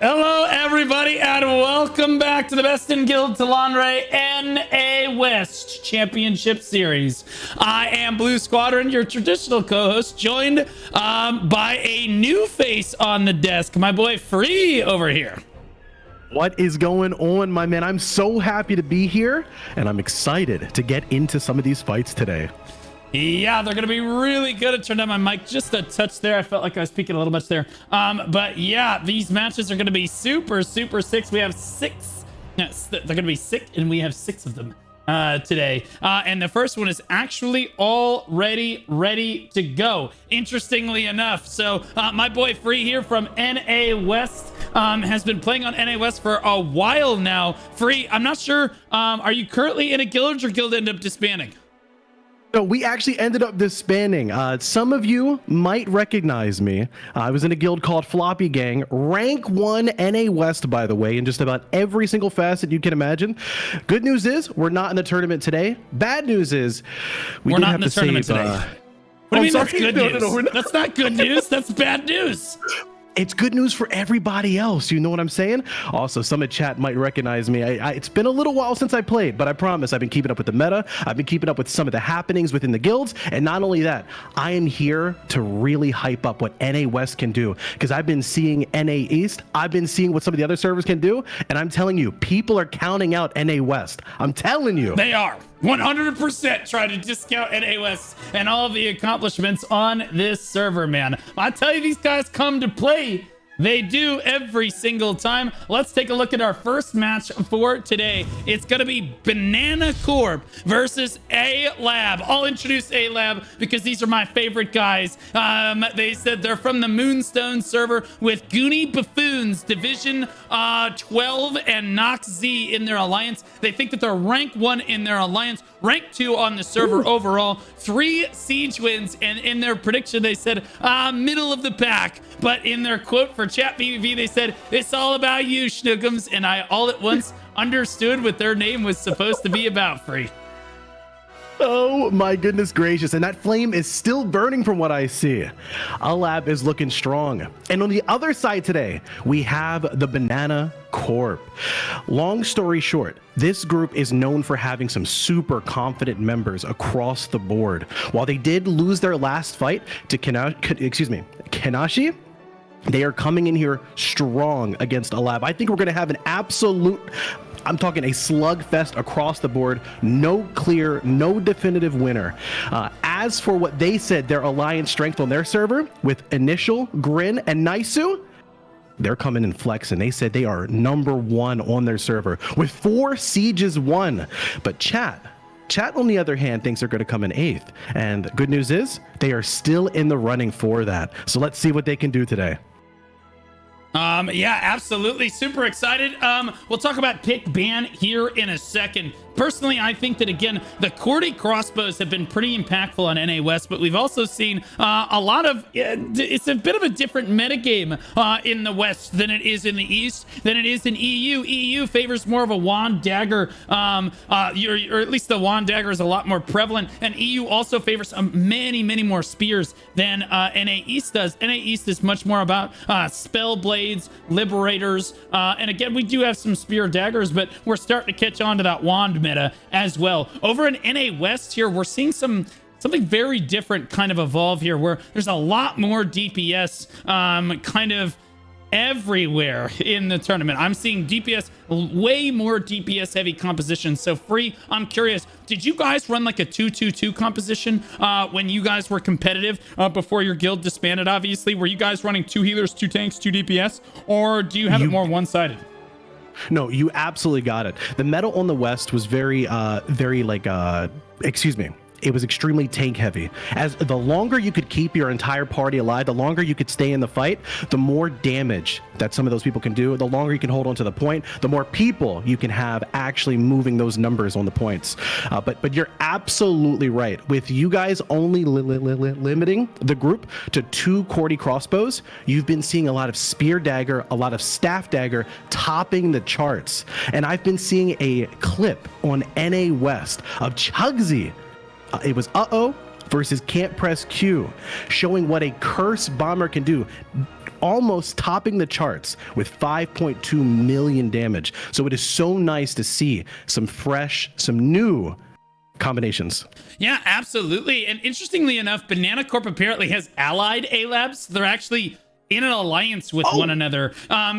Hello, everybody, and welcome back to the Best in Guild Talandre NA West Championship Series. I am Blue Squadron, your traditional co-host, joined by a new face on the desk, my boy Free over here. What is going on, my man? I'm so happy to be here, and I'm excited to get into some of these fights today. Yeah, they're going to be really good. I turned on my mic just a touch there. I felt like I was speaking a little much there. But yeah, these matches are going to be super sick. We have six. Yes, they're going to be sick, and we have six of them today. And the first one is actually already ready to go, interestingly enough. So my boy Free here from NA West has been playing on NA West for a while now. Free, I'm not sure. Are you currently in a guild, or your guild ended up disbanding? So we actually ended up disbanding. Some of you might recognize me. I was in a guild called Floppy Gang, rank 1 NA West, by the way, in just about every single facet you can imagine. Good news is we're not in the tournament today. Bad news is we're not in the tournament today. What do you mean that's good news? No, that's not good news. That's bad news. It's good news for everybody else. You know what I'm saying? Also, some in chat might recognize me. It's been a little while since I played, but I promise I've been keeping up with the meta. I've been keeping up with some of the happenings within the guilds. And not only that, I am here to really hype up what NA West can do, because I've been seeing NA East. I've been seeing what some of the other servers can do. And I'm telling you, people are counting out NA West. I'm telling you. They are 100% trying to discount NA West and all of the accomplishments on this server, man. I tell you, these guys come to play. They do every single time. Let's take a look at our first match for today. It's going to be Banana Corp versus ALAB. I'll introduce ALAB because these are my favorite guys. They said they're from the Moonstone server with Goonie Buffoons, Division 12, and Nox Z in their alliance. They think that they're rank 1 in their alliance, rank 2 on the server overall, 3 siege wins, and in their prediction they said middle of the pack. But in their quote for chat PvP, they said, "It's all about you, Schnookums," and I all at once understood what their name was supposed to be about. Free. Oh my goodness gracious, and that flame is still burning from what I see. ALAB is looking strong. And on the other side today, we have the Banana Corp. Long story short, this group is known for having some super confident members across the board. While they did lose their last fight to Kanashi, they are coming in here strong against ALAB. I think we're going to have an absolute, I'm talking a slugfest across the board. No clear, no definitive winner. As for what they said, their alliance strength on their server with Initial, Grin, and Naisu, they're coming in flex, and they said they are number 1 on their server with 4 sieges won. But Chat on the other hand thinks they're going to come in 8th. And the good news is they are still in the running for that. So let's see what they can do today. Yeah, absolutely. Super excited. We'll talk about pick ban here in a second. Personally, I think that, again, the Cordy crossbows have been pretty impactful on NA West, but we've also seen a lot of, it's a bit of a different metagame in the West than it is in the East, than it is in EU. EU favors more of a wand dagger, or at least the wand dagger is a lot more prevalent, and EU also favors many more spears than NA East does. NA East is much more about spell blades, liberators, and again, we do have some spear daggers, but we're starting to catch on to that wand meta as well. Over in NA West here, we're seeing something very different kind of evolve here, where there's a lot more DPS kind of everywhere in the tournament. I'm seeing DPS, way more DPS heavy composition. So Free, I'm curious, did you guys run like a 2-2-2 composition when you guys were competitive before your guild disbanded? Obviously, were you guys running 2 healers, 2 tanks, 2 DPS, or do you have it more one-sided? No, you absolutely got it. The meta on the West was very it was extremely tank heavy. As the longer you could keep your entire party alive, the longer you could stay in the fight, the more damage that some of those people can do, the longer you can hold on to the point, the more people you can have actually moving those numbers on the points. But you're absolutely right. With you guys only limiting the group to 2 Cordy crossbows, you've been seeing a lot of spear dagger, a lot of staff dagger topping the charts. And I've been seeing a clip on NA West of Chugsy. It was versus Can't Press Q, showing what a curse bomber can do, almost topping the charts with 5.2 million damage. So it is so nice to see some fresh, some new combinations. Yeah, absolutely. And interestingly enough, Banana Corp apparently has allied ALABs. They're actually in an alliance with one another.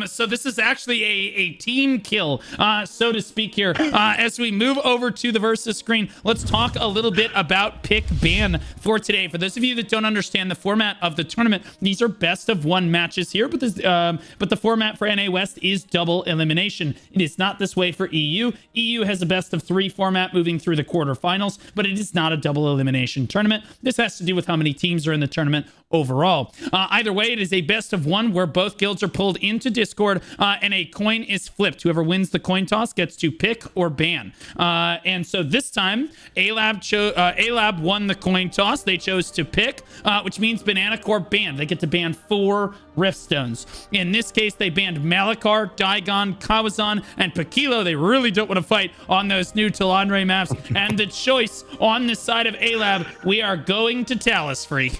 So this is actually a team kill, so to speak here. As we move over to the versus screen, let's talk a little bit about pick ban for today. For those of you that don't understand the format of the tournament, these are best of one matches here, but the format for NA West is double elimination. It is not this way for EU. EU has a best of three format moving through the quarterfinals, but it is not a double elimination tournament. This has to do with how many teams are in the tournament overall. Either way, it is a best of one where both guilds are pulled into Discord and a coin is flipped. Whoever wins the coin toss gets to pick or ban. And so this time, ALAB won the coin toss. They chose to pick, which means Banana Corp banned. They get to ban 4 Riftstones. In this case, they banned Malakar, Daigon, Kawazan, and Pakilo. They really don't want to fight on those new Talandre maps. And the choice on this side of ALAB, we are going to Talus free.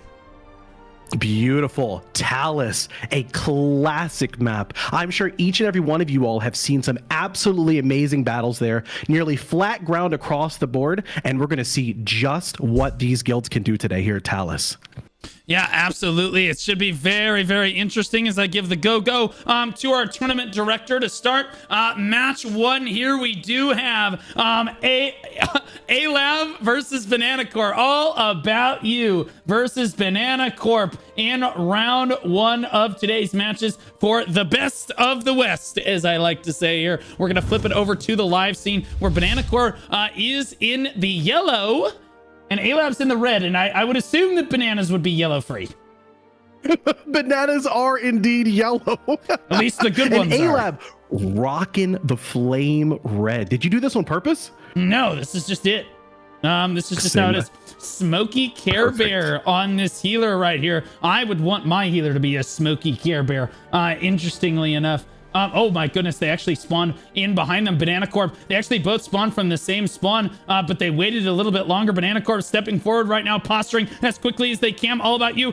Beautiful. Talus, a classic map. I'm sure each and every one of you all have seen some absolutely amazing battles there, nearly flat ground across the board, and we're going to see just what these guilds can do today here at Talus. Yeah, absolutely. It should be very, very interesting as I give the go to our tournament director to start. Match 1 here. We do have ALAB versus Banana Corp. All about you versus Banana Corp in round 1 of today's matches for the best of the West, as I like to say here. We're going to flip it over to the live scene where Banana Corp is in the yellow and ALAB's in the red, and I would assume that bananas would be yellow free. Bananas are indeed yellow. At least the good ones and are. ALAB rocking the flame red. Did you do this on purpose? No, this is just it. This is just how it is. Smoky Care Bear on this healer right here. I would want my healer to be a Smoky Care Bear, interestingly enough. Oh my goodness, they actually spawned in behind them. Banana Corp, they actually both spawned from the same spawn, but they waited a little bit longer. Banana Corp stepping forward right now, posturing as quickly as they can. All about you.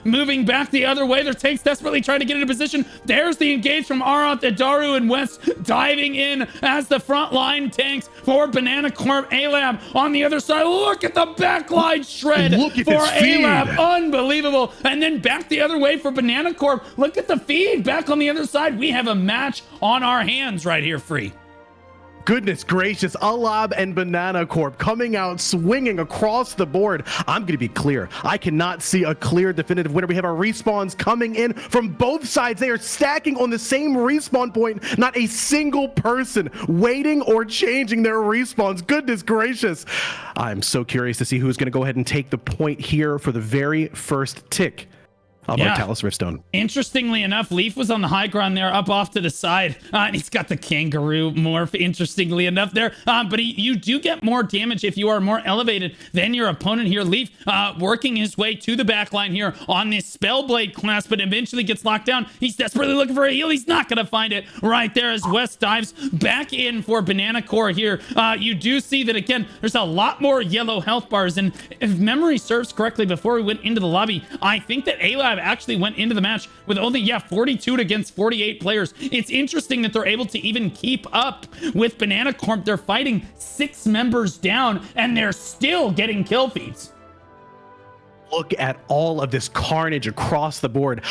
Moving back the other way. Their tanks desperately trying to get into position. There's the engage from Arath, Adaru, and West diving in as the front line tanks for Banana Corp. ALAB on the other side. Look at the backline shred for ALAB. Unbelievable. And then back the other way for Banana Corp. Look at the feed back on the other side. We have a match on our hands right here, free. Goodness gracious, ALAB and Banana Corp coming out swinging across the board. I'm going to be clear. I cannot see a clear definitive winner. We have our respawns coming in from both sides. They are stacking on the same respawn point. Not a single person waiting or changing their respawns. Goodness gracious. I'm so curious to see who's going to go ahead and take the point here for the very first tick of our Talus Riftstone. Interestingly enough, Leaf was on the high ground there, up off to the side, and he's got the kangaroo morph, interestingly enough there, but you do get more damage if you are more elevated than your opponent here. Leaf working his way to the back line here on this Spellblade class, but eventually gets locked down. He's desperately looking for a heal. He's not going to find it right there as West dives back in for Banana Corp here. You do see that, again, there's a lot more yellow health bars, and if memory serves correctly, before we went into the lobby, I think that ALAB actually went into the match with only 42 against 48 players. It's interesting that they're able to even keep up with Banana Corp. They're fighting 6 members down and they're still getting kill feeds. Look at all of this carnage across the board.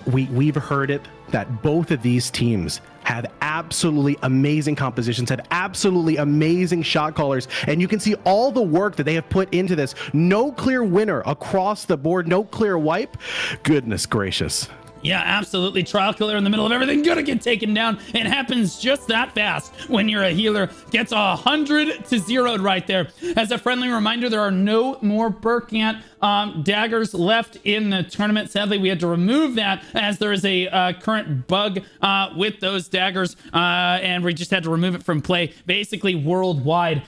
We've heard it that both of these teams have absolutely amazing compositions, have absolutely amazing shot callers, and you can see all the work that they have put into this. No clear winner across the board, no clear wipe. Goodness gracious. Yeah, absolutely. Trial killer in the middle of everything. Gonna get taken down. It happens just that fast when you're a healer. Gets 100 to 0 right there. As a friendly reminder, there are no more Burkant daggers left in the tournament. Sadly, we had to remove that as there is a current bug with those daggers, and we just had to remove it from play basically worldwide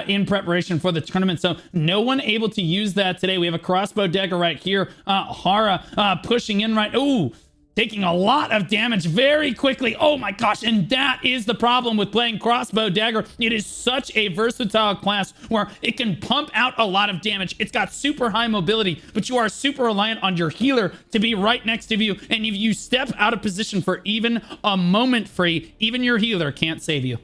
in preparation for the tournament. So no one able to use that today. We have a crossbow dagger right here. Hara pushing in right. Ooh. taking a lot of damage very quickly. Oh my gosh, and that is the problem with playing crossbow dagger. It is such a versatile class where it can pump out a lot of damage. It's got super high mobility, but you are super reliant on your healer to be right next to you, and if you step out of position for even a moment free, even your healer can't save you.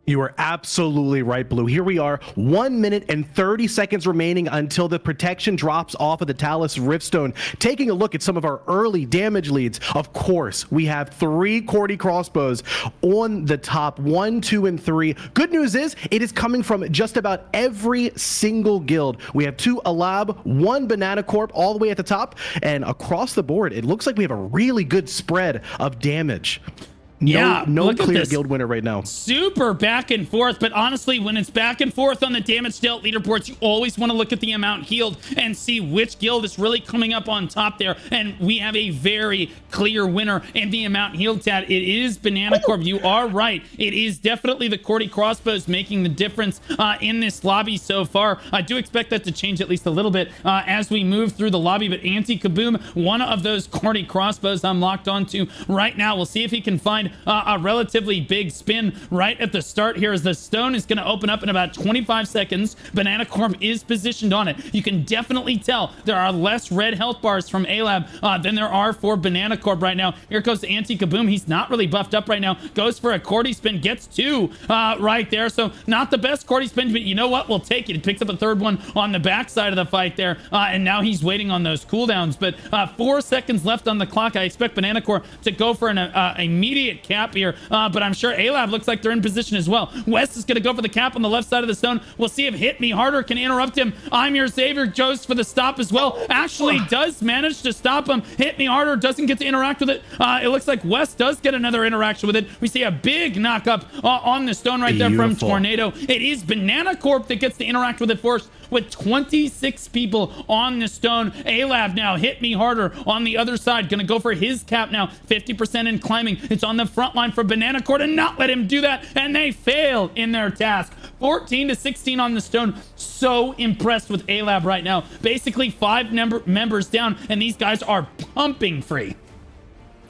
You are absolutely right, Blue. Here we are, 1 minute and 30 seconds remaining until the protection drops off of the Talus Riftstone. Taking a look at some of our early damage leads, of course, we have 3 Cordy crossbows on the top, 1, 2, and 3. Good news is, it is coming from just about every single guild. We have 2 ALAB, 1 Banana Corp all the way at the top, and across the board, it looks like we have a really good spread of damage. No clear guild winner right now. Super back and forth, but honestly, when it's back and forth on the damage dealt leaderboards, you always want to look at the amount healed and see which guild is really coming up on top there. And we have a very clear winner in the amount healed tat. It is Banana Corp. You are right. It is definitely the Cordy crossbows making the difference in this lobby so far. I do expect that to change at least a little bit as we move through the lobby, but Anti-Kaboom, one of those Cordy crossbows I'm locked onto right now. We'll see if he can find a relatively big spin right at the start here as the stone is going to open up in about 25 seconds. Banana Corp is positioned on it. You can definitely tell there are less red health bars from ALAB than there are for Banana Corp right now. Here goes Anti-Kaboom. He's not really buffed up right now. Goes for a Cordy spin, gets 2 right there. So not the best Cordy spin, but you know what? We'll take it. He picks up a 3rd one on the backside of the fight there, and now he's waiting on those cooldowns. But 4 seconds left on the clock. I expect Banana Corp to go for an immediate cap here, but I'm sure ALAB looks like they're in position as well. West is going to go for the cap on the left side of the stone. We'll see if Hit Me Harder can interrupt him. I'm Your Savior goes for the stop as well. Actually does manage to stop him. Hit Me Harder doesn't get to interact with it. It looks like West does get another interaction with it. We see a big knock up on the stone right there from Tornado. It is Banana Corp that gets to interact with it first, with 26 people on the stone. ALAB now, Hit Me Harder on the other side, gonna go for his cap now, 50% in climbing. It's on the front line for Banana Corp, and not let him do that, and they fail in their task. 14 to 16 on the stone. So impressed with ALAB right now. Basically 5 members down, and these guys are pumping free.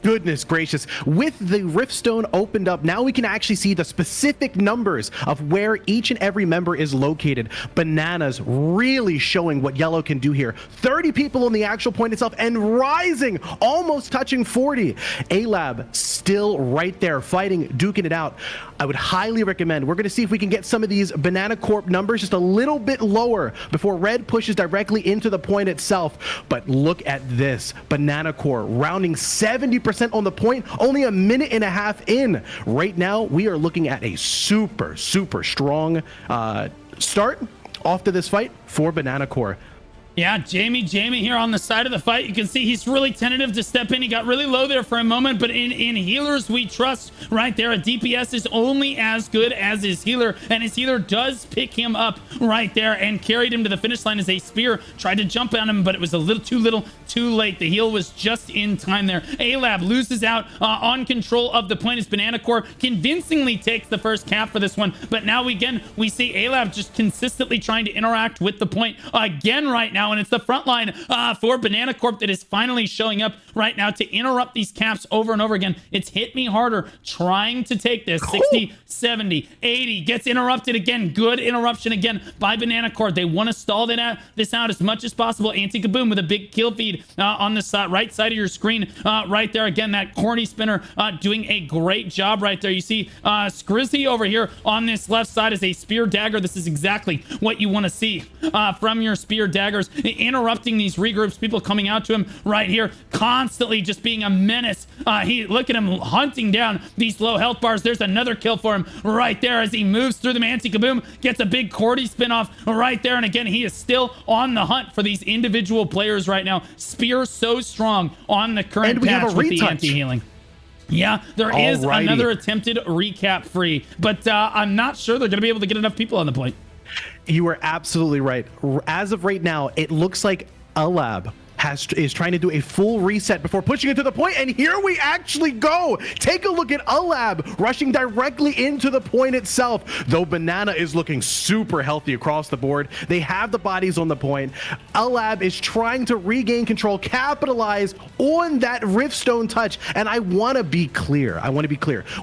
Goodness gracious. With the Riftstone opened up, now we can actually see the specific numbers of where each and every member is located. Bananas really showing what yellow can do here. 30 people on the actual point itself and rising, almost touching 40. ALAB still right there fighting, duking it out. I would highly recommend, we're going to see if we can get some of these Banana Corp numbers just a little bit lower before red pushes directly into the point itself. But look at this, Banana Corp rounding 70% on the point, only a minute and a half in. Right now, we are looking at a super strong start off to this fight for Banana Corp. Yeah, Jamie here on the side of the fight. You can see he's really tentative to step in. He got really low there for a moment, but in healers we trust right there. A DPS is only as good as his healer, and his healer does pick him up right there and carried him to the finish line as a spear tried to jump on him, but it was a little too late. The heal was just in time there. ALAB loses out on control of the point as Banana Corp convincingly takes the first cap for this one, but now we see ALAB just consistently trying to interact with the point again right now. And it's the front line for Banana Corp that is finally showing up right now to interrupt these caps over and over again. It's Hit Me Harder trying to take this. 60, 70, 80, gets interrupted again. Good interruption again by Banana Corp. They want to stall this out as much as possible. Anti-Kaboom with a big kill feed on the right side of your screen right there. Again, that corny spinner doing a great job right there. You see Scrizzy over here on this left side is a spear dagger. This is exactly what you want to see from your spear daggers. Interrupting these regroups, people coming out to him right here, constantly just being a menace. Look at him hunting down these low health bars. There's another kill for him right there as he moves through them. Anti-Kaboom gets a big Cordy spin off right there, and again, he is still on the hunt for these individual players right now. Spear so strong on the current patch with the anti-healing. Yeah, there is another attempted recap free, but I'm not sure they're going to be able to get enough people on the point. You are absolutely right. As of right now, it looks like ALAB is trying to do a full reset before pushing it to the point, and here we actually go. Take a look at ALAB rushing directly into the point itself, though Banana is looking super healthy across the board. They have the bodies on the point. ALAB is trying to regain control, capitalize on that Riftstone touch, and I want to be clear.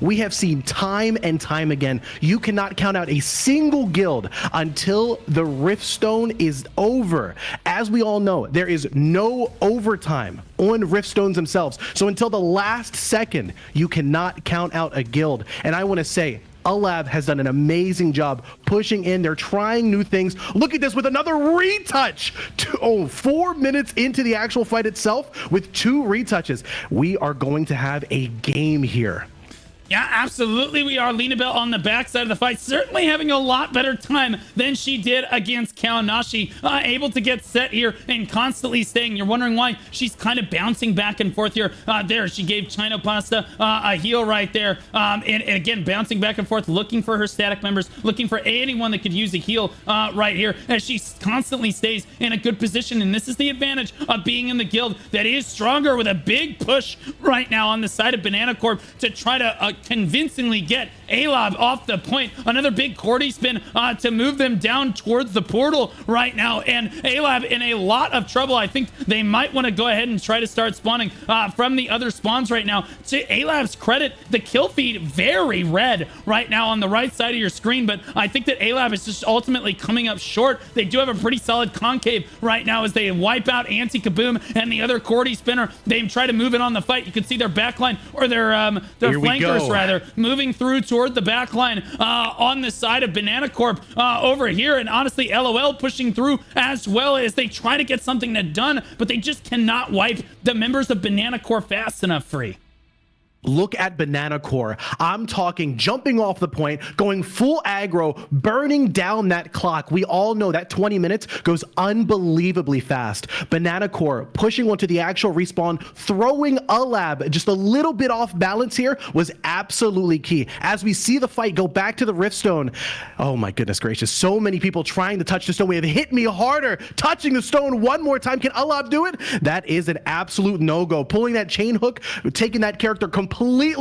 We have seen time and time again, you cannot count out a single guild until the Riftstone is over. As we all know, there is no overtime on Riftstones themselves. So until the last second, you cannot count out a guild. And I want to say, ALAB has done an amazing job pushing in. They're trying new things. Look at this with another retouch. 4 minutes into the actual fight itself with 2 retouches. We are going to have a game here. Yeah, absolutely. We are Linabelle on the backside of the fight, certainly having a lot better time than she did against Kaonashi. Able to get set here and constantly staying. You're wondering why she's kind of bouncing back and forth here. There, she gave Chino Pasta a heal right there. And again, bouncing back and forth, looking for her static members, looking for anyone that could use a heal right here, as she constantly stays in a good position. And this is the advantage of being in the guild that is stronger, with a big push right now on the side of Banana Corp to try to convincingly get ALAB off the point. Another big Cordy spin to move them down towards the portal right now, and ALAB in a lot of trouble. I think they might want to go ahead and try to start spawning from the other spawns right now. To ALAB's credit, the kill feed very red right now on the right side of your screen, but I think that ALAB is just ultimately coming up short. They do have a pretty solid concave right now as they wipe out Anti-Kaboom and the other Cordy spinner. They try to move in on the fight. You can see their backline, or their flankers rather, moving through toward the backline on the side of Banana Corp over here, and honestly LOL pushing through as well as they try to get something done, but they just cannot wipe the members of Banana Corp fast enough free. Look at Banana Core. I'm talking jumping off the point, going full aggro, burning down that clock. We all know that 20 minutes goes unbelievably fast. Banana Core pushing onto the actual respawn, throwing ALAB just a little bit off balance here was absolutely key. As we see the fight go back to the Riftstone, oh my goodness gracious, so many people trying to touch the stone. We have Hit Me Harder touching the stone one more time. Can ALAB do it? That is an absolute no-go. Pulling that chain hook, taking that character completely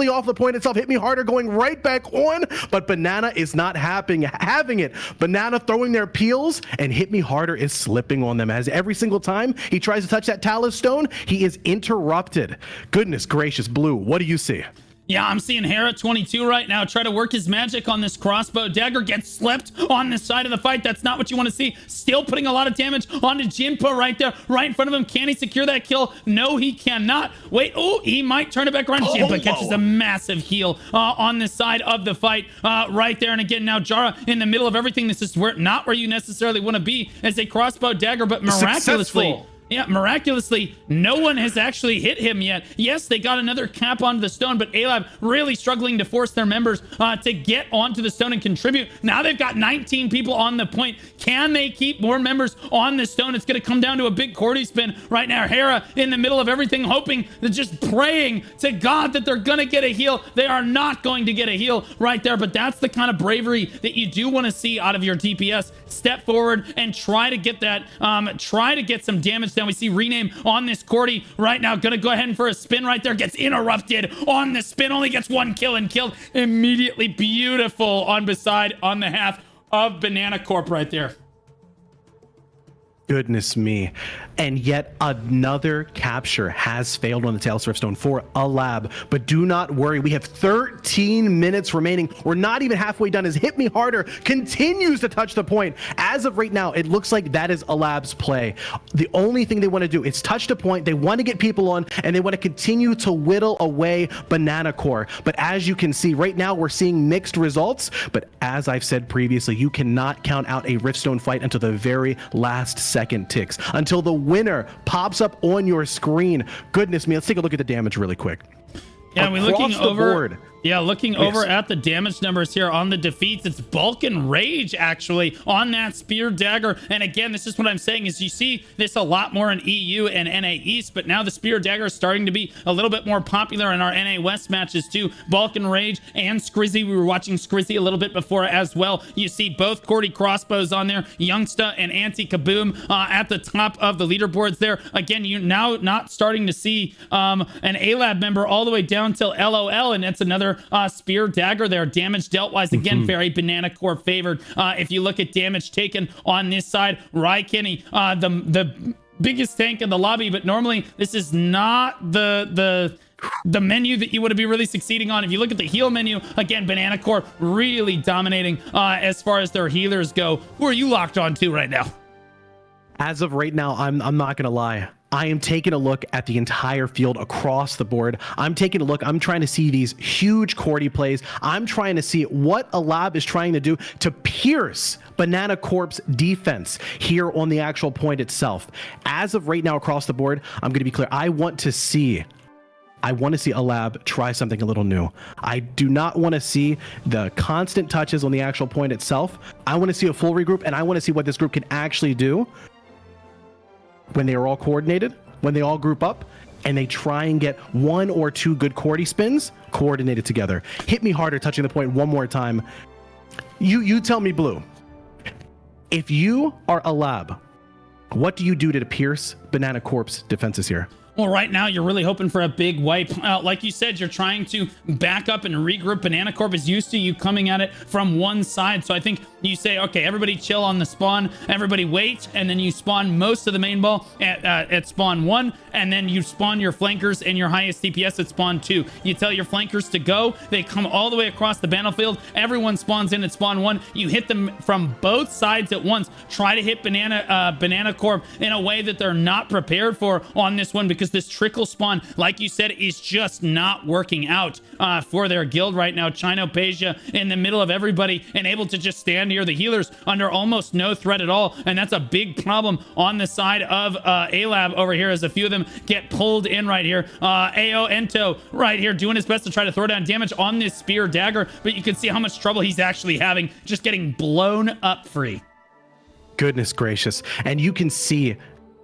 off the point itself. Hit Me Harder going right back on, but Banana is not having it. Banana throwing their peels, and Hit Me Harder is slipping on them, as every single time he tries to touch that Talus stone, he is interrupted. Goodness gracious, Blue, what do you see? Yeah, I'm seeing Hera 22 right now try to work his magic on this crossbow. Dagger gets slipped on this side of the fight. That's not what you want to see. Still putting a lot of damage onto Jinpa right there, right in front of him. Can he secure that kill? No, he cannot. Wait, oh, he might turn it back around. Jinpa catches a massive heal on this side of the fight right there. And again, now Jara in the middle of everything. This is not where you necessarily want to be as a crossbow dagger, but miraculously... Successful. Yeah, miraculously, no one has actually hit him yet. Yes, they got another cap onto the stone, but ALAB really struggling to force their members to get onto the stone and contribute. Now they've got 19 people on the point. Can they keep more members on the stone? It's going to come down to a big Cordy spin right now. Hera in the middle of everything, hoping, just praying to God that they're going to get a heal. They are not going to get a heal right there, but that's the kind of bravery that you do want to see out of your DPS. Step forward and try to get that, try to get some damage. Now we see Rename on this Cordy right now. Gonna go ahead and for a spin right there. Gets interrupted on the spin. Only gets one kill and killed immediately. Beautiful on the half of Banana Corp right there. Goodness me. And yet another capture has failed on the Talus Riftstone for ALAB. But do not worry, we have 13 minutes remaining. We're not even halfway done as Hit Me Harder continues to touch the point. As of right now, it looks like that is ALAB's play. The only thing they want to do is touch the point. They want to get people on, and they want to continue to whittle away Banana Core. But as you can see, right now we're seeing mixed results. But as I've said previously, you cannot count out a Riftstone fight until the very last second ticks, until the winner pops up on your screen. Goodness me, let's take a look at the damage really quick. Yeah, we're looking over. Yeah, looking over at the damage numbers here on the defeats, it's Bulk and Rage actually on that Spear Dagger. And again, this is what I'm saying is you see this a lot more in EU and NA East, but now the Spear Dagger is starting to be a little bit more popular in our NA West matches too. Bulk and Rage and Skrizzy. We were watching Skrizzy a little bit before as well. You see both Cordy crossbows on there, Youngsta and Anti-Kaboom at the top of the leaderboards there. Again, you now not starting to see an ALAB member all the way down till LOL, and that's another Spear Dagger there. Damage dealt wise, again, very Banana Corp favored. If you look at damage taken on this side, Raikkonen, the biggest tank in the lobby, but normally this is not the menu that you would be really succeeding on. If you look at the heal menu, again, Banana Corp really dominating as far as their healers go. Who are you locked on to right now? As of right now, I'm not gonna lie. I am taking a look at the entire field across the board. I'm taking a look. I'm trying to see these huge Cordy plays. I'm trying to see what ALAB is trying to do to pierce Banana Corp's defense here on the actual point itself. As of right now across the board, I'm going to be clear. I want to see ALAB try something a little new. I do not want to see the constant touches on the actual point itself. I want to see a full regroup, and I want to see what this group can actually do when they are all coordinated, when they all group up, and they try and get one or two good Cordy spins coordinated together. Hit me harder, touching the point one more time. You tell me, Blue. If you are ALAB, what do you do to pierce Banana Corp's defenses here? Well, right now, you're really hoping for a big wipe. Like you said, you're trying to back up and regroup. Banana Corp is used to you coming at it from one side. So I think you say, okay, everybody chill on the spawn. Everybody wait. And then you spawn most of the main ball at spawn 1. And then you spawn your flankers and your highest DPS at spawn 2. You tell your flankers to go. They come all the way across the battlefield. Everyone spawns in at spawn 1. You hit them from both sides at once. Try to hit Banana Corp in a way that they're not prepared for on this one, because this trickle spawn, like you said, is just not working out for their guild right now. Chinopesia in the middle of everybody and able to just stand here. The healers under almost no threat at all, and that's a big problem on the side of ALAB over here, as a few of them get pulled in right here. AO Ento right here doing his best to try to throw down damage on this Spear Dagger, but you can see how much trouble he's actually having, just getting blown up free. Goodness gracious. And you can see,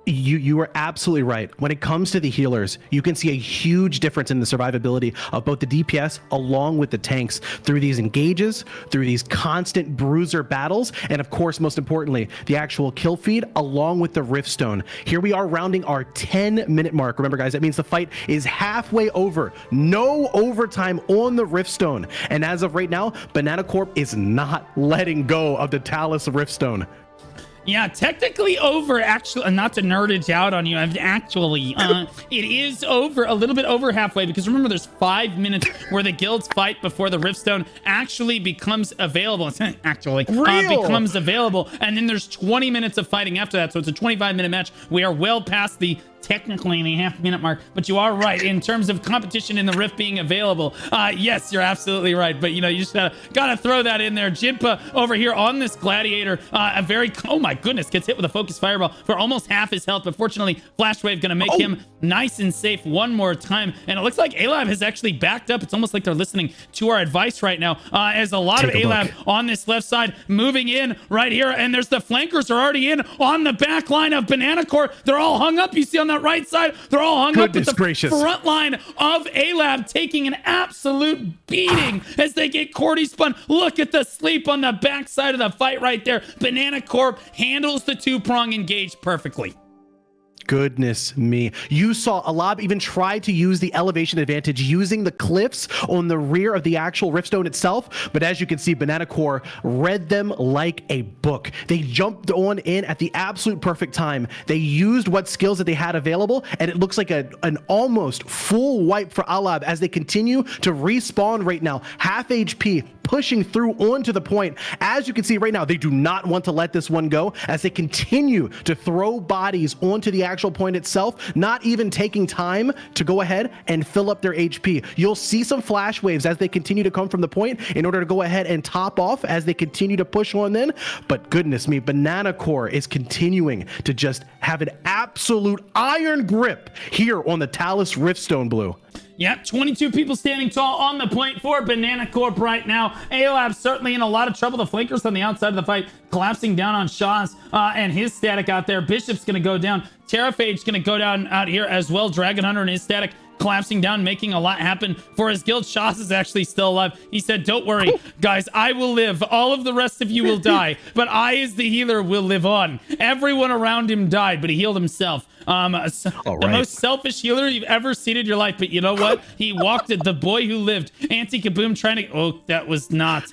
you are absolutely right. When it comes to the healers, you can see a huge difference in the survivability of both the DPS along with the tanks through these engages, through these constant bruiser battles, and of course, most importantly, the actual kill feed along with the Riftstone. Here we are rounding our 10-minute mark. Remember, guys, that means the fight is halfway over. No overtime on the Riftstone. And as of right now, Banana Corp is not letting go of the Talus Riftstone. Yeah, technically over, actually, not to nerdage out on you, actually, it is over, a little bit over halfway, because remember, there's 5 minutes where the guilds fight before the Riftstone actually becomes available. Becomes available, and then there's 20 minutes of fighting after that, so it's a 25-minute match. We are well past the technically the half-minute mark, but you are right in terms of competition in the Rift being available. Yes, you're absolutely right, but you know, you just gotta throw that in there. Jimpa over here on this Gladiator, oh my goodness, gets hit with a focus fireball for almost half his health, but fortunately Flash Wave gonna make him nice and safe one more time, and it looks like ALAB has actually backed up. It's almost like they're listening to our advice right now, as a lot of ALAB on this left side moving in right here, and there's the flankers are already in on the back line of Banana Corp. They're all hung up. You see on that right side, they're all hung up with the front line of ALAB taking an absolute beating as they get Cordy spun. Look at the sleep on the back side of the fight right there. Banana Corp handles the two-prong engage perfectly. Goodness me. You saw ALAB even try to use the elevation advantage using the cliffs on the rear of the actual Riftstone itself, but as you can see, Banana Corp read them like a book. They jumped on in at the absolute perfect time. They used what skills that they had available, and it looks like an almost full wipe for ALAB as they continue to respawn right now. Half HP, pushing through onto the point. As you can see right now, they do not want to let this one go as they continue to throw bodies onto the actual point itself, not even taking time to go ahead and fill up their HP. You'll see some flash waves as they continue to come from the point in order to go ahead and top off as they continue to push on in. But goodness me, Banana Corp is continuing to just have an absolute iron grip here on the Talus Riftstone, Blue. Yep, 22 people standing tall on the point for Banana Corp right now. ALAB certainly in a lot of trouble. The flankers on the outside of the fight collapsing down on Shaw's and his static out there. Bishop's going to go down. Terraphage going to go down out here as well. Dragon Hunter and his static collapsing down, making a lot happen for his guild. Shaw's is actually still alive. He said, don't worry, guys, I will live. All of the rest of you will die, but I, as the healer, will live on. Everyone around him died, but he healed himself. The most selfish healer you've ever seen in your life, but you know what? He walked it. The boy who lived. Anti-Kaboom trying to... Oh, that was not...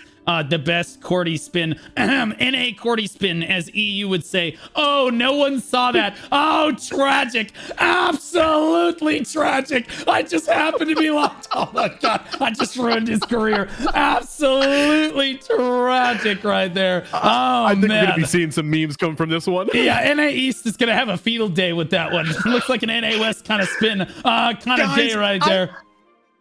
the best Cordy spin, NA Cordy spin, as EU would say. Oh, no one saw that. Oh, tragic. Absolutely tragic. I just happened to be locked. Oh my God. I just ruined his career. Absolutely tragic right there. Oh, I think man. we're going to be seeing some memes come from this one. Yeah, NA East is going to have a field day with that one. Looks like an NA West kind of spin, kind of day right there.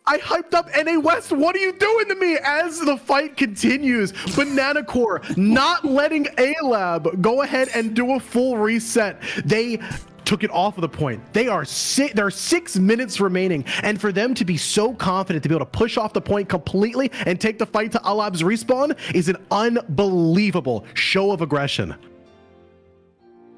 I hyped up NA West. What are you doing to me? As the fight continues, Banana Core not letting ALAB go ahead and do a full reset. They took it off of the point. There are 6 minutes remaining, and for them to be so confident to be able to push off the point completely and take the fight to ALAB's respawn is an unbelievable show of aggression.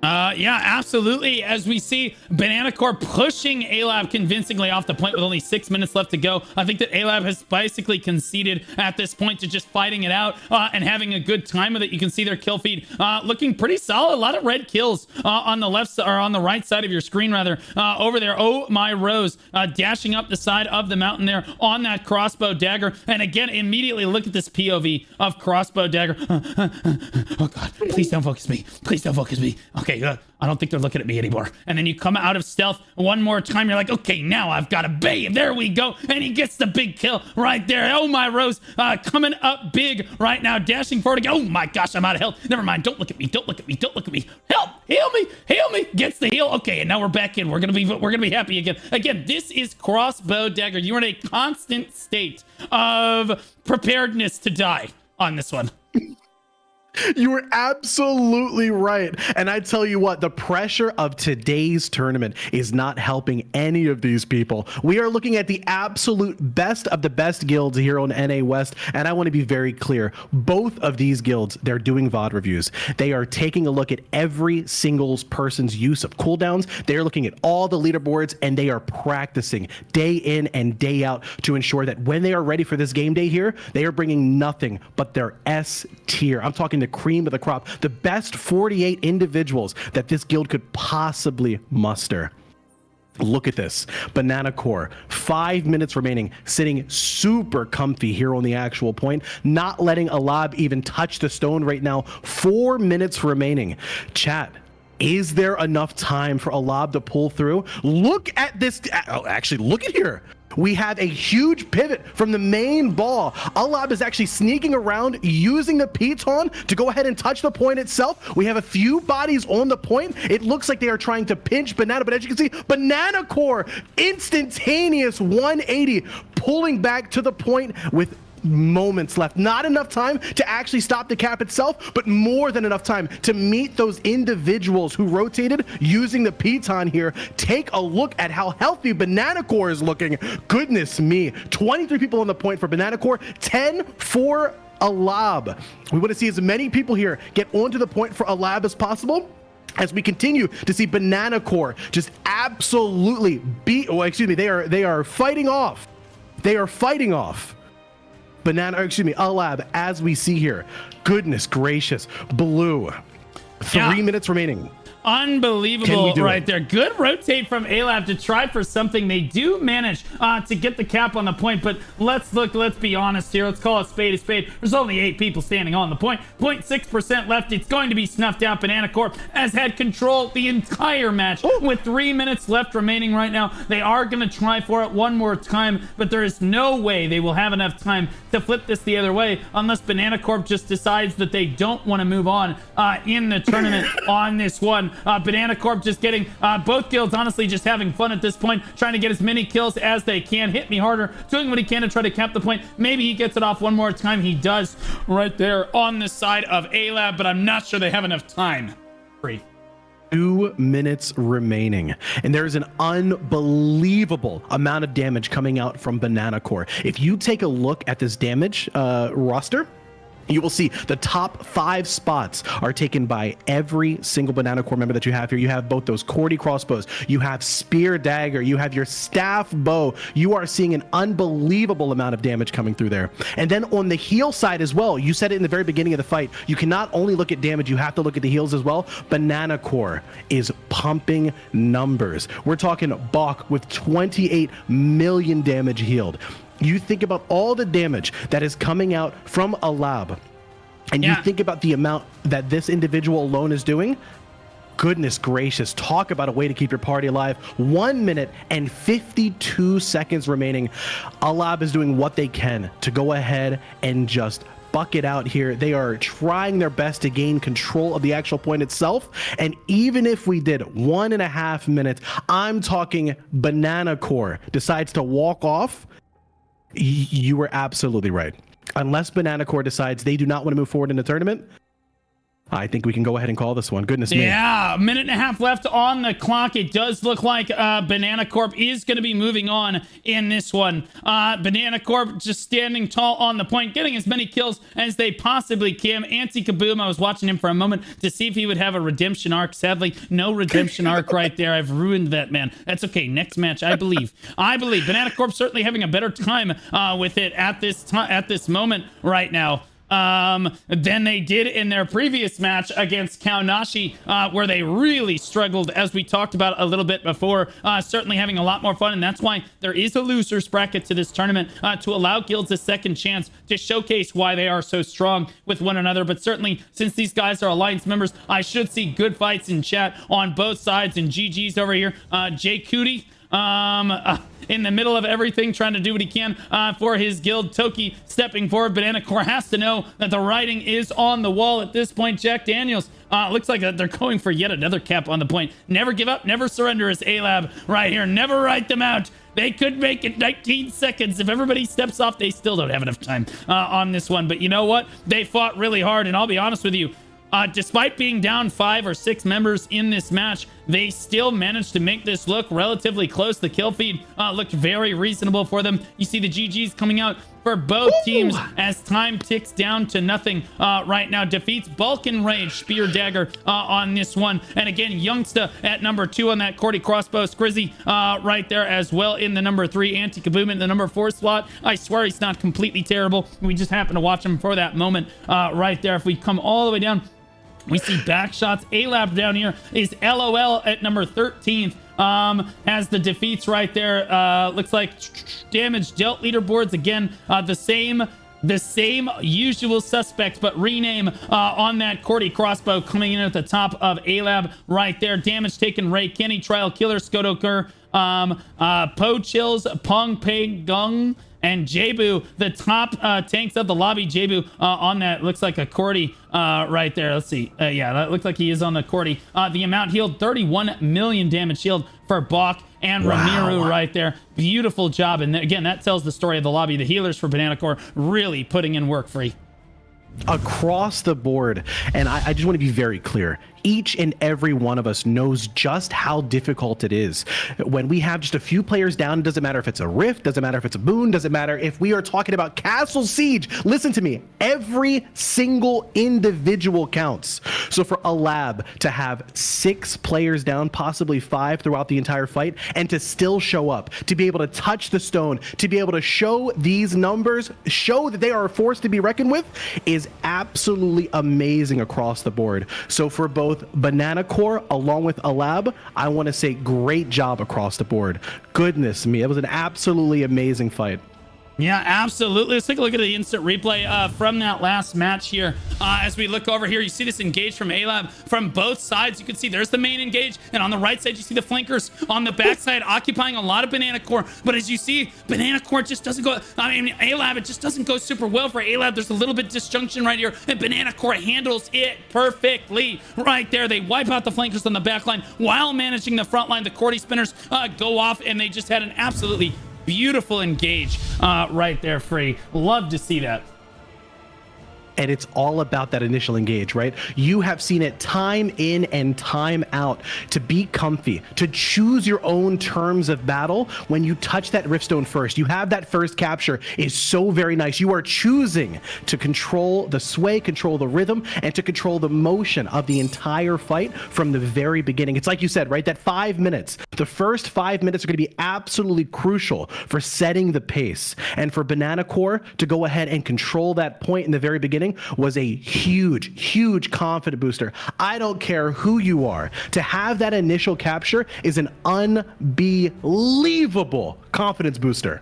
Yeah, absolutely. As we see Banana Corp pushing ALAB convincingly off the point with only 6 minutes left to go. I think that ALAB has basically conceded at this point to just fighting it out and having a good time with it. You can see their kill feed looking pretty solid. A lot of red kills on the left or on the right side of your screen, rather, over there. Oh my Rose, dashing up the side of the mountain there on that crossbow dagger. And again, immediately look at this POV of crossbow dagger. Oh God, please don't focus me. Please don't focus me. Okay. I don't think they're looking at me anymore. And then you come out of stealth one more time. You're like, okay, now I've got a bait. There we go. And he gets the big kill right there. Oh, my Rose, coming up big right now, dashing forward again. Oh my gosh, I'm out of health. Never mind. Don't look at me. Don't look at me. Don't look at me. Help! Heal me! Heal me! Gets the heal. Okay, and now we're back in. We're gonna be happy again. Again, this is crossbow dagger. You are in a constant state of preparedness to die on this one. You were absolutely right. And I tell you what, the pressure of today's tournament is not helping any of these people. We are looking at the absolute best of the best guilds here on NA West. And I want to be very clear. Both of these guilds, they're doing VOD reviews. They are taking a look at every single person's use of cooldowns. They're looking at all the leaderboards, and they are practicing day in and day out to ensure that when they are ready for this game day here, they are bringing nothing but their S tier. I'm talking the cream of the crop, the best 48 individuals that this guild could possibly muster. Look at this. Banana Core, 5 minutes remaining, sitting super comfy here on the actual point, not letting ALAB even touch the stone right now. 4 minutes remaining. Chat, is there enough time for ALAB to pull through? Look at this. Oh, actually, look at here. We have a huge pivot from the main ball. ALAB is actually sneaking around, using the piton to go ahead and touch the point itself. We have a few bodies on the point. It looks like they are trying to pinch Banana, but as you can see, Banana Core, instantaneous 180, pulling back to the point with moments left. Not enough time to actually stop the cap itself, but more than enough time to meet those individuals who rotated using the piton here. Take a look at how healthy Banana Core is looking. Goodness me. 23 people on the point for Banana Core, 10 for ALAB. We want to see as many people here get onto the point for ALAB as possible, as we continue to see Banana Core just absolutely they are fighting off. They are fighting off ALAB, as we see here. Goodness gracious. Blue. 3 minutes remaining. Unbelievable right there. Good rotate from ALAB to try for something. They do manage to get the cap on the point, but let's be honest here. Let's call a spade a spade. There's only 8 people standing on the point. 0.6% left. It's going to be snuffed out. Banana Corp has had control the entire match with 3 minutes left remaining right now. They are going to try for it one more time, but there is no way they will have enough time to flip this the other way unless Banana Corp just decides that they don't want to move on in the tournament on this one. Banana Corp just getting both guilds honestly just having fun at this point, trying to get as many kills as they can. Hit me harder, doing what he can to try to cap the point. Maybe he gets it off one more time. He does right there on the side of ALAB, but I'm not sure they have enough time. 2 minutes remaining, and there is an unbelievable amount of damage coming out from Banana Core. If you take a look at this damage roster, you will see the top 5 spots are taken by every single Banana Core member that you have here. You have both those Cordy crossbows, you have Spear Dagger, you have your Staff Bow. You are seeing an unbelievable amount of damage coming through there. And then on the heal side as well, you said it in the very beginning of the fight, you cannot only look at damage, you have to look at the heals as well. Banana Core is pumping numbers. We're talking Bach with 28 million damage healed. You think about all the damage that is coming out from ALAB, and you think about the amount that this individual alone is doing. Goodness gracious, talk about a way to keep your party alive. 1 minute and 52 seconds remaining. ALAB is doing what they can to go ahead and just bucket out here. They are trying their best to gain control of the actual point itself. And even if we did 1.5 minutes, I'm talking Banana Core decides to walk off. You were absolutely right. Unless Banana Core decides they do not want to move forward in the tournament, I think we can go ahead and call this one. Goodness me. Yeah, 1.5 minutes left on the clock. It does look like Banana Corp is going to be moving on in this one. Banana Corp just standing tall on the point, getting as many kills as they possibly can. Anti-Kaboom, I was watching him for a moment to see if he would have a redemption arc. Sadly, no redemption arc right there. I've ruined that, man. That's okay. Next match, I believe. Banana Corp certainly having a better time with it at this moment right now than they did in their previous match against Kaunashi, where they really struggled, as we talked about a little bit before. Certainly having a lot more fun, and that's why there is a losers bracket to this tournament, to allow guilds a second chance to showcase why they are so strong with one another. But certainly, since these guys are Alliance members, I should see good fights in chat on both sides. And GG's over here. Jay Cootie, in the middle of everything, trying to do what he can for his guild. Toki stepping forward. Banana Core has to know that the writing is on the wall at this point. Jack Daniels, looks like they're going for yet another cap on the point. Never give up, never surrender is ALAB right here. Never write them out. They could make it 19 seconds. If everybody steps off, they still don't have enough time on this one. But you know what? They fought really hard, and I'll be honest with you, despite being down 5 or 6 members in this match, they still managed to make this look relatively close. The kill feed looked very reasonable for them. You see the GGs coming out for both teams as time ticks down to nothing right now. Defeats Bulk and Rage, Spear Dagger on this one. And again, Youngsta at number 2 on that Cordy crossbow. Skrizzy right there as well in the number 3. Anti-Kaboom in the number 4 slot. I swear he's not completely terrible. We just happen to watch him for that moment right there. If we come all the way down, we see back shots. ALAB down here is LOL at number 13th. Has the defeats right there. Looks like damage dealt leaderboards again. The same usual suspects, but rename on that Cordy crossbow coming in at the top of ALAB right there. Damage taken Ray, Kenny, Trial Killer, Skodokur, Po Chills, Pong Pei Gung, and Jabu, the top tanks of the lobby. Jabu on that looks like a Cordy right there. Let's see. Yeah, that looks like he is on the Cordy. The amount healed, 31 million damage shield for Bach and Ramiru right there. Beautiful job. And again, that tells the story of the lobby. The healers for Banana Core really putting in work free. Across the board, and I just want to be very clear, each and every one of us knows just how difficult it is when we have just a few players down. It doesn't matter if it's a rift, doesn't matter if it's a boon, doesn't matter if we are talking about Castle Siege. Listen to me, every single individual counts. So for ALAB to have 6 players down, possibly 5 throughout the entire fight, and to still show up, to be able to touch the stone, to be able to show these numbers, show that they are a force to be reckoned with, is absolutely amazing across the board. So for both Banana Core along with ALAB, I want to say great job across the board. Goodness me, it was an absolutely amazing fight. Yeah, absolutely. Let's take a look at the instant replay from that last match here. As we look over here, you see this engage from ALAB from both sides. You can see there's the main engage, and on the right side, you see the flankers on the backside occupying a lot of Banana Core. But as you see, Banana Core just doesn't go, ALAB, it just doesn't go super well for ALAB. There's a little bit disjunction right here, and Banana Core handles it perfectly right there. They wipe out the flankers on the back line while managing the front line. The Cordy spinners go off, and they just had an absolutely beautiful engage right there, Free. Love to see that. And it's all about that initial engage, right? You have seen it time in and time out to be comfy, to choose your own terms of battle. When you touch that Riftstone first, you have that first capture is so very nice. You are choosing to control the sway, control the rhythm, and to control the motion of the entire fight from the very beginning. It's like you said, right? That 5 minutes, the first 5 minutes are going to be absolutely crucial for setting the pace. And for Banana Core to go ahead and control that point in the very beginning was a huge confidence booster. I don't care who you are. To have that initial capture is an unbelievable confidence booster.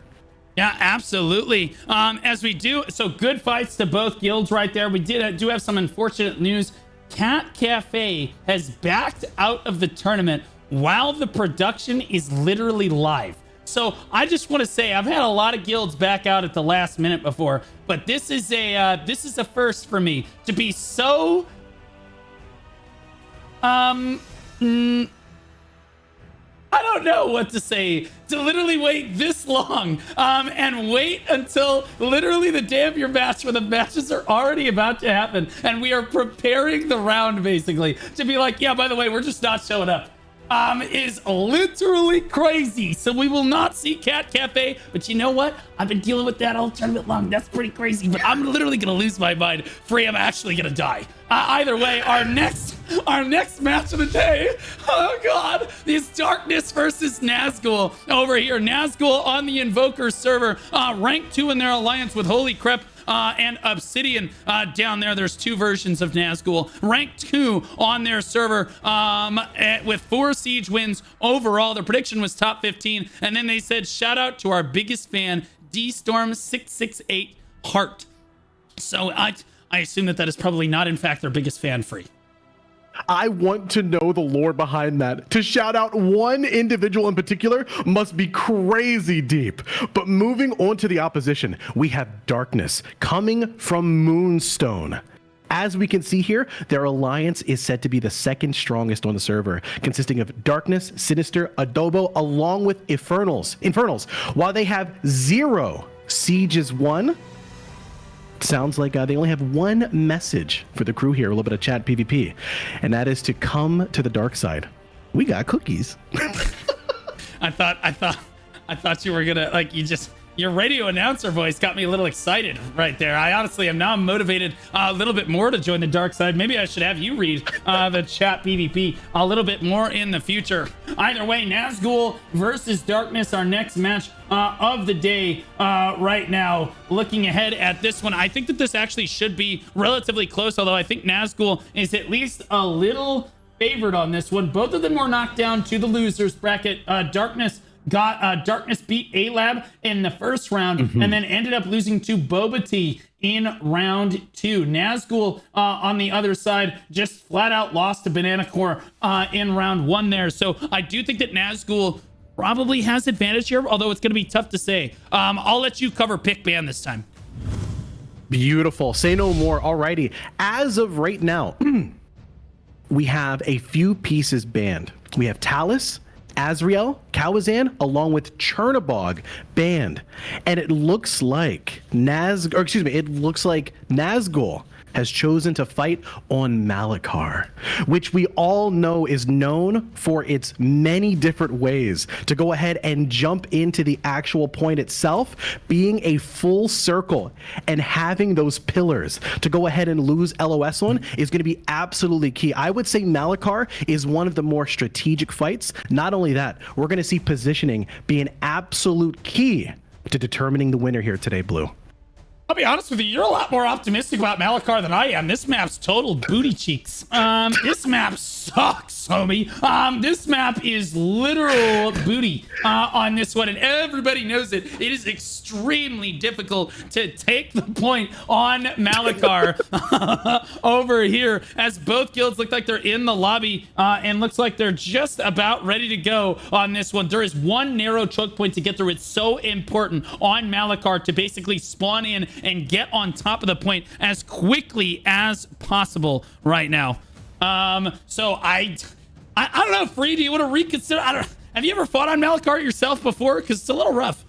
Yeah, absolutely. As we do, so good fights to both guilds right there. We do have some unfortunate news. Cat Cafe has backed out of the tournament while the production is literally live. So I just want to say I've had a lot of guilds back out at the last minute before, but this is a first for me to be so I don't know what to say, to literally wait this long and wait until literally the day of your match where the matches are already about to happen and we are preparing the round basically to be like, yeah, by the way, we're just not showing up. Is literally crazy. So we will not see Cat Cafe, but you know what? I've been dealing with that all tournament long. That's pretty crazy, but I'm literally gonna lose my mind. I'm actually gonna die. Either way, our next match of the day, oh god, is Darkness versus Nazgul over here. Nazgul on the Invoker server, rank 2 in their alliance with Holy Crepe and Obsidian down there. There's 2 versions of Nazgul. Rank 2 on their server with 4 siege wins overall. Their prediction was top 15. And then they said, shout out to our biggest fan, DStorm668 Heart. So I assume that is probably not, in fact, their biggest fan free. I want to know the lore behind that. To shout out one individual in particular must be crazy deep. But moving on to the opposition, we have Darkness coming from Moonstone. As we can see here, their alliance is said to be the second strongest on the server, consisting of Darkness, Sinister, Adobo, along with Infernals. While they have 0 Sieges won, sounds like they only have one message for the crew here, a little bit of chat PvP, and that is to come to the dark side. We got cookies. I thought you were gonna, like, your radio announcer voice got me a little excited right there. I honestly am now motivated a little bit more to join the dark side. Maybe I should have you read the chat PvP a little bit more in the future. Either way, Nazgul versus Darkness, our next match of the day right now. Looking ahead at this one, I think that this actually should be relatively close, although I think Nazgul is at least a little favored on this one. Both of them were knocked down to the losers bracket. Darkness beat ALAB in the first round and then ended up losing to Boba Tea in round 2. Nazgul on the other side just flat out lost to Banana Core in round 1 there. So I do think that Nazgul probably has advantage here, although it's going to be tough to say. I'll let you cover pick ban this time. Beautiful. Say no more. Alrighty. As of right now, we have a few pieces banned. We have Talus, Azrael, Kawazan, along with Chernobog banned. And it looks like Nazgul has chosen to fight on Malachar, which we all know is known for its many different ways to go ahead and jump into the actual point itself, being a full circle and having those pillars to go ahead and lose LOS on is going to be absolutely key. I would say Malachar is one of the more strategic fights. Not only that, we're going to see positioning be an absolute key to determining the winner here today, Blue. I'll be honest with you, you're a lot more optimistic about Malachar than I am. This map's total booty cheeks. This map sucks, homie. This map is literal booty on this one, and everybody knows it. It is extremely difficult to take the point on Malachar over here, as both guilds look like they're in the lobby and looks like they're just about ready to go on this one. There is one narrow choke point to get through. It's so important on Malachar to basically spawn in and get on top of the point as quickly as possible right now. So I don't know, Free, do you want to reconsider? Have you ever fought on Malachar yourself before? Because it's a little rough.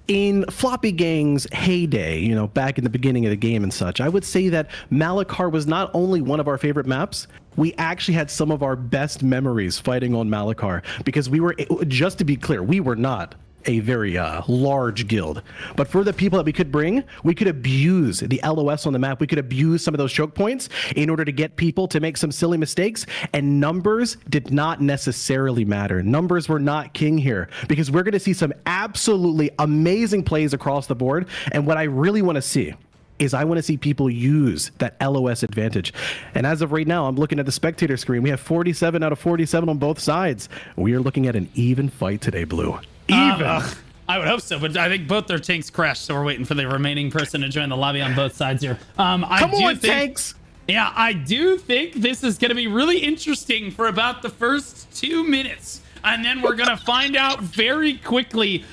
In Floppy Gang's heyday, you know, back in the beginning of the game and such, I would say that Malachar was not only one of our favorite maps, we actually had some of our best memories fighting on Malachar, because we were, just to be clear, we were not a very large guild, but for the people that we could bring, we could abuse the LOS on the map. We could abuse some of those choke points in order to get people to make some silly mistakes, and numbers did not necessarily matter. Numbers were not king here, because we're going to see some absolutely amazing plays across the board. And what I really want to see is I want to see people use that LOS advantage. And as of right now, I'm looking at the spectator screen. We have 47 out of 47 on both sides. We are looking at an even fight today, Blue. Even. I would hope so, but I think both their tanks crashed, so we're waiting for the remaining person to join the lobby on both sides here. Come on, tanks! Yeah, I do think this is going to be really interesting for about the first 2 minutes. And then we're going to find out very quickly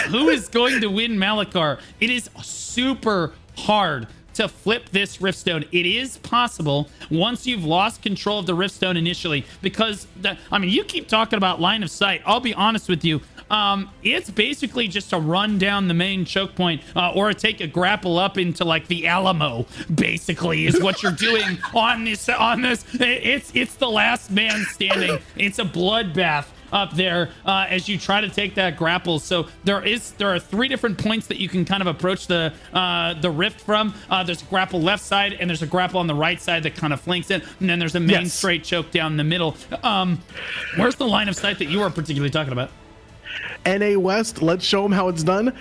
who is going to win Malachar. It is super hard to flip this Riftstone. It is possible once you've lost control of the Riftstone initially, because, you keep talking about line of sight. I'll be honest with you. It's basically just a run down the main choke point, or take a grapple up into like the Alamo, basically, is what you're doing on this. It's the last man standing. It's a bloodbath up there as you try to take that grapple. So there are 3 different points that you can kind of approach the rift from. There's a grapple left side, and there's a grapple on the right side that kind of flanks it, and then there's a main straight choke down the middle. Where's the line of sight that you are particularly talking about? NA West, let's show them how it's done.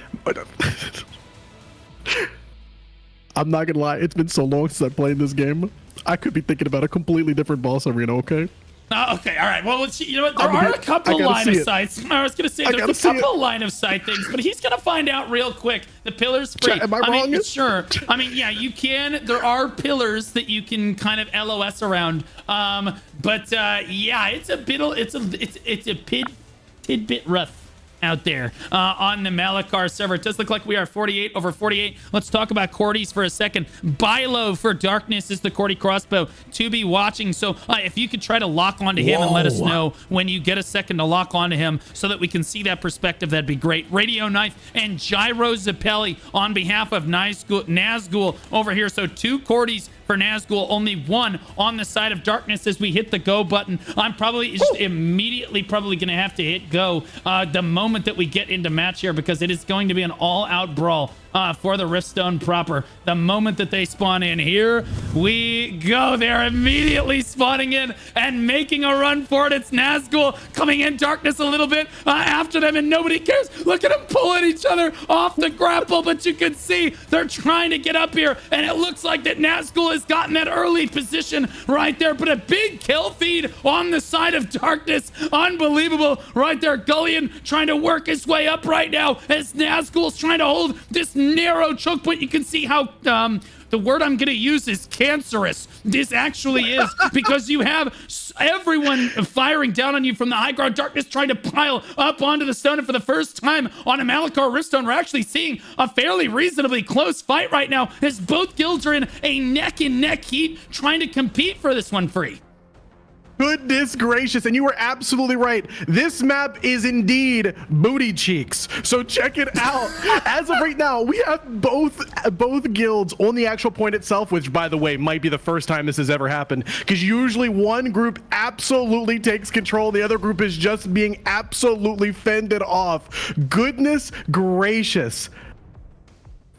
I'm not gonna lie, it's been so long since I played this game. I could be thinking about a completely different boss arena, okay? Okay, all right. Well, you know what? There are a couple line of sights. I was going to say there's a couple line of sight things, but he's going to find out real quick. The pillar's free. Am I wrong? Sure. Yeah, you can. There are pillars that you can kind of LOS around. Yeah, it's a tidbit rough out there on the Malachar server. It does look like we are 48 over 48. Let's talk about Cordy's for a second. Bilo for Darkness is the Cordy crossbow to be watching. So if you could try to lock onto him and let us know when you get a second to lock onto him so that we can see that perspective, that'd be great. Radio Knife and Gyro Zappelli on behalf of Nazgul over here. So 2 Cordy's for Nazgul, only 1 on the side of Darkness as we hit the go button. I'm probably just immediately going to have to hit go the moment that we get into match here, because it is going to be an all-out brawl for the Riftstone proper. The moment that they spawn in, here we go. They're immediately spawning in and making a run for it. It's Nazgul coming in, Darkness a little bit after them, and nobody cares. Look at them pulling each other off the grapple, but you can see they're trying to get up here, and it looks like that Nazgul has gotten that early position right there, but a big kill feed on the side of Darkness. Unbelievable right there. Gullion trying to work his way up right now as Nazgul's trying to hold this narrow choke point. You can see how the word I'm going to use is cancerous this actually is, because you have everyone firing down on you from the high ground. Darkness trying to pile up onto the stone, and for the first time on a Malachar Riftstone, we're actually seeing a fairly reasonably close fight right now, as both guilds are in a neck-and-neck heat trying to compete for this one free. Goodness gracious, and you were absolutely right. This map is indeed booty cheeks. So check it out. As of right now, we have both guilds on the actual point itself, which, by the way, might be the first time this has ever happened, because usually one group absolutely takes control, the other group is just being absolutely fended off. Goodness gracious.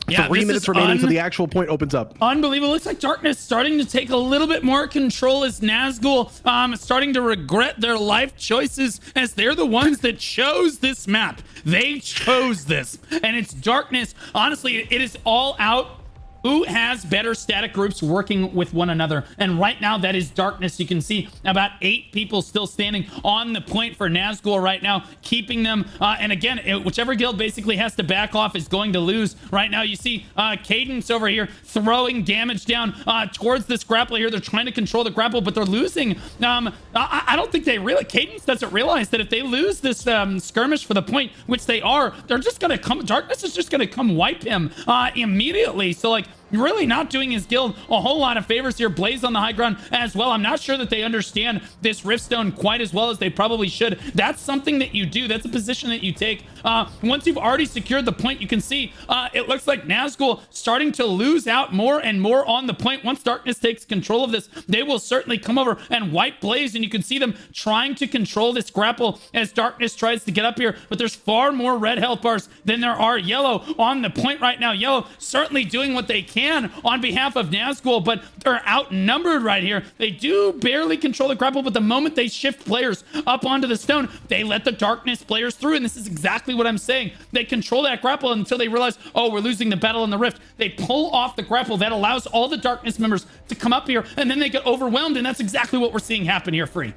Yeah, 3 minutes remaining until the actual point opens up. Unbelievable. Looks like Darkness starting to take a little bit more control, as Nazgul starting to regret their life choices, as they're the ones that chose this map. They chose this, and it's Darkness. Honestly, it is all out. Who has better static groups working with one another? And right now, that is Darkness. You can see about 8 people still standing on the point for Nazgul right now, keeping them. And again, whichever guild basically has to back off is going to lose. Right now, you see Cadence over here throwing damage down towards this grappler here. They're trying to control the grapple, but they're losing. I don't think they really... Cadence doesn't realize that if they lose this skirmish for the point, which they are, they're just going to come... Darkness is just going to come wipe him immediately. So, like, really not doing his guild a whole lot of favors here. Blaze on the high ground as well. I'm not sure that they understand this Riftstone quite as well as they probably should. That's something that you do. That's a position that you take. Once you've already secured the point, you can see it looks like Nazgul starting to lose out more and more on the point. Once Darkness takes control of this, they will certainly come over and wipe Blaze, and you can see them trying to control this grapple as Darkness tries to get up here, but there's far more red health bars than there are yellow on the point right now. Yellow certainly doing what they can on behalf of Nazgul, but they're outnumbered right here. They do barely control the grapple, but the moment they shift players up onto the stone, they let the Darkness players through, and this is exactly what I'm saying. They control that grapple until they realize, oh, we're losing the battle in the rift. They pull off the grapple that allows all the Darkness members to come up here, and then they get overwhelmed, and that's exactly what we're seeing happen here, Free.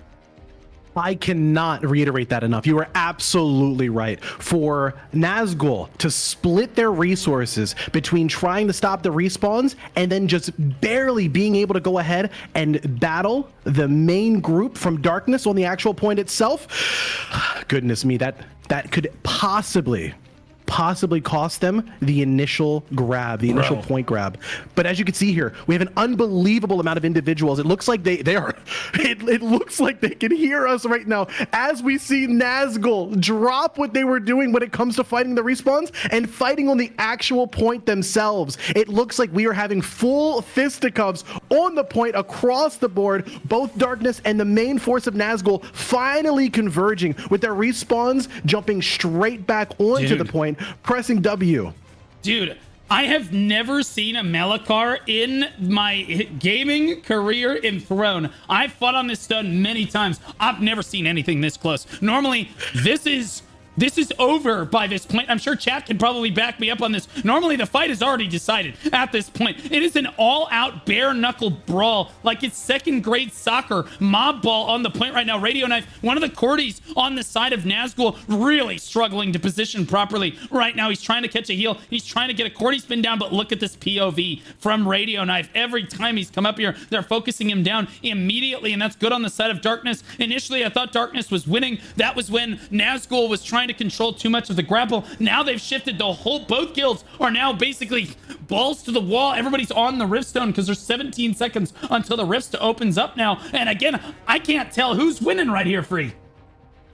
I cannot reiterate that enough. You are absolutely right. For Nazgul to split their resources between trying to stop the respawns and then just barely being able to go ahead and battle the main group from Darkness on the actual point itself, goodness me, that could possibly cost them the initial grab, the initial point grab. But as you can see here, we have an unbelievable amount of individuals. It looks like they are, it looks like they can hear us right now as we see Nazgul drop what they were doing when it comes to fighting the respawns and fighting on the actual point themselves. It looks like we are having full fisticuffs on the point across the board. Both Darkness and the main force of Nazgul finally converging with their respawns jumping straight back onto the point, pressing W. Dude, I have never seen a Malakar in my gaming career in Throne. I've fought on this stone many times. I've never seen anything this close. Normally, this is over by this point. I'm sure chat can probably back me up on this. Normally, the fight is already decided at this point. It is an all-out bare-knuckle brawl, like it's second-grade soccer. Mob ball on the point right now. Radio Knife, one of the Cordies on the side of Nazgul, really struggling to position properly right now. He's trying to catch a heal. He's trying to get a Cordy spin down, but look at this POV from Radio Knife. Every time he's come up here, they're focusing him down immediately, and that's good on the side of Darkness. Initially, I thought Darkness was winning. That was when Nazgul was trying to control too much of the grapple. Now they've shifted the whole, both guilds are now basically balls to the wall. Everybody's on the Riftstone because there's 17 seconds until the Rift opens up now. And again, I can't tell who's winning right here, Free.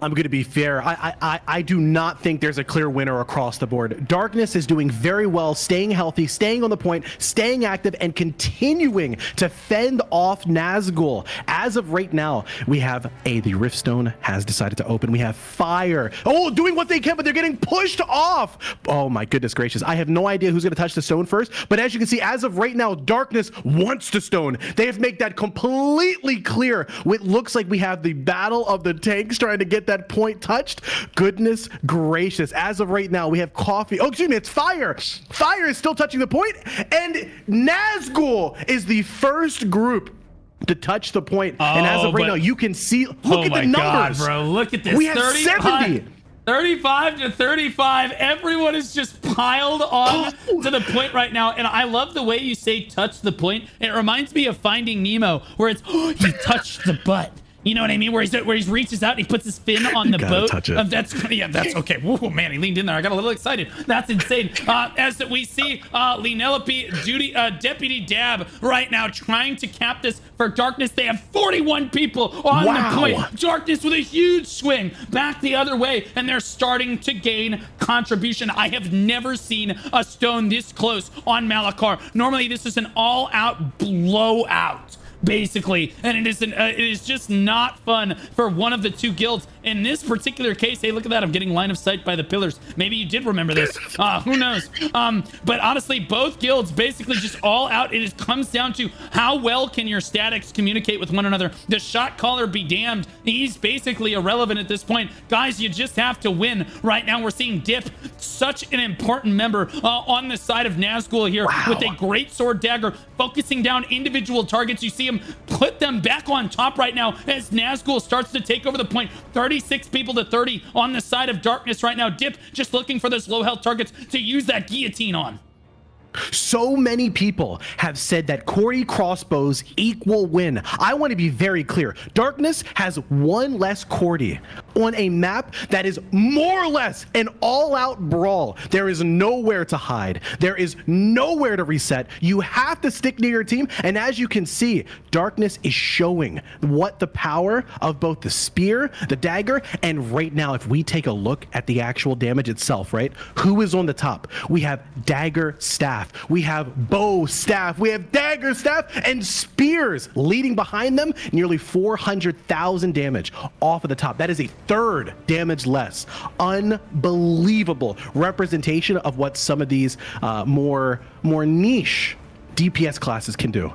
I'm going to be fair. I do not think there's a clear winner across the board. Darkness is doing very well, staying healthy, staying on the point, staying active, and continuing to fend off Nazgul. As of right now, we have the Riftstone has decided to open. We have Fire. Oh, doing what they can, but they're getting pushed off. Oh my goodness gracious. I have no idea who's going to touch the stone first, but as you can see, as of right now, Darkness wants to stone. They have made that completely clear. It looks like we have the battle of the tanks trying to get that point touched. Goodness gracious. As of right now, we have Coffee. Oh, excuse me, it's Fire. Fire is still touching the point, and Nazgul is the first group to touch the point. And as of right now, you can see, look at the numbers. God, bro. Look at this. We have 70. 35 to 35. Everyone is just piled on to the point right now. And I love the way you say touch the point. It reminds me of Finding Nemo, where it's, he touched the butt. You know what I mean? Where he reaches out and he puts his fin on the boat. Touch it. That's okay. Whoa, man, he leaned in there. I got a little excited. That's insane. As we see Lenelope, Deputy Dab right now trying to cap this for Darkness. They have 41 people on the point. Darkness with a huge swing back the other way, and they're starting to gain contribution. I have never seen a stone this close on Malakar. Normally, this is an all-out blowout, basically, and it is just not fun for one of the two guilds in this particular case. Hey, look at that. I'm getting line of sight by the pillars. Maybe you did remember this. Who knows? But honestly, both guilds basically just all out. It comes down to how well can your statics communicate with one another. The shot caller be damned. He's basically irrelevant at this point. Guys, you just have to win. Right now, we're seeing Dip, such an important member on the side of Nazgul here with a great sword dagger, focusing down individual targets. You see him put them back on top right now as Nazgul starts to take over the point. 36 people to 30 on the side of Darkness right now. Dip just looking for those low health targets to use that guillotine on. So many people have said that Cordy crossbows equal win. I want to be very clear. Darkness has one less Cordy on a map that is more or less an all-out brawl. There is nowhere to hide. There is nowhere to reset. You have to stick near your team. And as you can see, Darkness is showing what the power of both the spear, the dagger, and right now, if we take a look at the actual damage itself, right? Who is on the top? We have dagger staff. We have bow staff. We have dagger staff and spears leading behind them. Nearly 400,000 damage off of the top. That is a third damage less. Unbelievable representation of what some of these more niche DPS classes can do.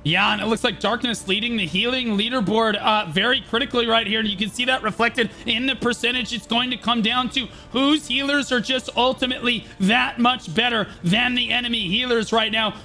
Yeah, and it looks like Darkness leading the healing leaderboard very critically right here. And you can see that reflected in the percentage. It's going to come down to whose healers are just ultimately that much better than the enemy healers right now.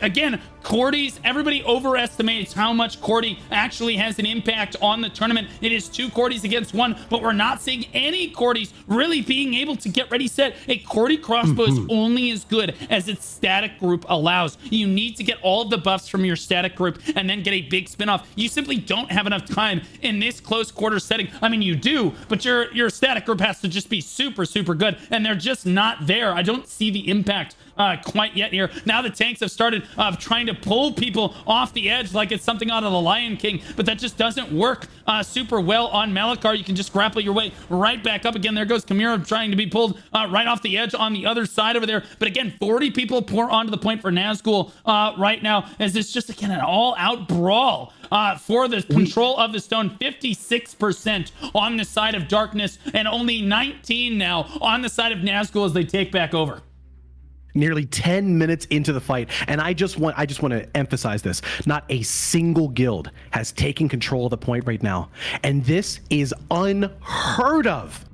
Again, Cordy's, everybody overestimates how much Cordy actually has an impact on the tournament. It is 2 Cordys against 1, but we're not seeing any Cordys really being able to get ready set. A Cordy crossbow is only as good as its static group allows. You need to get all of the buffs from your static group and then get a big spin-off. You simply don't have enough time in this close quarter setting. I mean, you do, but your static group has to just be super, super good, and they're just not there. I don't see the impact quite yet here. Now the tanks have started trying to pull people off the edge like it's something out of the Lion King, but that just doesn't work super well on Malachar. You can just grapple your way right back up again. There goes Kamira trying to be pulled right off the edge on the other side over there. But again, 40 people pour onto the point for Nazgul right now, as it's just, again, an all-out brawl for the control of the stone. 56% on the side of Darkness, and only 19 now on the side of Nazgul as they take back over. Nearly 10 minutes into the fight, and I just want to emphasize this. Not a single guild has taken control of the point right now, and this is unheard of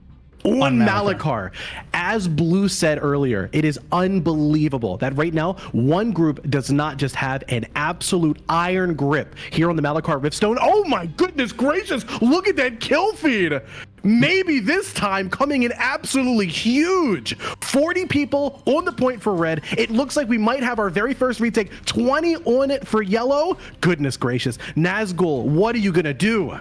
on Malachar. As Blue said earlier, it is unbelievable that right now one group does not just have an absolute iron grip here on the Malachar Riftstone. Oh my goodness gracious, look at that kill feed. Maybe this time coming in absolutely huge. 40 people on the point for red. It looks like we might have our very first retake. 20 on it for yellow. Goodness gracious. Nazgul, what are you gonna do?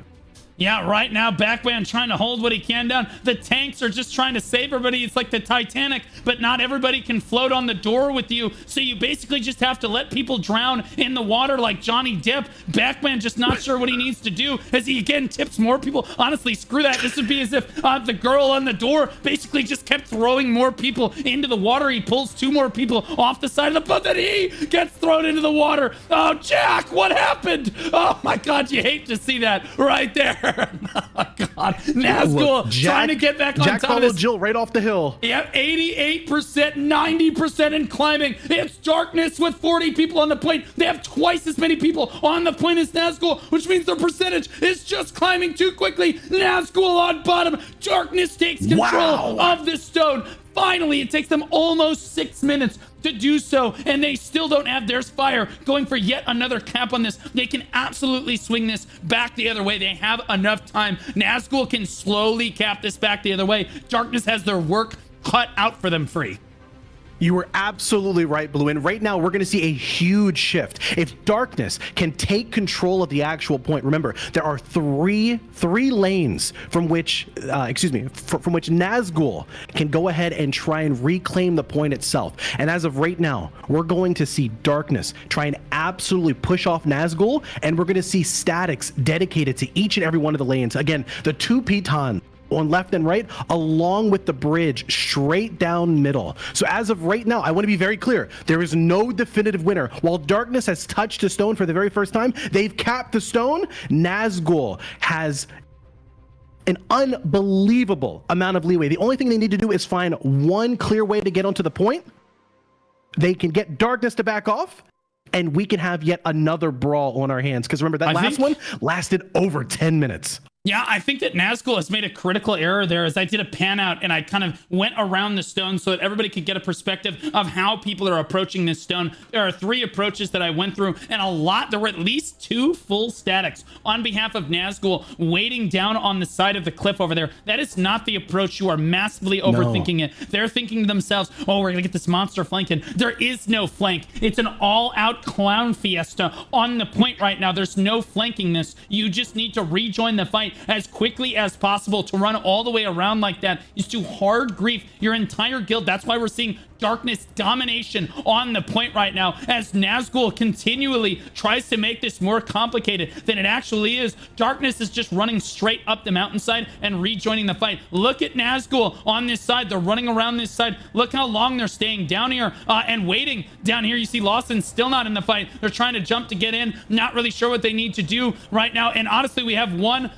Yeah, right now, Backman trying to hold what he can down. The tanks are just trying to save everybody. It's like the Titanic, but not everybody can float on the door with you. So you basically just have to let people drown in the water like Johnny Depp. Backman just not sure what he needs to do as he again tips more people. Honestly, screw that. This would be as if the girl on the door basically just kept throwing more people into the water. He pulls 2 more people off the side of the boat, then he gets thrown into the water. Oh, Jack, what happened? Oh my God, you hate to see that right there. Oh my God, Nazgul trying to get back on Jack top of followed this. Jill right off the hill. Yep, 88%, 90% in climbing. It's Darkness with 40 people on the point. They have twice as many people on the point as Nazgul, which means their percentage is just climbing too quickly. Nazgul on bottom. Darkness takes control of this stone. Finally, it takes them almost 6 minutes to do so, and they still don't have. There's Fire going for yet another cap on this. They can absolutely swing this back the other way. They have enough time. Nazgul can slowly cap this back the other way. Darkness has their work cut out for them free. You were absolutely right, Blue. And right now, we're going to see a huge shift. If Darkness can take control of the actual point, remember, there are three lanes from which, from which Nazgul can go ahead and try and reclaim the point itself. And as of right now, we're going to see Darkness try and absolutely push off Nazgul, and we're going to see statics dedicated to each and every one of the lanes. Again, the 2 pitons on left and right, along with the bridge straight down middle. So as of right now, I want to be very clear. There is no definitive winner. While Darkness has touched the stone for the very first time, they've capped the stone. Nazgul has an unbelievable amount of leeway. The only thing they need to do is find one clear way to get onto the point. They can get Darkness to back off, and we can have yet another brawl on our hands. Because remember, that last one lasted over 10 minutes. Yeah, I think that Nazgul has made a critical error there as I did a pan out and I kind of went around the stone so that everybody could get a perspective of how people are approaching this stone. There are 3 approaches that I went through and there were at least 2 full statics on behalf of Nazgul waiting down on the side of the cliff over there. That is not the approach. You are massively overthinking it. They're thinking to themselves, oh, we're going to get this monster flanking. There is no flank. It's an all-out clown fiesta on the point right now. There's no flanking this. You just need to rejoin the fight as quickly as possible. To run all the way around like that is to hard grief your entire guild. That's why we're seeing darkness domination on the point right now as Nazgul continually tries to make this more complicated than it actually is. Darkness is just running straight up the mountainside and rejoining the fight. Look at Nazgul on this side. They're running around this side. Look how long they're staying down here and waiting down here. You see Lawson still not in the fight. They're trying to jump to get in. Not really sure what they need to do right now. And honestly, we have one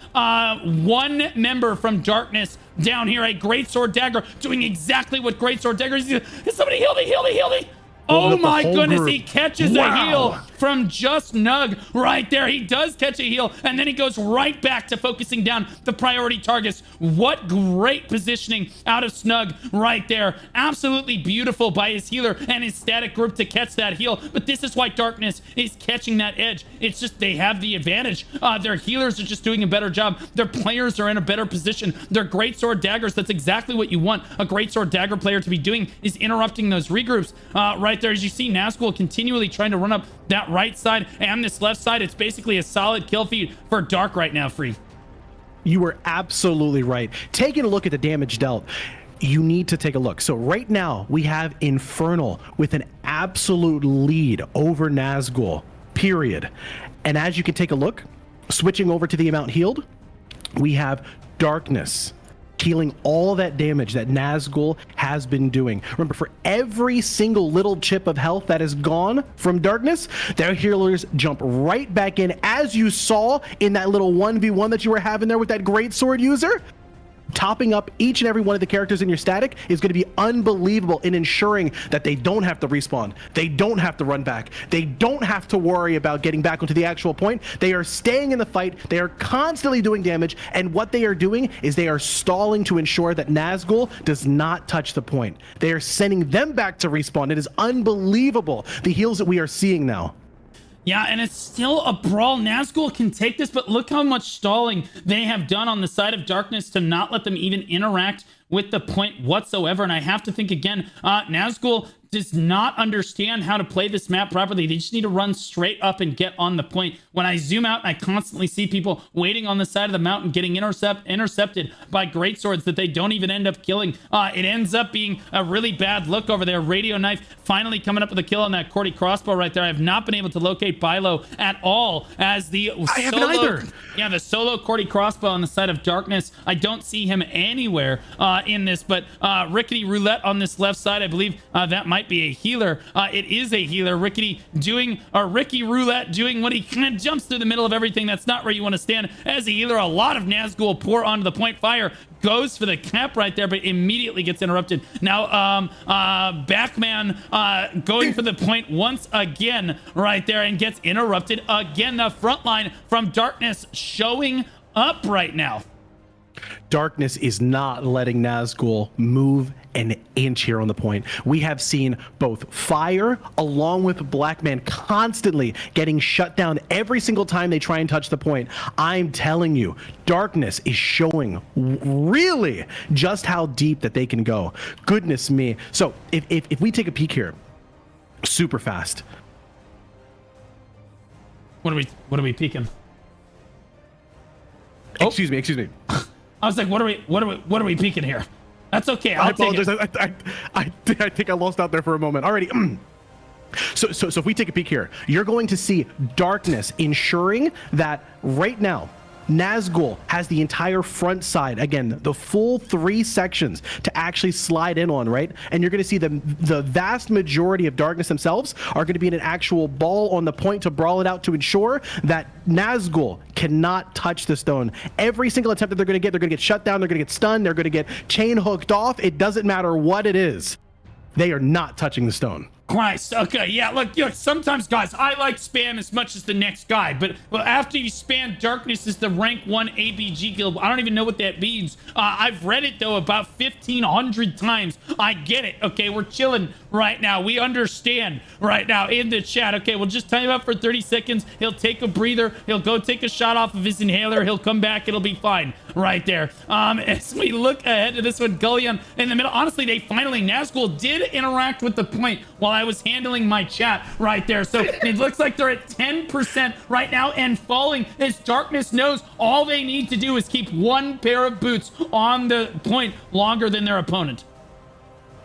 member from Darkness down here, a Greatsword Dagger, doing exactly what Greatsword Dagger is. Somebody heal me, heal me, heal me. Oh my goodness, he catches a heal from Just Nug right there. He does catch a heal, and then he goes right back to focusing down the priority targets. What great positioning out of Snug right there. Absolutely beautiful by his healer and his static group to catch that heal. But this is why Darkness is catching that edge. It's just they have the advantage. Their healers are just doing a better job. Their players are in a better position. Their Greatsword Daggers, that's exactly what you want a Greatsword Dagger player to be doing, is interrupting those regroups right there. As you see Nazgul continually trying to run up that right side and this left side. It's basically a solid kill feed for Dark right now, Free. You were absolutely right. Taking a look at the damage dealt, you need to take a look. So right now we have Infernal with an absolute lead over Nazgul, period. And as you can take a look, switching over to the amount healed, we have Darkness healing all that damage that Nazgul has been doing. Remember, for every single little chip of health that is gone from Darkness, their healers jump right back in, as you saw in that little 1v1 that you were having there with that great sword user. Topping up each and every one of the characters in your static is going to be unbelievable in ensuring that they don't have to respawn. They don't have to run back. They don't have to worry about getting back onto the actual point. They are staying in the fight. They are constantly doing damage. And what they are doing is they are stalling to ensure that Nazgul does not touch the point. They are sending them back to respawn. It is unbelievable, the heals that we are seeing now. Yeah, and it's still a brawl. Nazgul can take this, but look how much stalling they have done on the side of Darkness to not let them even interact with the point whatsoever. And I have to think again, Nazgul does not understand how to play this map properly. They just need to run straight up and get on the point. When I zoom out, I constantly see people waiting on the side of the mountain, getting intercepted by greatswords that they don't even end up killing. It ends up being a really bad look over there. Radio Knife finally coming up with a kill on that Cordy crossbow right there. I have not been able to locate Bilo at all as the the solo Cordy crossbow on the side of Darkness. I don't see him anywhere in this, but Rickety Roulette on this left side, I believe that might be a healer. It is a healer. Ricky Roulette doing what he kind of jumps through the middle of everything. That's not where you want to stand as a healer. A lot of Nazgul pour onto the point. Fire goes for the cap right there, but immediately gets interrupted. Now Backman going for the point once again right there and gets interrupted again. The front line from Darkness showing up right now. Darkness is not letting Nazgul move an inch here on the point. We have seen both Fire along with Blackman constantly getting shut down every single time they try and touch the point. I'm telling you, Darkness is showing really just how deep that they can go. Goodness me. So if we take a peek here, super fast. What are we peeking? Excuse me. I was like, what are we peeking here? That's okay. I apologize. I think I lost out there for a moment. Alrighty. So if we take a peek here, you're going to see Darkness ensuring that right now Nazgul has the entire front side, again, the full 3 sections to actually slide in on, right? And you're going to see the vast majority of Darkness themselves are going to be in an actual ball on the point to brawl it out to ensure that Nazgul cannot touch the stone. Every single attempt that they're going to get shut down, they're going to get stunned, they're going to get chain hooked off. It doesn't matter what it is. They are not touching the stone. Christ. Okay, yeah, look, sometimes, guys, I like spam as much as the next guy, but after you spam Darkness is the rank 1 ABG guild, I don't even know what that means. I've read it, though, about 1,500 times. I get it, okay? We're chilling right now. We understand right now in the chat. Okay, we'll just time him up for 30 seconds. He'll take a breather. He'll go take a shot off of his inhaler. He'll come back. It'll be fine right there. As we look ahead to this one, Gullion in the middle. Honestly, Nazgul did interact with the point while I was handling my chat right there. So it looks like they're at 10% right now and falling as Darkness knows all they need to do is keep one pair of boots on the point longer than their opponent.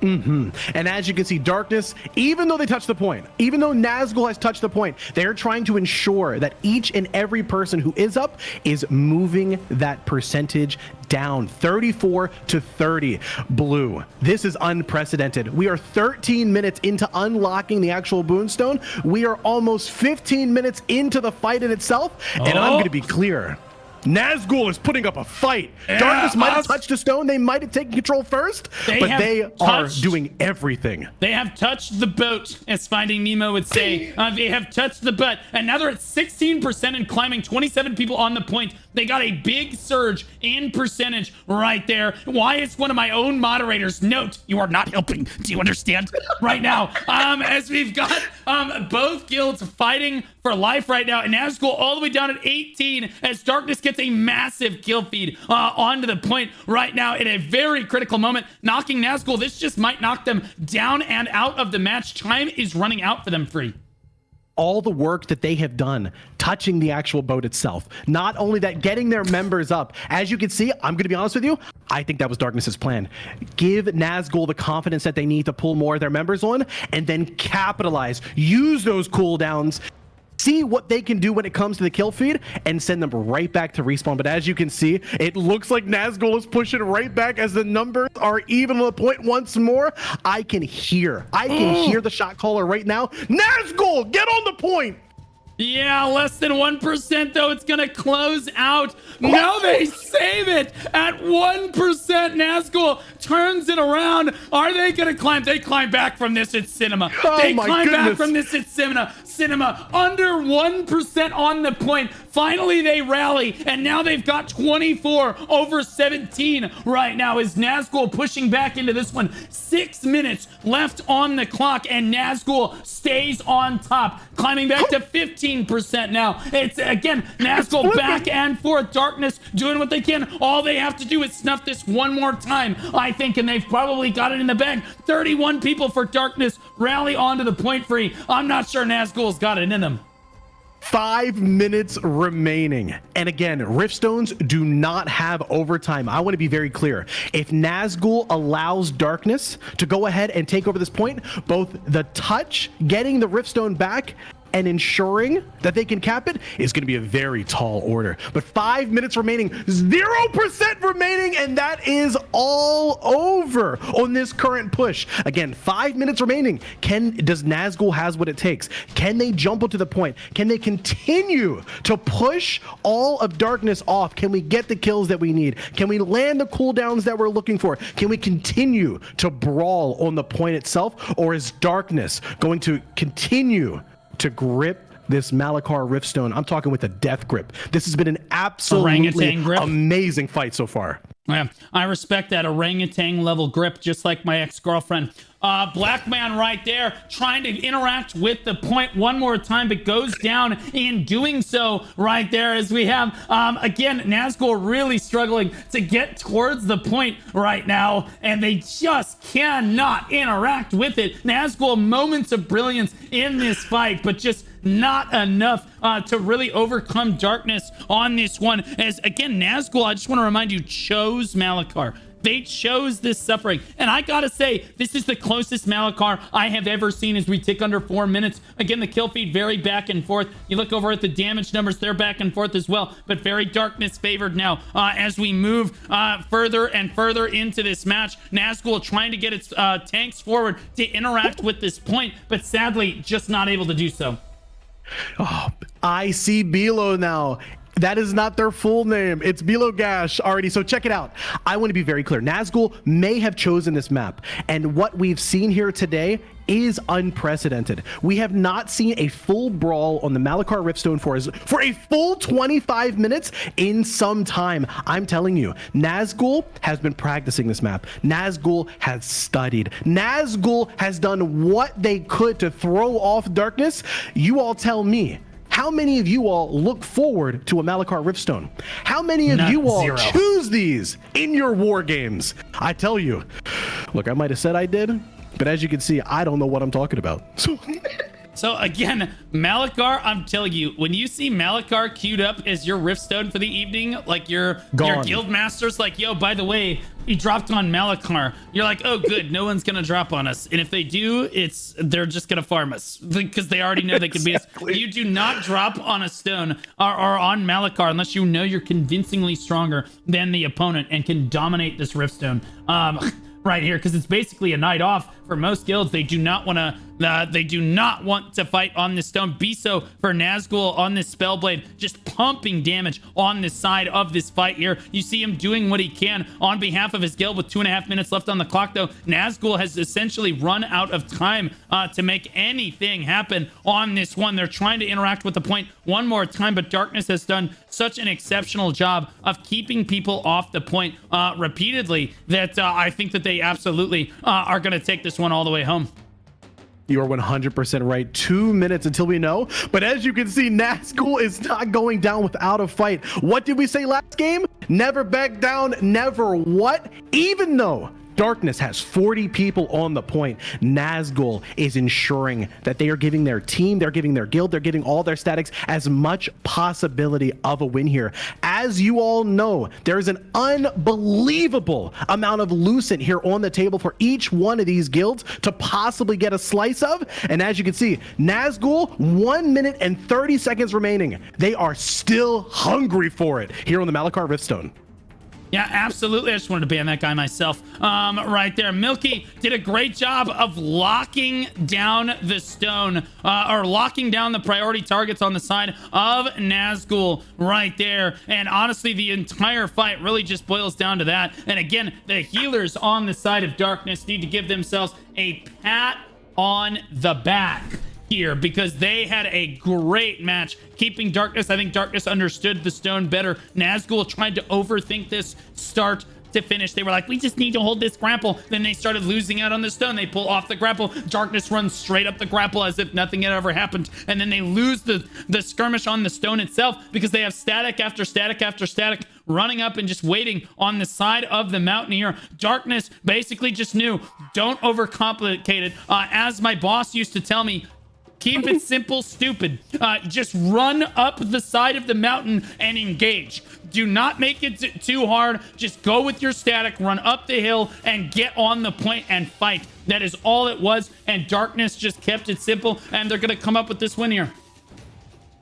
And as you can see, Darkness, even though they touched the point, even though Nazgul has touched the point, they're trying to ensure that each and every person who is up is moving that percentage down 34 to 30. Blue, this is unprecedented. We are 13 minutes into unlocking the actual Boonstone. We are almost 15 minutes into the fight in itself. And I'm going to be clear. Nazgul is putting up a fight. Yeah, Darkness might have touched a stone. They might have taken control first, but they are doing everything. They have touched the boat, as Finding Nemo would say. They have touched the butt, and now they're at 16% and climbing. 27 people on the point. They got a big surge in percentage right there. Why is one of my own moderators? Note, you are not helping. Do you understand? Right now, as we've got both guilds fighting for life right now, and Nazgul all the way down at 18 as Darkness gets a massive kill feed onto the point right now in a very critical moment, knocking Nazgul. This just might knock them down and out of the match. Time is running out for them free. All the work that they have done touching the actual boat itself. Not only that, getting their members up. As you can see, I'm going to be honest with you, I think that was Darkness's plan. Give Nazgul the confidence that they need to pull more of their members on and then capitalize. Use those cooldowns. See what they can do when it comes to the kill feed and send them right back to respawn. But as you can see, it looks like Nazgul is pushing right back as the numbers are even on the point once more. I can hear the shot caller right now. Nazgul, get on the point. Yeah, less than 1% though. It's gonna close out. No, they save it at 1%. Nazgul turns it around. Are they gonna climb? They climb back from this. It's cinema. They climb back from this. It's cinema. Under 1% on the point. Finally, they rally, and now they've got 24 over 17 right now. Is Nazgul pushing back into this one? 6 minutes left on the clock, and Nazgul stays on top, climbing back to 15% now. It's again Nazgul back and forth. Darkness doing what they can. All they have to do is snuff this one more time, I think, and they've probably got it in the bag. 31 people for Darkness rally onto the point free. I'm not sure Nazgul's got it in them. 5 minutes remaining. And again, Riftstones do not have overtime. I want to be very clear. If Nazgul allows Darkness to go ahead and take over this point, both the touch, getting the Riftstone back, and ensuring that they can cap it is going to be a very tall order. But 5 minutes remaining, 0% remaining, and that is all over on this current push. Again, 5 minutes remaining. Does Nazgul has what it takes? Can they jump up to the point? Can they continue to push all of Darkness off? Can we get the kills that we need? Can we land the cooldowns that we're looking for? Can we continue to brawl on the point itself? Or is Darkness going to continue to grip this Malachar Riftstone? I'm talking with a death grip. This has been an absolutely amazing fight so far. Yeah, I respect that orangutan level grip, just like my ex-girlfriend. Black man right there trying to interact with the point one more time, but goes down in doing so right there as we have, again, Nazgul really struggling to get towards the point right now, and they just cannot interact with it. Nazgul, moments of brilliance in this fight, but just not enough to really overcome Darkness on this one. As again, Nazgul, I just want to remind you, chose Malachar. They chose this suffering. And I gotta say, this is the closest Malachar I have ever seen as we tick under 4 minutes. Again, the kill feed very back and forth. You look over at the damage numbers, they're back and forth as well, but very Darkness favored now as we move further and further into this match. Nazgul trying to get its tanks forward to interact with this point, but sadly just not able to do so. Oh, I see Bilo now. That is not their full name. It's Bilo Gash already. So check it out. I want to be very clear. Nazgul may have chosen this map, and what we've seen here today is unprecedented. We have not seen a full brawl on the Malachar Riftstone for a full 25 minutes in some time. I'm telling you, Nazgul has been practicing this map. Nazgul has studied. Nazgul has done what they could to throw off darkness. You all tell me, how many of you all look forward to a Malachar Riftstone? How many of you all choose these in your war games? I tell you, look, I might have said I did, but as you can see, I don't know what I'm talking about. So again, Malachar, I'm telling you, when you see Malachar queued up as your Riftstone for the evening, like your guild master's like, yo, by the way, he dropped on Malachar. You're like, oh, good, no one's gonna drop on us. And if they do, they're just gonna farm us because they already know they can beat us. You do not drop on a stone or on Malachar unless you know you're convincingly stronger than the opponent and can dominate this Riftstone. Right here, because it's basically a night off for most guilds. They do not want to fight on this stone. Biso for Nazgul on this Spellblade, just pumping damage on this side of this fight here. You see him doing what he can on behalf of his guild with 2.5 minutes left on the clock, though. Nazgul has essentially run out of time to make anything happen on this one. They're trying to interact with the point one more time, but Darkness has done such an exceptional job of keeping people off the point repeatedly that I think that they absolutely are going to take this one all the way home. You are 100% right. 2 minutes until we know. But as you can see, Nazgul is not going down without a fight. What did we say last game? Never back down, never what? Even though Darkness has 40 people on the point, Nazgul is ensuring that they are giving their team, they're giving their guild, they're giving all their statics as much possibility of a win here. As you all know, there is an unbelievable amount of Lucent here on the table for each one of these guilds to possibly get a slice of. And as you can see, Nazgul, 1 minute and 30 seconds remaining. They are still hungry for it here on the Malachar Riftstone. Yeah, absolutely. I just wanted to ban that guy myself. Right there. Milky did a great job of locking down the stone, or locking down the priority targets on the side of Nazgul right there. And honestly, the entire fight really just boils down to that. And again, the healers on the side of Darkness need to give themselves a pat on the back here because they had a great match keeping Darkness. I think Darkness understood the stone better. Nazgul tried to overthink this start to finish. They were like, we just need to hold this grapple. Then they started losing out on the stone. They pull off the grapple. Darkness runs straight up the grapple as if nothing had ever happened. And then they lose the skirmish on the stone itself because they have static after static after static running up and just waiting on the side of the mountain here. Darkness basically just knew, don't overcomplicate it. As my boss used to tell me, keep it simple, stupid. Just run up the side of the mountain and engage. Do not make it too hard. Just go with your static, run up the hill, and get on the point and fight. That is all it was, and Darkness just kept it simple, and they're going to come up with this win here.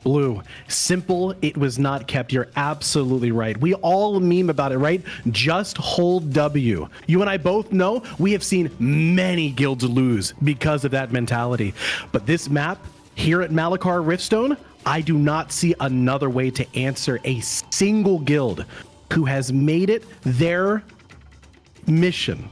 Blue, simple, it was not kept. You're absolutely right. We all meme about it, right? Just hold W. You and I both know we have seen many guilds lose because of that mentality. But this map here at Malachar Riftstone, I do not see another way to answer a single guild who has made it their mission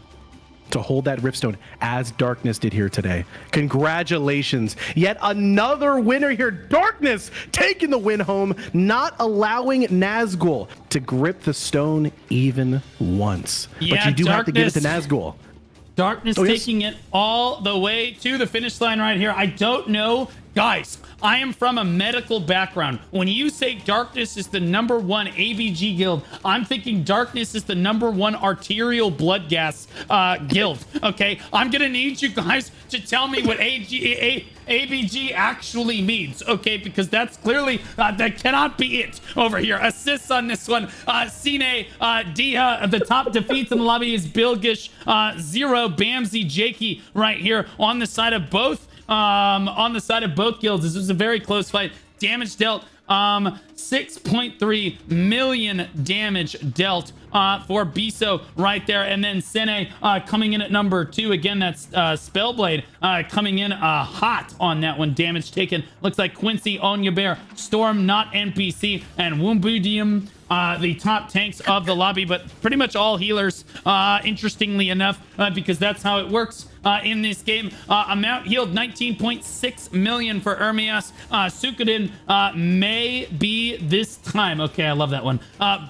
to hold that Riftstone as Darkness did here today. Congratulations. Yet another winner here. Darkness taking the win home, not allowing Nazgul to grip the stone even once. Yeah, but you do have to give it to Nazgul. Darkness taking it all the way to the finish line right here. I don't know. Guys, I am from a medical background. When you say Darkness is the #1 ABG guild, I'm thinking Darkness is the #1 arterial blood gas guild, okay? I'm gonna need you guys to tell me what ABG actually means, okay? Because that's clearly, that cannot be it over here. Assists on this one. Cine, Dia, the top defeats in the lobby is Bilgish, 0, Bamsy, Jakey right here on the side of both guilds. This was a very close fight. Damage dealt 6.3 million damage dealt for Biso right there. And then Sene coming in at number 2. Again, that's Spellblade coming in hot on that one. Damage taken. Looks like Quincy, Onyabear, Storm, not NPC, and Wumbudium, the top tanks of the lobby, but pretty much all healers, interestingly enough, because that's how it works in this game. Amount healed 19.6 million for Ermias. Sukudin may be this time. Okay, I love that one.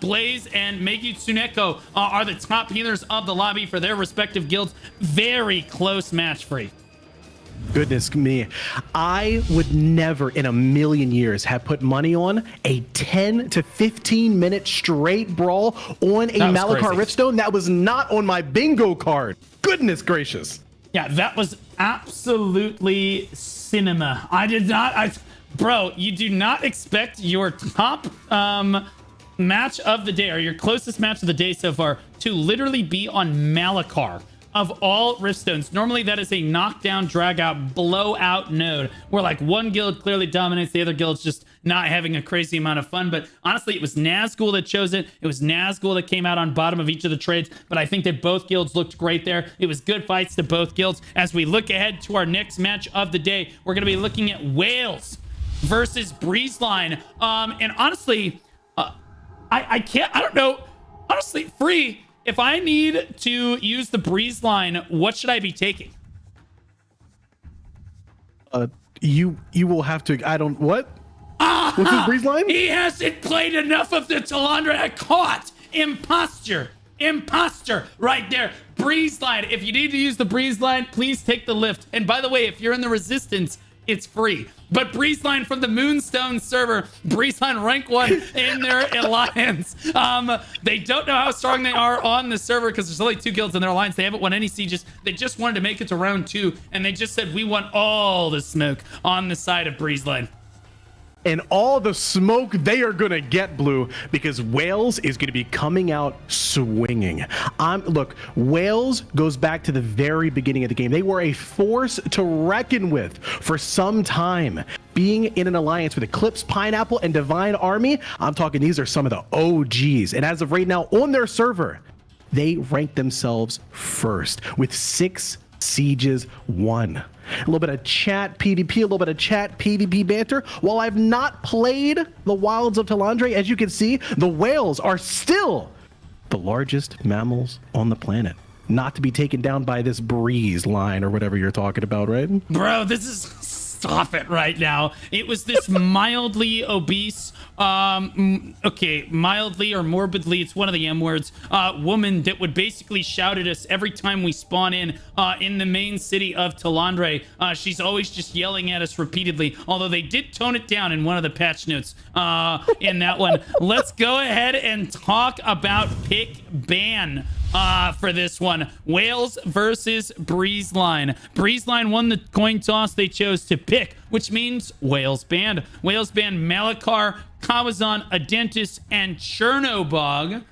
Blaze and Meigi Tsuneko are the top healers of the lobby for their respective guilds. Very close match free. Goodness me. I would never in a million years have put money on a 10 to 15 minute straight brawl on a Malachar Riftstone. That was not on my bingo card. Goodness gracious. Yeah, that was absolutely cinema. Bro, you do not expect your top match of the day, or your closest match of the day so far, to literally be on Malachar. Of all Riftstones, normally that is a knockdown, drag out, blowout node where like one guild clearly dominates, the other guild's just not having a crazy amount of fun. But honestly, it was Nazgul that chose it. It was Nazgul that came out on bottom of each of the trades. But I think that both guilds looked great there. It was good fights to both guilds. As we look ahead to our next match of the day, we're going to be looking at Whalez versus Breezeline. And honestly, I don't know. Honestly, Free, if I need to use the Breezeline, what should I be taking? You will have to. I don't. What? What's his Breezeline? He hasn't played enough of the Talandre. Caught. Imposter right there. Breezeline. If you need to use the Breezeline, please take the lift. And by the way, if you're in the Resistance, it's free. But Breezeline from the Moonstone server, Breezeline rank 1 in their alliance. They don't know how strong they are on the server because there's only 2 guilds in their alliance. They haven't won any sieges. They just wanted to make it to round 2, and they just said, we want all the smoke on the side of Breezeline. And all the smoke they are gonna get, Blue, because Whalez is gonna be coming out swinging. Look, Whalez goes back to the very beginning of the game. They were a force to reckon with for some time. Being in an alliance with Eclipse, Pineapple, and Divine Army, I'm talking these are some of the OGs. And as of right now, on their server, they rank themselves first with 6 sieges won. A little bit of chat PvP, a little bit of chat PvP banter. While I've not played the Wilds of Talandre, as you can see, the whales are still the largest mammals on the planet. Not to be taken down by this Breezeline or whatever you're talking about, right? Bro, this is... Stop it right now. It was this mildly obese, okay, mildly or morbidly, it's one of the M words, woman that would basically shout at us every time we spawn in the main city of Talandre. She's always just yelling at us repeatedly, although they did tone it down in one of the patch notes in that one. Let's go ahead and talk about pick ban. For this one, Whalez versus Breezeline. Breezeline won the coin toss. They chose to pick, which means Whalez banned. Whalez banned Malachar, Kawazan, Adentis, and Chernobog.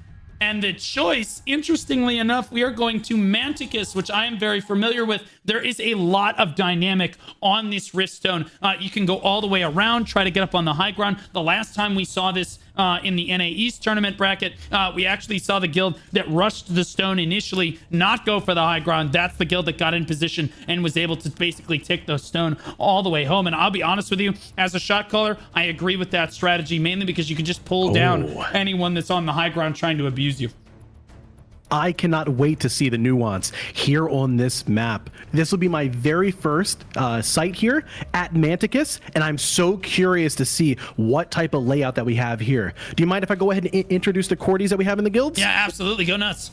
And the choice, interestingly enough, we are going to Manticus, which I am very familiar with. There is a lot of dynamic on this Riftstone. You can go all the way around, try to get up on the high ground. The last time we saw this in the NA East tournament bracket, we actually saw the guild that rushed the stone initially not go for the high ground. That's the guild that got in position and was able to basically take the stone all the way home. And I'll be honest with you, as a shot caller, I agree with that strategy, mainly because you can just pull down anyone that's on the high ground trying to abuse you. I cannot wait to see the nuance here on this map. This will be my very first site here at Manticus, and I'm so curious to see what type of layout that we have here. Do you mind if I go ahead and introduce the Cordies that we have in the guilds? Yeah, absolutely. Go nuts.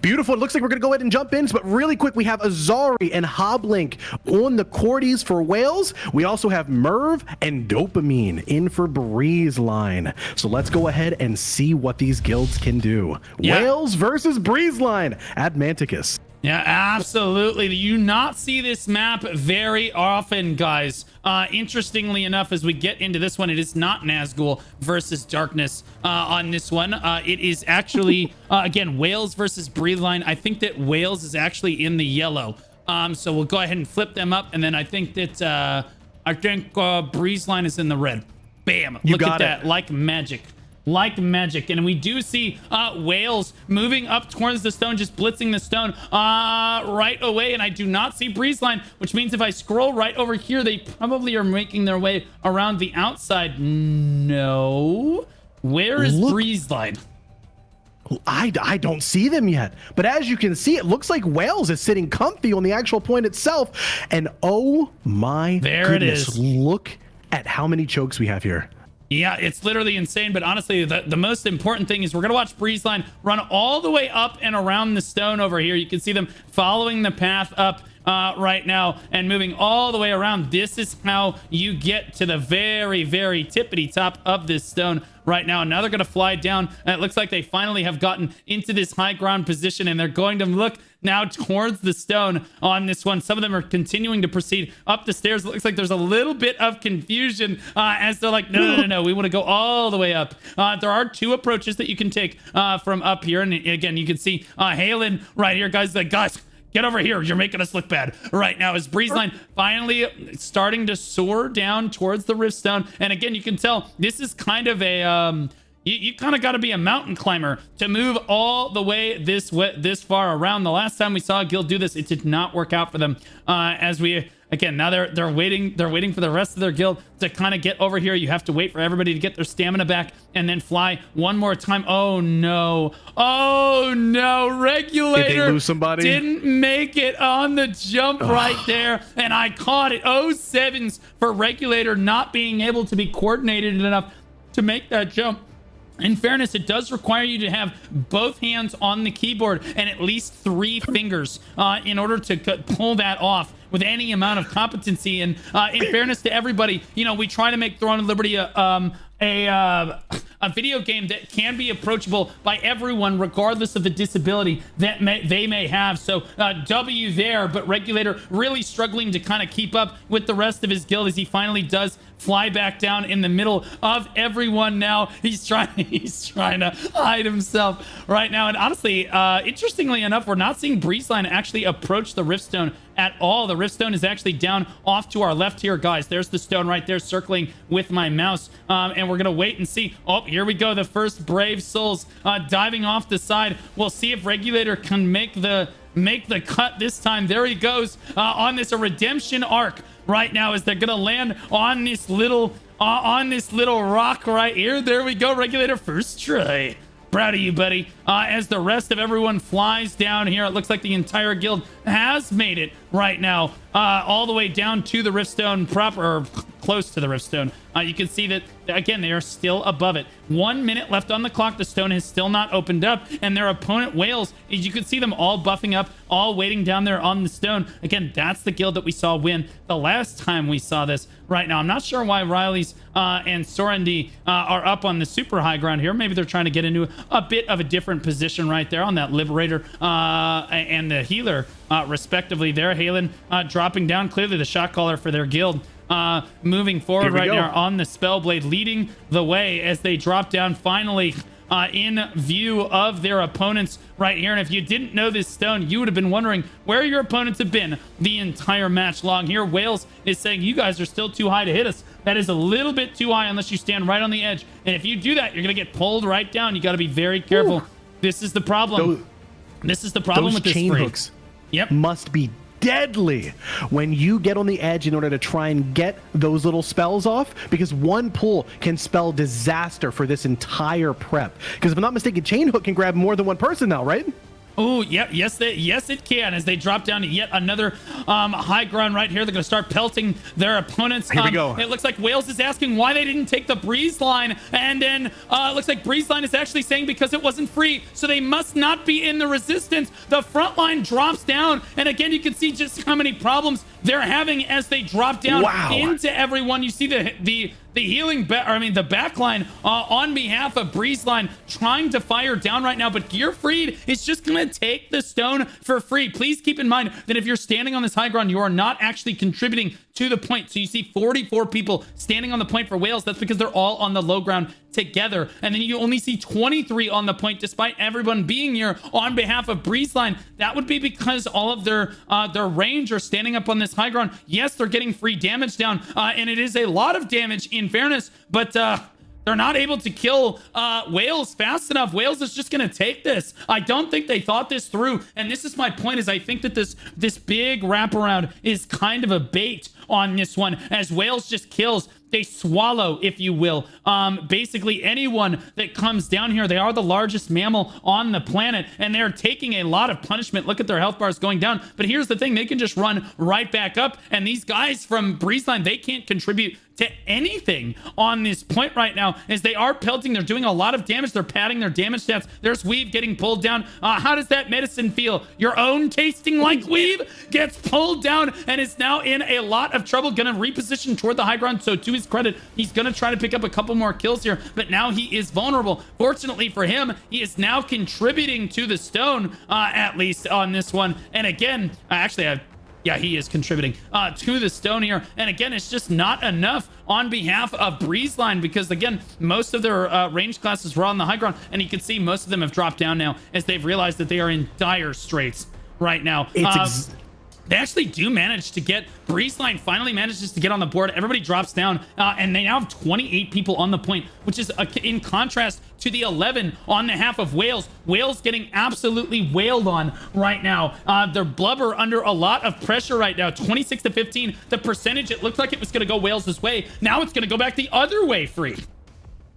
Beautiful. It looks like we're going to go ahead and jump in, but really quick, we have Azari and Hoblink on the Cordies for Whalez. We also have Merv and Dopamine in for Breezeline. So let's go ahead and see what these guilds can do. Yeah. Whalez versus Breezeline at Manticus. Yeah, absolutely. You do not see this map very often, guys. Interestingly enough, as we get into this one, it is not Nazgul versus Darkness on this one. It is actually, again, Whalez versus Breezeline. I think that Whalez is actually in the yellow. So we'll go ahead and flip them up. And then I think that, Breezeline is in the red. Bam. You Look at got that. it. Like magic. Like magic. And we do see Whalez moving up towards the stone, just blitzing the stone right away. And I do not see Breezeline, which means if I scroll right over here, they probably are making their way around the outside. No. Where is Breezeline? I don't see them yet. But as you can see, it looks like Whalez is sitting comfy on the actual point itself. And oh my goodness, look at how many chokes we have here. Yeah, it's literally insane. But honestly, the most important thing is we're going to watch Breezeline run all the way up and around the stone over here. You can see them following the path up right now and moving all the way around. This is how you get to the very, very tippity top of this stone right now. Now they're going to fly down. And it looks like they finally have gotten into this high ground position, and they're going to look now towards the stone on this one. Some of them are continuing to proceed up the stairs. It looks like there's a little bit of confusion as they're like, no, we want to go all the way up. There are two approaches that you can take from up here. And again, you can see Halen right here, guys. Like, guys, get over here. You're making us look bad right now. As Breezeline finally starting to soar down towards the Riftstone. And again, you can tell this is kind of a... You kind of got to be a mountain climber to move all the way this far around. The last time we saw a guild do this, it did not work out for them. As we... Again, now they're waiting for the rest of their guild to kind of get over here. You have to wait for everybody to get their stamina back and then fly one more time. Oh no. Regulator Did they lose somebody? Didn't make it on the jump right there, and I caught it. 07s for Regulator not being able to be coordinated enough to make that jump. In fairness, it does require you to have both hands on the keyboard and at least 3 fingers in order to pull that off with any amount of competency. And in fairness to everybody, you know, we try to make Throne of Liberty a video game that can be approachable by everyone regardless of the disability that they may have. So W there, but Regulator really struggling to kind of keep up with the rest of his guild as he finally does fly back down in the middle of everyone. Now he's trying to hide himself right now. And honestly, interestingly enough, we're not seeing Breezeline actually approach the Riftstone at all. The Riftstone is actually down off to our left here, guys. There's the stone right there circling with my mouse. And we're gonna wait and see. Oh, here we go. The first brave souls diving off the side. We'll see if Regulator can make the cut this time. There he goes on this redemption arc right now as they're gonna land on this little rock right here. There we go. Regulator first try. Proud of you, buddy. As the rest of everyone flies down here, it looks like the entire guild has made it right now, all the way down to the Riftstone proper, or close to the Riftstone. You can see that, again, they are still above it. 1 minute left on the clock. The stone has still not opened up, and their opponent, Whalez, you can see them all buffing up, all waiting down there on the stone. Again, that's the guild that we saw win the last time we saw this right now. I'm not sure why Riley's and Sorendi are up on the super high ground here. Maybe they're trying to get into a bit of a different position right there on that Liberator and the Healer, respectively there. Halen dropping down, clearly the shot caller for their guild. Moving forward right now on the Spellblade, leading the way as they drop down finally in view of their opponents right here. And if you didn't know this stone, you would have been wondering where your opponents have been the entire match long. Here, Whalez is saying, you guys are still too high to hit us. That is a little bit too high unless you stand right on the edge. And if you do that, you're going to get pulled right down. You got to be very careful. Ooh. This is the problem. This is the problem with this chain hooks. Yep. Must be deadly when you get on the edge in order to try and get those little spells off, because one pull can spell disaster for this entire prep. Because if I'm not mistaken, chain hook can grab more than one person now, right? Oh, yeah, yes, it can. As they drop down to yet another high ground right here, they're going to start pelting their opponents. Here we go. It looks like Whalez is asking why they didn't take the Breezeline, and then it looks like Breezeline is actually saying because it wasn't free, so they must not be in the resistance. The front line drops down, and again, you can see just how many problems they're having as they drop down into everyone. You see the healing, the backline on behalf of Breezeline trying to fire down right now, but Gearfried is just going to take the stone for free. Please keep in mind that if you're standing on this high ground, you are not actually contributing to the point. So you see 44 people standing on the point for Whalez. That's because they're all on the low ground together. And then you only see 23 on the point despite everyone being here on behalf of Breezeline. That would be because all of their range are standing up on this high ground. Yes, they're getting free damage down, and it is a lot of damage in fairness, but they're not able to kill Whalez fast enough. Whalez is just going to take this. I don't think they thought this through. And this is my point, is I think that this big wraparound is kind of a bait on this one, as Whalez just kills. They swallow, if you will, basically anyone that comes down here. They are the largest mammal on the planet, and they're taking a lot of punishment. Look at their health bars going down. But here's the thing, they can just run right back up, and these guys from Breezeline, they can't contribute to anything on this point right now, as they are pelting. They're doing a lot of damage. They're padding their damage stats. There's Weave getting pulled down. How does that medicine feel? Your own tasting like Weave gets pulled down and is now in a lot of trouble. Gonna reposition toward the high ground. So to his credit, he's gonna try to pick up a couple more kills here, but now he is vulnerable. Fortunately for him, he is now contributing to the stone, at least on this one. And again, yeah, he is contributing to the stone here. And again, it's just not enough on behalf of Breezeline, because again, most of their range classes were on the high ground, and you can see most of them have dropped down now as they've realized that they are in dire straits right now. They actually do manage to get, Breezeline finally manages to get on the board. Everybody drops down, and they now have 28 people on the point, which is in contrast to the 11 on the half of Whalez. Whalez getting absolutely wailed on right now. Their blubber under a lot of pressure right now. 26 to 15. The percentage, it looked like it was going to go Whalez's way. Now it's going to go back the other way, Free.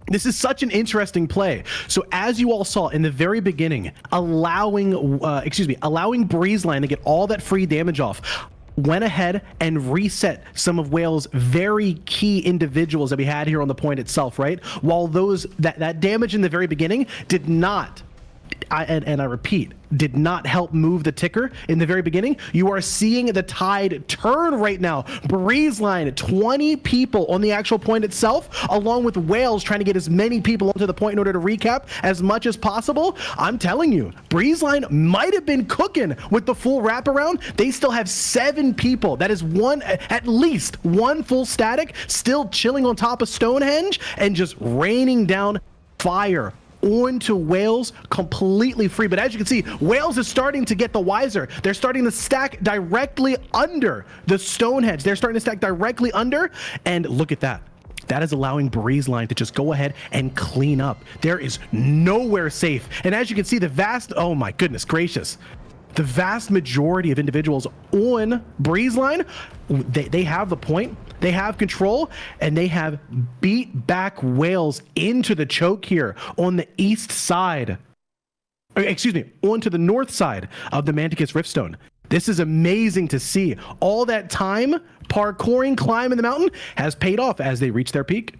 This is such an interesting play. So as you all saw in the very beginning, allowing Breezeline to get all that free damage off, went ahead and reset some of Whalez' very key individuals that we had here on the point itself, right? While that damage in the very beginning did not, and I repeat, did not help move the ticker in the very beginning, you are seeing the tide turn right now. Breezeline, 20 people on the actual point itself, along with Whalez trying to get as many people onto the point in order to recap as much as possible. I'm telling you, Breezeline might have been cooking with the full wraparound. They still have 7 people. That is at least one full static still chilling on top of Stonehenge and just raining down fire onto Whalez completely free. But as you can see, Whalez is starting to get the wiser. They're starting to stack directly under the Stonehenge. They're starting to stack directly under, and look at that. That is allowing Breezeline to just go ahead and clean up. There is nowhere safe. And as you can see, oh my goodness gracious, the vast majority of individuals on Breezeline, they have the point, they have control, and they have beat back Whalez into the choke here on the east side. Onto the north side of the Manticus Riftstone. This is amazing to see. All that time parkouring, climbing the mountain has paid off as they reach their peak.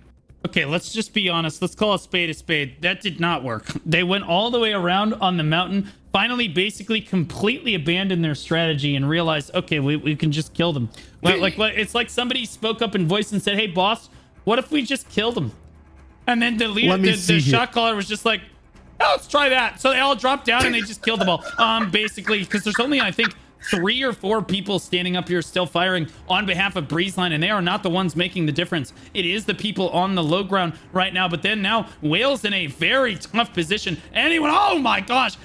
Okay, let's just be honest. Let's call a spade a spade. That did not work. They went all the way around on the mountain, finally basically completely abandoned their strategy and realized, okay, we can just kill them. It's like somebody spoke up in voice and said, hey, boss, what if we just killed them? And then the leader, the shot caller was just like, oh, let's try that. So they all dropped down and they just killed them all. Basically, because there's only, I think, 3 or 4 people standing up here still firing on behalf of Breezeline, and they are not the ones making the difference. It is the people on the low ground right now. But then now Whalez in a very tough position. Anyone, oh my gosh,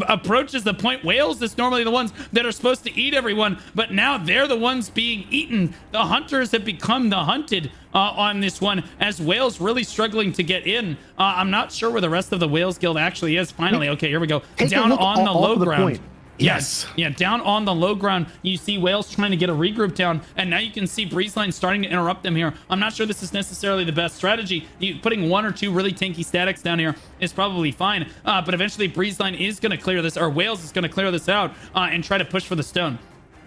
approaches the point. Whalez is normally the ones that are supposed to eat everyone, but now they're the ones being eaten. The hunters have become the hunted on this one, as Whalez really struggling to get in. I'm not sure where the rest of the Whalez guild actually is. Finally, okay, here we go. Down on the low ground. Yes. Yeah, down on the low ground, you see Whalez trying to get a regroup down, and now you can see Breezeline starting to interrupt them here. I'm not sure this is necessarily the best strategy. Putting 1 or 2 really tanky statics down here is probably fine, but eventually Breezeline is going to clear this, or Whalez is going to clear this out and try to push for the stone.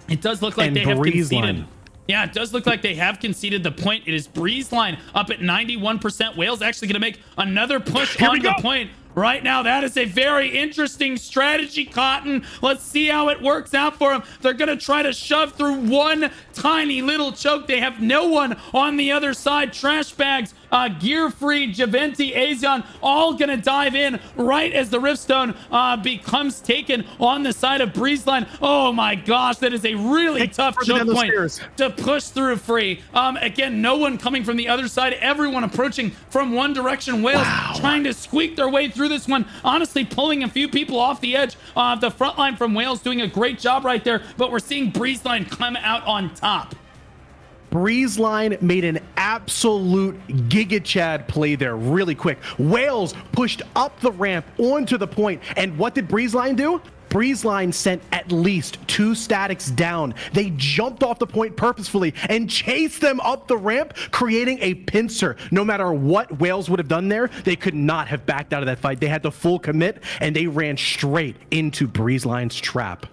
It does look like they have conceded. Yeah, it does look like they have conceded the point. It is Breezeline up at 91%. Whalez actually going to make another push on the point. Right now, that is a very interesting strategy, Cotton. Let's see how it works out for them. They're going to try to shove through one tiny little choke. They have no one on the other side. Trash bags, Gear Free, Javenti, Azion, all going to dive in right as the Riftstone becomes taken on the side of Breezeline. Oh my gosh, that is a really tough choke point to push through Free. Again, no one coming from the other side. Everyone approaching from one direction. Whalez trying to squeak their way through this one, honestly pulling a few people off the edge. The front line from Whalez doing a great job right there, but we're seeing Breezeline come out on top. Breezeline made an absolute Giga Chad play there really quick. Whalez pushed up the ramp onto the point, and what did Breezeline do? Breezeline sent at least 2 statics down. They jumped off the point purposefully and chased them up the ramp, creating a pincer. No matter what Whalez would have done there, they could not have backed out of that fight. They had the full commit, and they ran straight into Breezeline's trap.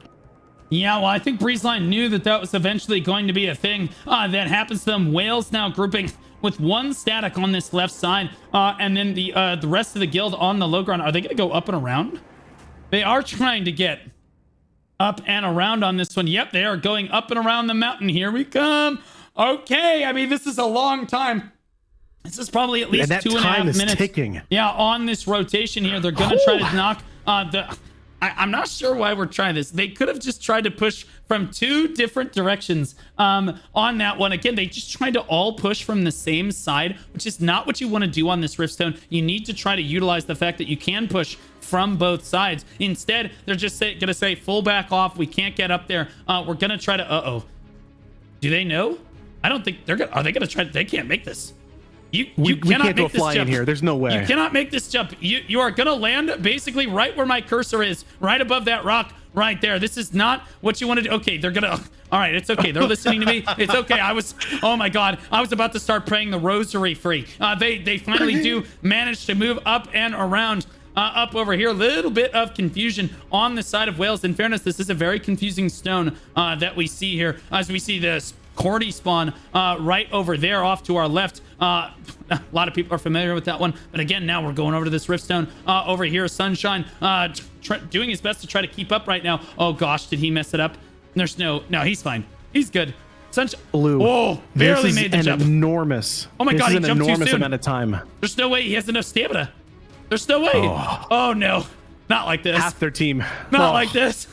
Yeah, well, I think Breezeline knew that that was eventually going to be a thing that happens to them. Whalez now grouping with 1 static on this left side, and then the rest of the guild on the low ground. Are they going to go up and around? They are trying to get up and around on this one. Yep, they are going up and around the mountain. Here we come. Okay, I mean, this is a long time. This is probably at least 2.5 minutes. Ticking. Yeah, on this rotation here. They're going to try to knock I'm not sure why we're trying this. They could have just tried to push from 2 different directions on that one. Again, they just tried to all push from the same side, which is not what you want to do on this Riftstone. You need to try to utilize the fact that you can push from both sides. Instead, they're just going to say, full back off. We can't get up there. We're going to try to... Do they know? I don't think they're going to... Are they going to try... They can't make this. We can't do a fly in here. There's no way. You cannot make this jump. You are going to land basically right where my cursor is, right above that rock right there. This is not what you want to do. Okay, they're going to... All right, it's okay. They're listening to me. It's okay. Oh my God. I was about to start praying the rosary free. They finally do manage to move up and around. Up over here, a little bit of confusion on the side of Whalez. In fairness, this is a very confusing stone that we see here as we see this Cordy spawn right over there off to our left. A lot of people are familiar with that one, but again, now we're going over to this Riftstone over here. Sunshine doing his best to try to keep up right now. Oh gosh, did he mess it up? There's no, he's fine. He's good. Sunshine. Blue. Oh, barely made the jump. Enormous. Oh my God, he jumped too soon. Enormous amount of time. There's no way he has enough stamina. There's no way. Oh no, not like this. Half their team. Not like this.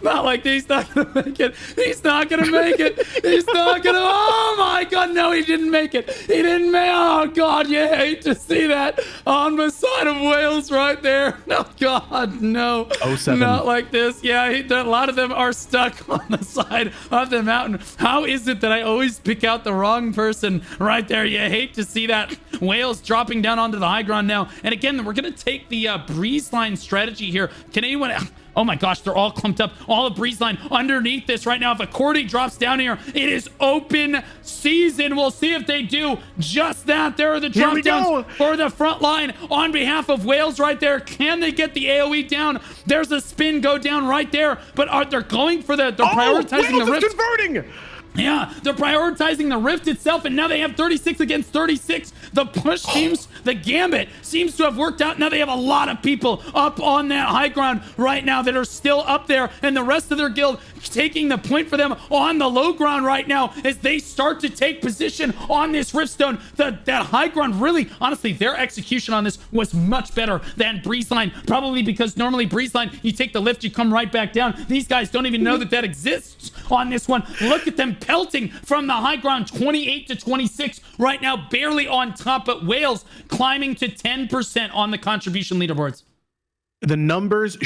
Not like this. He's not gonna make it. He's not gonna make it. He's not gonna. Oh my God, no, he didn't make it. He didn't make. Oh God, you hate to see that on the side of Whalez right there. No, God, no. 07. Not like this. Yeah, a lot of them are stuck on the side of the mountain. How is it that I always pick out the wrong person right there? You hate to see that. Whalez dropping down onto the high ground now. And again, we're gonna take the Breezeline strategy here. Can anyone... Oh my gosh, they're all clumped up. All of Breezeline underneath this right now. If a Cordy drops down here, it is open season. We'll see if they do just that. There are the drop downs for the front line on behalf of Whalez right there. Can they get the AoE down? There's a spin go down right there, but they're going for the... They're prioritizing the rift. Converting! Yeah, they're prioritizing the rift itself, and now they have 36 against 36. The push seems, the gambit seems to have worked out. Now they have a lot of people up on that high ground right now that are still up there, and the rest of their guild taking the point for them on the low ground right now as they start to take position on this riftstone. That high ground, really, honestly, their execution on this was much better than Breezeline, probably because normally Breezeline, you take the lift, you come right back down. These guys don't even know that exists on this one. Look at them pelting from the high ground, 28 to 26 right now, barely on top, but Whalez climbing to 10% on the contribution leaderboards. The numbers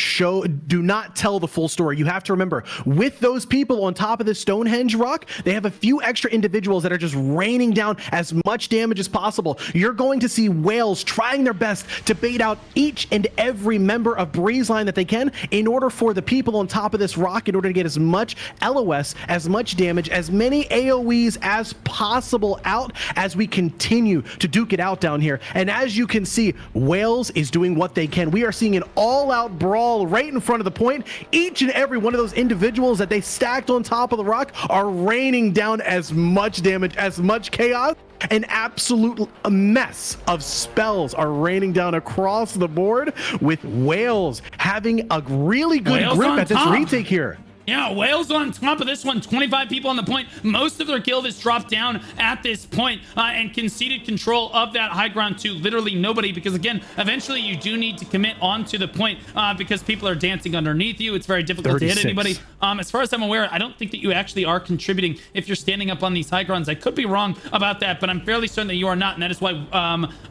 do not tell the full story. You have to remember, with those people on top of the Stonehenge rock, they have a few extra individuals that are just raining down as much damage as possible. You're going to see Whalez trying their best to bait out each and every member of Breezeline that they can in order for the people on top of this rock, in order to get as much LOS, as much damage, as many AoEs as possible out as we continue to duke it out down here. And as you can see, Whalez is doing what they can. We are seeing an all-out brawl right in front of the point. Each and every one of those individuals that they stacked on top of the rock are raining down as much damage, as much chaos. An absolute mess of spells are raining down across the board, with Whalez having a really good grip at this retake here. Yeah, Whalez on top of this one. 25 people on the point. Most of their guild has dropped down at this point, and conceded control of that high ground to literally nobody, because again, eventually you do need to commit onto the point because people are dancing underneath you. It's very difficult 36. To hit anybody. As far as I'm aware, I don't think that you actually are contributing if you're standing up on these high grounds. I could be wrong about that, but I'm fairly certain that you are not, and that is why,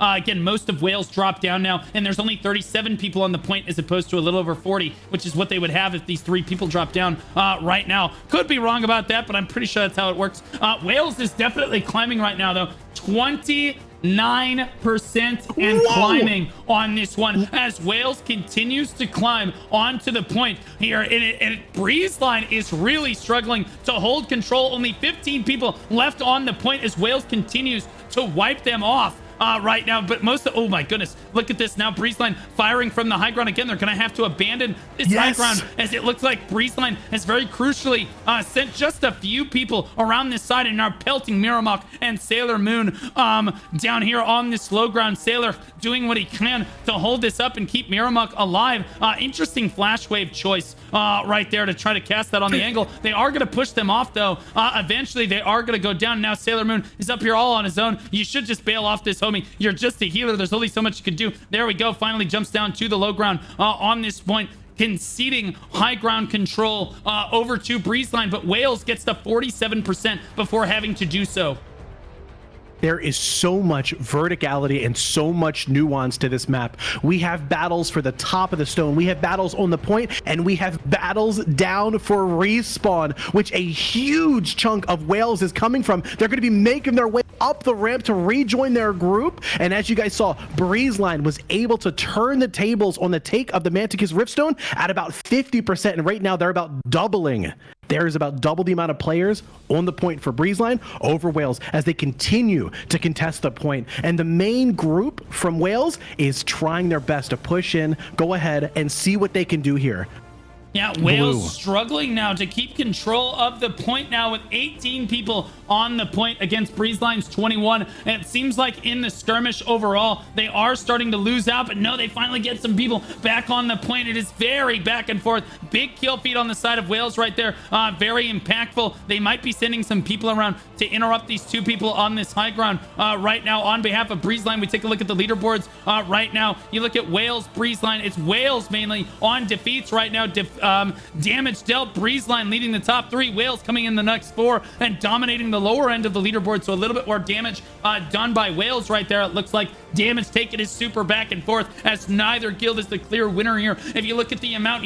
again, most of Whalez dropped down now, and there's only 37 people on the point as opposed to a little over 40, which is what they would have if these 3 people dropped down right now. Could be wrong about that, but I'm pretty sure that's how it works. Whalez is definitely climbing right now, though. 29% and Whoa! climbing on this one as Whalez continues to climb onto the point here. And Breezeline is really struggling to hold control. Only 15 people left on the point as Whalez continues to wipe them off. Right now, but oh my goodness, look at this now. Breezeline firing from the high ground again. They're gonna have to abandon this high ground as it looks like Breezeline has very crucially sent just a few people around this side and are pelting Miramok and Sailor Moon down here on this low ground. Sailor doing what he can to hold this up and keep Miramok alive. Interesting flash wave choice right there to try to cast that on the angle. They are gonna push them off though. Eventually they are gonna go down. Now Sailor Moon is up here all on his own. You should just bail off this homie. You're just a healer. There's only so much you can do. There we go. Finally jumps down to the low ground on this point, conceding high ground control over to Breezeline, but Whalez gets to 47% before having to do so. There is so much verticality and so much nuance to this map. We have battles for the top of the stone. We have battles on the point, and we have battles down for respawn, which a huge chunk of Whalez is coming from. They're going to be making their way up the ramp to rejoin their group. And as you guys saw, Breezeline was able to turn the tables on the take of the Manticus Riftstone at about 50%. And right now they're about doubling. There is about double the amount of players on the point for Breezeline over Whalez as they continue to contest the point. And the main group from Whalez is trying their best to push in, go ahead, and see what they can do here. Yeah, Whalez struggling now to keep control of the point now with 18 people on the point against Breezeline's 21. And it seems like in the skirmish overall, they are starting to lose out, but no, they finally get some people back on the point. It is very back and forth. Big kill feed on the side of Whalez right there. Very impactful. They might be sending some people around to interrupt these two people on this high ground right now. On behalf of Breezeline, we take a look at the leaderboards right now. You look at Whalez, Breezeline. It's Whalez mainly on defeats right now. Damage dealt, Breezeline leading the top three, Whalez coming in the next four and dominating the lower end of the leaderboard. So a little bit more damage done by Whalez right there. It looks like damage taken is super back and forth as neither guild is the clear winner here. If you look at the amount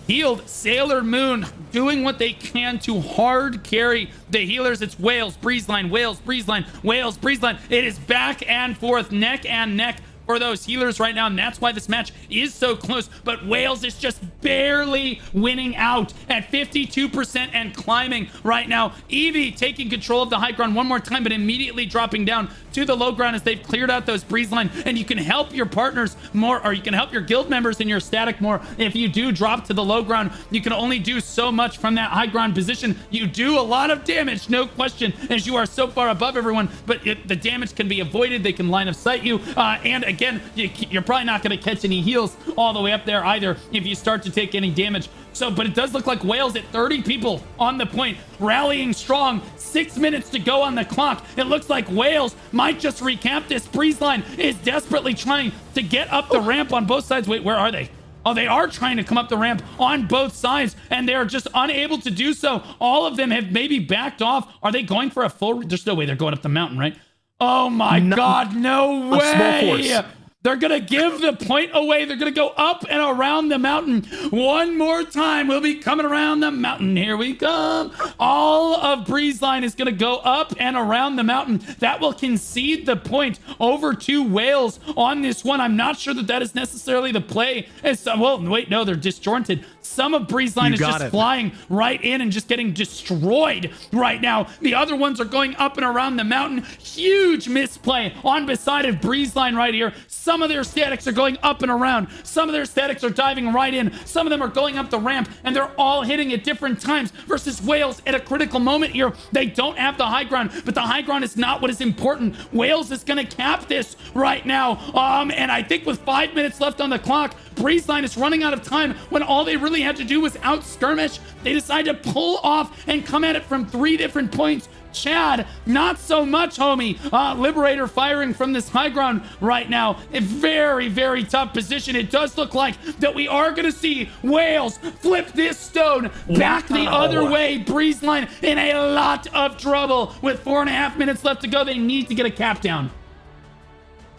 healed, Sailor Moon doing what they can to hard carry the healers. It's Whalez, Breezeline, Whalez, Breezeline, Whalez, Breezeline. It is back and forth, neck and neck for those healers right now, and that's why this match is so close. But Whalez is just barely winning out at 52% and climbing right now. Evie taking control of the high ground one more time, but immediately dropping down to the low ground as they've cleared out those Breezeline. And you can help your partners more, or you can help your guild members in your static more if you do drop to the low ground. You can only do so much from that high ground position. You do a lot of damage, no question, as you are so far above everyone, but the damage can be avoided. They can line of sight you, and again, you're probably not going to catch any heals all the way up there either if you start to take any damage. So, but it does look like Whalez at 30 people on the point, rallying strong. 6 minutes to go on the clock. It looks like Whalez might just recap this. Breezeline is desperately trying to get up the ramp on both sides. Wait, where are they? Oh, they are trying to come up the ramp on both sides, and they are just unable to do so. All of them have maybe backed off. Are they going for a full? There's no way they're going up the mountain, right? Oh my God, no way. A small force. They're going to give the point away. They're going to go up and around the mountain one more time. We'll be coming around the mountain. Here we come. All of Breezeline is going to go up and around the mountain. That will concede the point over to Whalez on this one. I'm not sure that is necessarily the play. Well, wait, no, they're disjointed. Some of Breezeline is just flying right in and just getting destroyed right now. The other ones are going up and around the mountain. Huge misplay on beside of Breezeline right here. Some of their statics are going up and around. Some of their statics are diving right in. Some of them are going up the ramp, and they're all hitting at different times versus Whalez at a critical moment here. They don't have the high ground, but the high ground is not what is important. Whalez is going to cap this right now. And I think with 5 minutes left on the clock, Breezeline is running out of time when all they really had to do was out skirmish. They decide to pull off and come at it from 3 different points. Chad, not so much, homie. Liberator firing from this high ground right now. A very, very tough position. It does look like that we are going to see Whalez flip this stone back the other way. Breezeline in a lot of trouble with 4.5 minutes left to go. They need to get a cap down.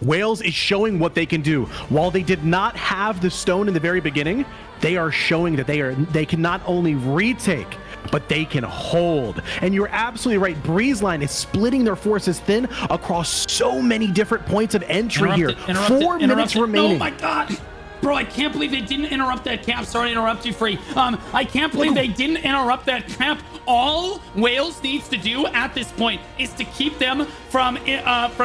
Whalez is showing what they can do. While they did not have the stone in the very beginning, they are showing that they can not only retake, but they can hold. And you're absolutely right. Breezeline is splitting their forces thin across so many different points of entry here. 4 minutes remaining. Oh my God. Bro, I can't believe they didn't interrupt that cap. Sorry to interrupt you, Free. I can't believe they didn't interrupt that cap. All Whalez needs to do at this point is to keep them from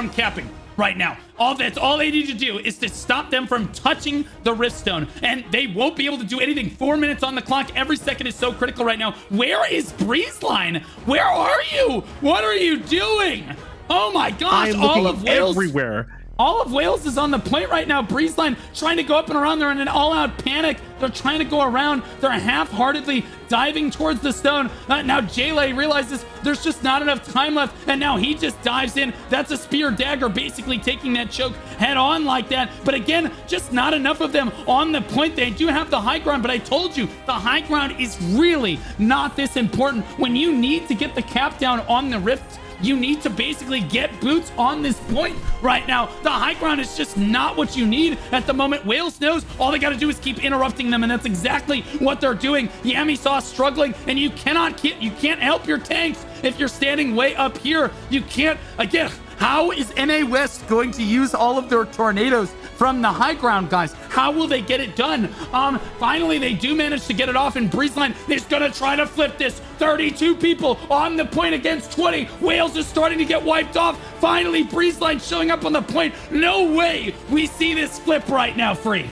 capping right now. That's all they need to do is to stop them from touching the Riftstone, and they won't be able to do anything. 4 minutes on the clock. Every second is so critical right now. Where is Breezeline? Where are you? What are you doing? Oh my gosh! I'm looking everywhere. All of Whalez is on the point right now. Breezeline trying to go up and around. They're in an all-out panic. They're trying to go around. They're half-heartedly diving towards the stone. Now Jayla realizes there's just not enough time left, and now he just dives in. That's a spear dagger, basically taking that choke head on like that. But again, just not enough of them on the point. They do have the high ground, but I told you, the high ground is really not this important. When you need to get the cap down on the rift, you need to basically get boots on this point right now. The high ground is just not what you need at the moment. Whalez knows all they got to do is keep interrupting them, and that's exactly what they're doing. Yami-Saw struggling, and you can't help your tanks if you're standing way up here. You can't. Again, how is NA West going to use all of their tornadoes from the high ground, guys? How will they get it done? Finally, they do manage to get it off, and Breezeline is going to try to flip this. 32 people on the point against 20. Whalez is starting to get wiped off. Finally, Breezeline showing up on the point. No way we see this flip right now, Free.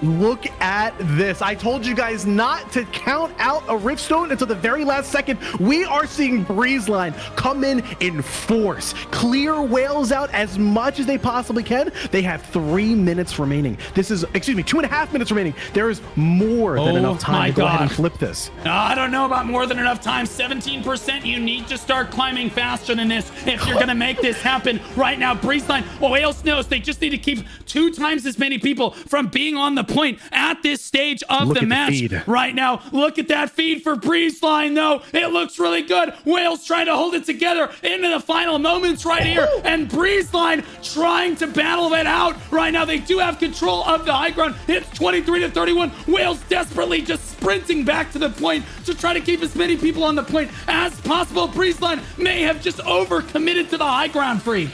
Look at this. I told you guys not to count out a Riftstone until the very last second. We are seeing Breezeline come in force, clear Whalez out as much as they possibly can. They have 3 minutes remaining. This is, 2.5 minutes remaining. There is more than enough time to go ahead and flip this. I don't know about more than enough time. 17%. You need to start climbing faster than this if you're going to make this happen right now. Breezeline, Whalez knows they just need to keep 2 times as many people from being on the point at this stage of the match right now. Look at that feed for Breezeline, though. It looks really good. Whalez trying to hold it together into the final moments right here, and Breezeline trying to battle that out right now. They do have control of the high ground. It's 23-31. Whalez desperately just sprinting back to the point to try to keep as many people on the point as possible. Breezeline may have just overcommitted to the high ground, Free.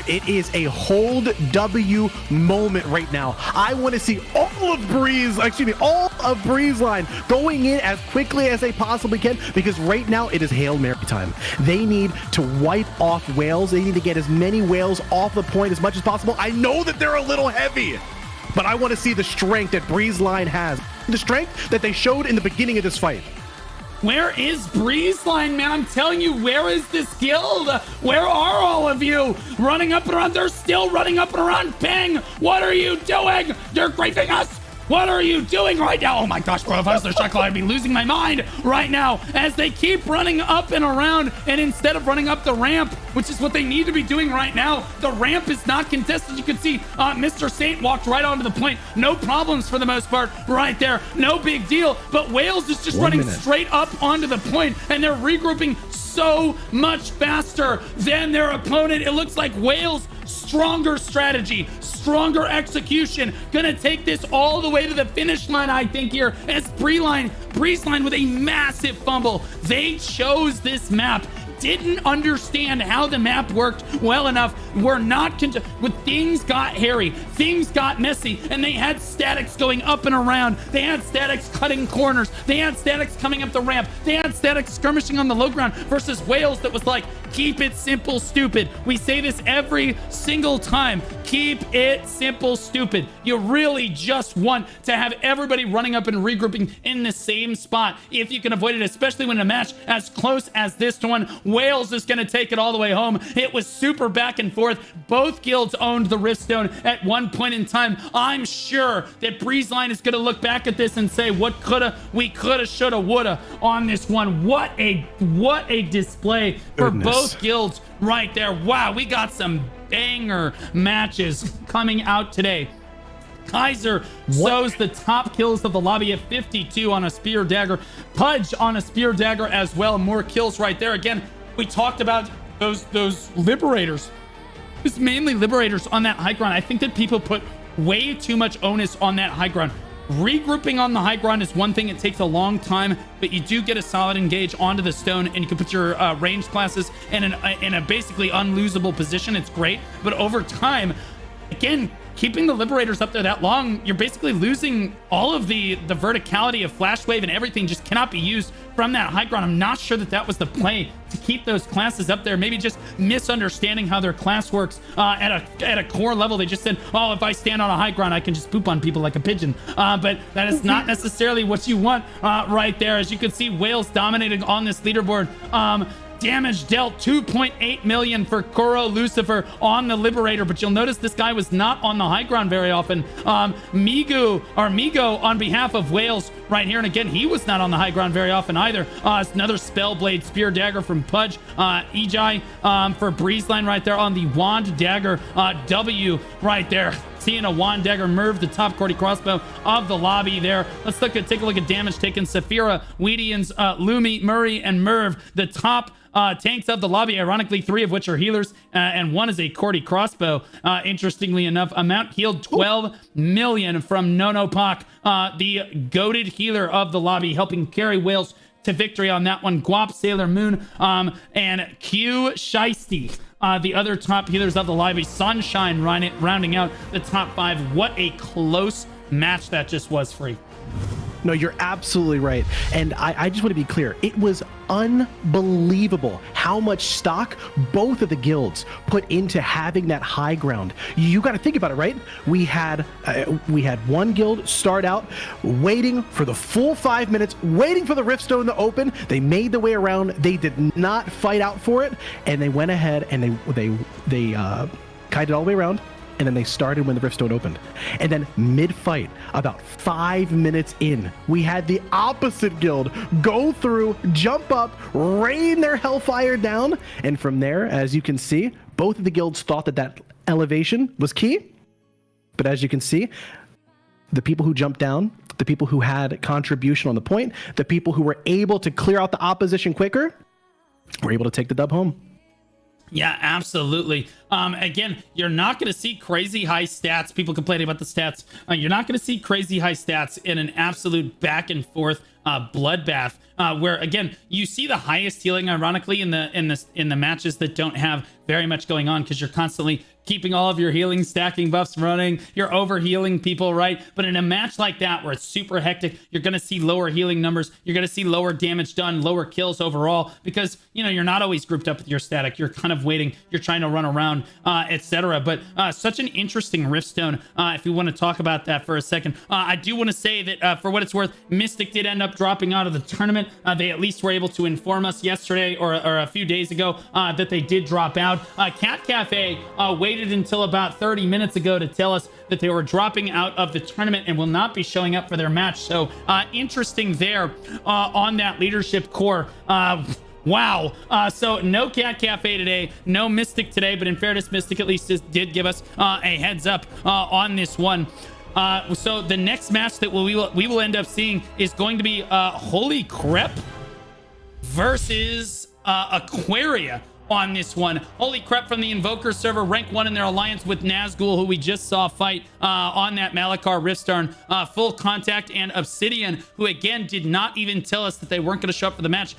It is a hold W moment right now. I want to see all of Breezeline going in as quickly as they possibly can, because right now it is Hail Mary time. They need to wipe off Whalez. They need to get as many Whalez off the point as much as possible. I know that they're a little heavy, but I want to see the strength that Breezeline has. The strength that they showed in the beginning of this fight. Where is Breezeline, man? I'm telling you, where is this guild? Where are all of you? Running up and around. They're still running up and around. Bang! What are you doing? You're griefing us. What are you doing right now? Oh my gosh, bro, if I was their shot caller, I'd be losing my mind right now as they keep running up and around, and instead of running up the ramp, which is what they need to be doing right now, the ramp is not contested. You can see Mr. Saint walked right onto the point. No problems for the most part right there. No big deal, but Whalez is just running straight up onto the point, and they're regrouping so much faster than their opponent. It looks like Whalez, stronger strategy, stronger execution, gonna take this all the way to the finish line, I think, here, as Breezeline with a massive fumble. They chose this map, didn't understand how the map worked well enough. We're not when things got hairy, things got messy, and they had statics going up and around. They had statics cutting corners. They had statics coming up the ramp. They had statics skirmishing on the low ground versus Whalez that was like, keep it simple, stupid. We say this every single time. Keep it simple, stupid. You really just want to have everybody running up and regrouping in the same spot if you can avoid it, especially when a match as close as this one. Whalez is going to take it all the way home. It was super back and forth. Both guilds owned the Riftstone at one point in time. I'm sure that Breezeline is going to look back at this and say, what we coulda, shoulda, woulda on this one. What a display for both guilds right there. Wow, we got some banger matches coming out today. Kaiser shows the top kills of the lobby at 52 on a spear dagger. Pudge on a spear dagger as well. More kills right there. Again, we talked about those liberators was mainly Liberators on that high ground. I think that people put way too much onus on that high ground. Regrouping on the high ground is one thing. It takes a long time, but you do get a solid engage onto the stone, and you can put your range classes in a basically unlosable position. It's great, but over time, again, keeping the Liberators up there that long, you're basically losing all of the verticality of Flash Wave, and everything just cannot be used from that high ground. I'm not sure that that was the play to keep those classes up there. Maybe just misunderstanding how their class works at a core level. They just said, oh, if I stand on a high ground, I can just poop on people like a pigeon. But that is not necessarily what you want right there. As you can see, Whalez dominating on this leaderboard. Damage dealt 2.8 million for Koro Lucifer on the Liberator, but you'll notice this guy was not on the high ground very often. Migo on behalf of Whalez right here, and again, he was not on the high ground very often either. Another Spellblade Spear Dagger from Pudge. Ejai for Breezeline right there on the Wand Dagger W right there. Seeing a Wand Dagger Merv, the top Cordy crossbow of the lobby there. Let's take a look at damage taken. Saphira, Weedians, Lumi, Murray, and Merv, the top tanks of the lobby, ironically 3 of which are healers, and 1 is a Cordy crossbow. Interestingly enough, amount healed 12 million from Nono Pak, the goated healer of the lobby, helping carry Whalez to victory on that one. Guap, Sailor Moon, and Q Shiesty, the other top healers of the lobby. Sunshine rounding out the top 5. What a close match that just was, Free. No, you're absolutely right. And I just want to be clear. It was unbelievable how much stock both of the guilds put into having that high ground. You got to think about it, right? We had one guild start out waiting for the full 5 minutes, waiting for the Riftstone to open. They made the way around. They did not fight out for it, and they went ahead and they kited all the way around. And then they started when the Riftstone opened. And then mid-fight, about 5 minutes in, we had the opposite guild go through, jump up, rain their hellfire down. And from there, as you can see, both of the guilds thought that elevation was key. But as you can see, the people who jumped down, the people who had contribution on the point, the people who were able to clear out the opposition quicker, were able to take the dub home. Yeah, absolutely. Again, you're not going to see crazy high stats. People complaining about the stats. You're not going to see crazy high stats in an absolute back and forth bloodbath, where again you see the highest healing, ironically, in the matches that don't have very much going on, because you're constantly keeping all of your healing stacking buffs running. You're over healing people, right? But in a match like that where it's super hectic, you're going to see lower healing numbers. You're going to see lower damage done, lower kills overall, because you're not always grouped up with your static. You're kind of waiting. You're trying to run around, etc. But such an interesting Riftstone. If we want to talk about that for a second, I do want to say that for what it's worth, Mystic did end up dropping out of the tournament. They at least were able to inform us yesterday or a few days ago that they did drop out. Cat Cafe waited until about 30 minutes ago to tell us that they were dropping out of the tournament and will not be showing up for their match. So interesting there on that leadership core. Wow. So no Cat Cafe today, no Mystic today, but in fairness, Mystic at least did give us a heads up on this one. So the next match that we will end up seeing is going to be Holy Crepe versus Aquaria on this one. Holy Crepe from the Invoker server, rank 1 in their alliance with Nazgul, who we just saw fight on that Malakar Riftstarn, full contact, and Obsidian, who again did not even tell us that they weren't going to show up for the match.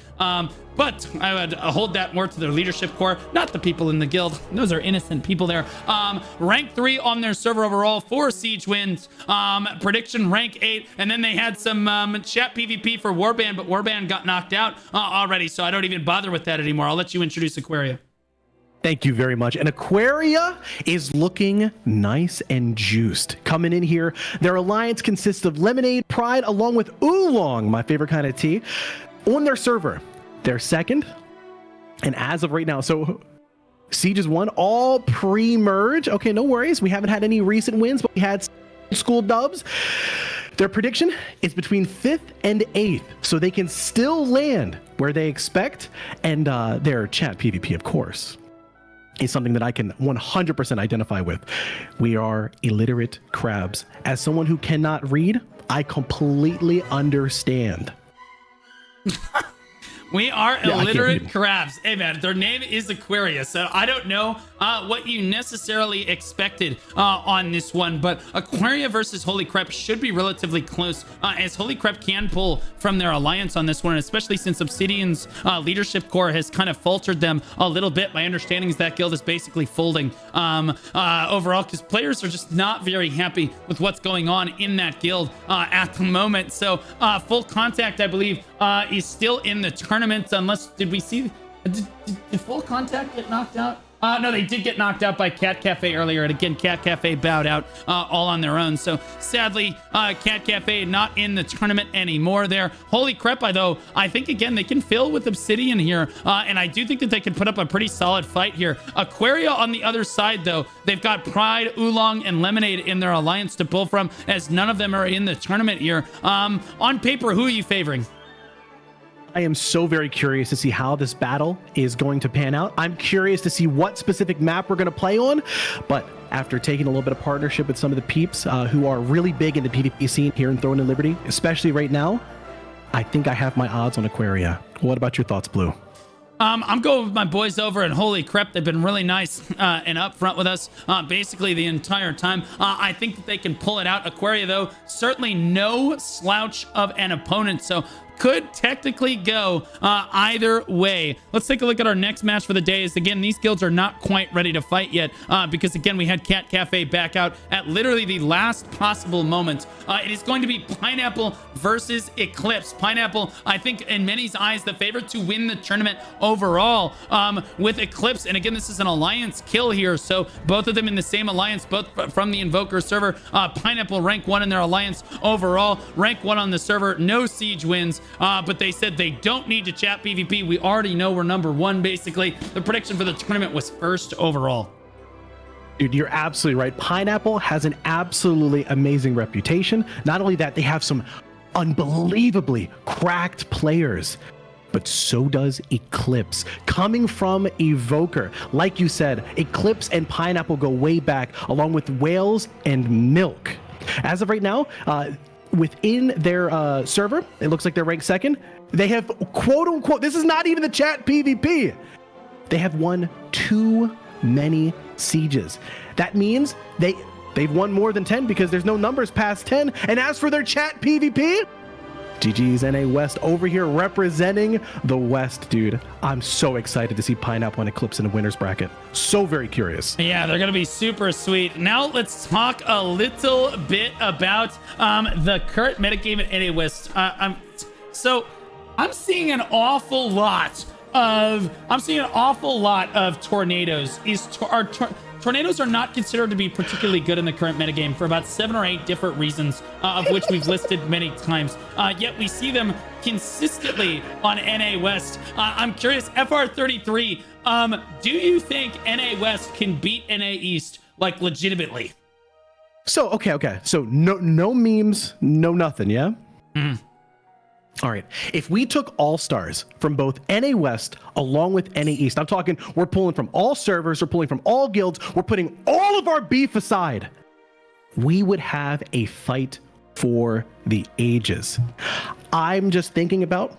But I would hold that more to their leadership core, not the people in the guild. Those are innocent people there. Rank 3 on their server overall, 4 siege wins. Prediction rank 8, and then they had some chat PvP for Warband, but Warband got knocked out already, so I don't even bother with that anymore. I'll let you introduce Aquaria. Thank you very much. And Aquaria is looking nice and juiced. Coming in here, their alliance consists of Lemonade, Pride, along with Oolong, my favorite kind of tea, on their server. They're second, and as of right now, so Siege is 1, all pre-merge. Okay, no worries. We haven't had any recent wins, but we had school dubs. Their prediction is between 5th and 8th, so they can still land where they expect, and their chat PvP, of course, is something that I can 100% identify with. We are illiterate crabs. As someone who cannot read, I completely understand. We are Yeah, I can't illiterate read. crabs. Hey man, their name is Aquaria, so I don't know what you necessarily expected on this one, but Aquaria versus Holy Crepe should be relatively close, as Holy Crepe can pull from their alliance on this one, especially since Obsidian's leadership core has kind of faltered them a little bit. My understanding is that guild is basically folding overall, because players are just not very happy with what's going on in that guild at the moment. So full contact, I believe, is still in the tournament, unless did we see did full contact get knocked out? No, they did get knocked out by Cat Cafe earlier, and again, Cat Cafe bowed out all on their own. So sadly, Cat Cafe not in the tournament anymore there. Holy Crepe, though, I think, again, they can fill with Obsidian here, and I do think that they can put up a pretty solid fight here. Aquaria on the other side, though, they've got Pride, Oolong, and Lemonade in their alliance to pull from, as none of them are in the tournament here. On paper, who are you favoring? I am so very curious to see how this battle is going to pan out. I'm curious to see what specific map we're going to play on, but after taking a little bit of partnership with some of the peeps who are really big in the PvP scene here in Throne and Liberty, especially right now, I think I have my odds on Aquaria. What about your thoughts, Blue? I'm going with my boys over at Holy Crepe. They've been really nice and upfront with us basically the entire time. I think that they can pull it out. Aquaria, though, certainly no slouch of an opponent, so could technically go either way. Let's take a look at our next match for the day. Is again, these guilds are not quite ready to fight yet because again, we had Cat Cafe back out at literally the last possible moment. It is going to be Pineapple versus Eclipse. Pineapple, I think, in many's eyes, the favorite to win the tournament overall with Eclipse. And again, this is an alliance kill here, so both of them in the same alliance, both from the Invoker server. Pineapple rank 1 in their alliance overall, rank 1 on the server, no siege wins. But they said they don't need to chat PvP. We already know we're number 1, basically. The prediction for the tournament was first overall. Dude, you're absolutely right. Pineapple has an absolutely amazing reputation. Not only that, they have some unbelievably cracked players, but so does Eclipse. Coming from Evoker, like you said, Eclipse and Pineapple go way back, along with Whalez and Milk. As of right now, within their server, it looks like they're ranked 2nd. They have, quote unquote, this is not even the chat PvP. They have won too many sieges. That means they've won more than 10 because there's no numbers past 10. And as for their chat PvP, GG's NA West over here representing the West, dude. I'm so excited to see Pineapple and Eclipse in a winner's bracket. So very curious. Yeah, they're going to be super sweet. Now let's talk a little bit about the current metagame at NA West. So I'm seeing an awful lot of tornadoes. Tornadoes are not considered to be particularly good in the current metagame for about 7 or 8 different reasons, of which we've listed many times. Yet we see them consistently on NA West. I'm curious, FR33, do you think NA West can beat NA East, like, legitimately? So, okay. So no memes, no nothing, yeah? Mm. All right. If we took all stars from both NA West along with NA East, I'm talking we're pulling from all servers, we're pulling from all guilds, we're putting all of our beef aside, we would have a fight for the ages. I'm just thinking about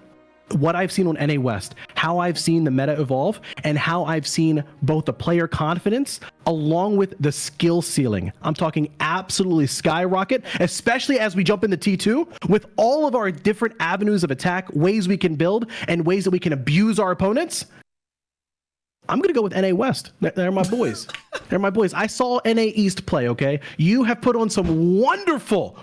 what I've seen on NA West, how I've seen the meta evolve, and how I've seen both the player confidence along with the skill ceiling. I'm talking absolutely skyrocket, especially as we jump into T2 with all of our different avenues of attack, ways we can build, and ways that we can abuse our opponents. I'm going to go with NA West. They're my boys. They're my boys. I saw NA East play, okay? You have put on some wonderful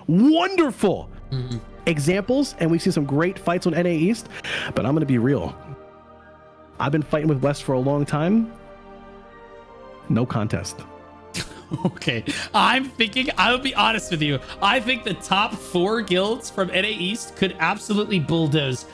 examples, and we've seen some great fights on NA East, but I'm going to be real. I've been fighting with West for a long time. No contest. Okay, I'm thinking, I'll be honest with you, I think the top 4 guilds from NA East could absolutely bulldoze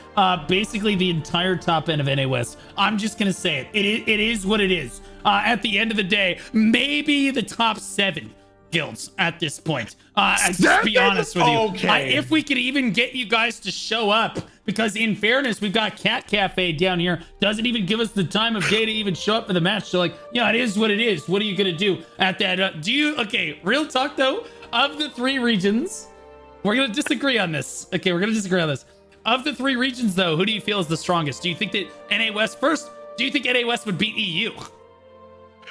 basically the entire top end of NA West. I'm just gonna say it. It is what it is. At the end of the day, maybe the top 7 guilds at this point. Just be honest with you. Okay. If we could even get you guys to show up, because in fairness, we've got Cat Cafe down here, doesn't even give us the time of day to even show up for the match. So like, yeah, it is what it is. What are you gonna do at that? Okay, real talk though, of the 3 regions, we're gonna disagree on this. Okay, we're gonna disagree on this. of the 3 regions, though, who do you feel is the strongest? Do you think that NA West first? Do you think NA West would beat EU?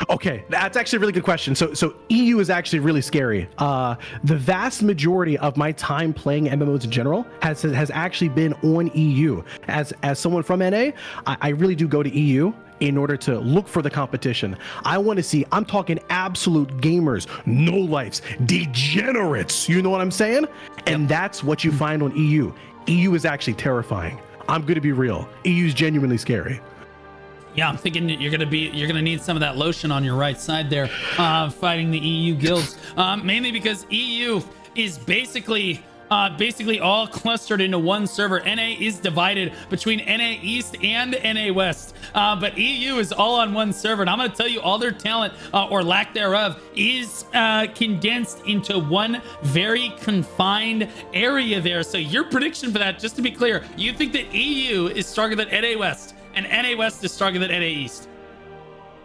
Okay, that's actually a really good question. So EU is actually really scary. The vast majority of my time playing MMOs in general has actually been on EU. As someone from NA, I really do go to EU in order to look for the competition. I want to see, I'm talking absolute gamers, no lives, degenerates. You know what I'm saying? And that's what you find on EU. EU is actually terrifying. I'm going to be real. EU is genuinely scary. Yeah, I'm thinking that you're gonna need some of that lotion on your right side there, fighting the EU guilds. Mainly because EU is basically all clustered into one server. NA is divided between NA East and NA West, but EU is all on one server. And I'm gonna tell you, all their talent or lack thereof is condensed into one very confined area there. So your prediction for that, just to be clear, you think that EU is stronger than NA West? And NA West is stronger than NA East?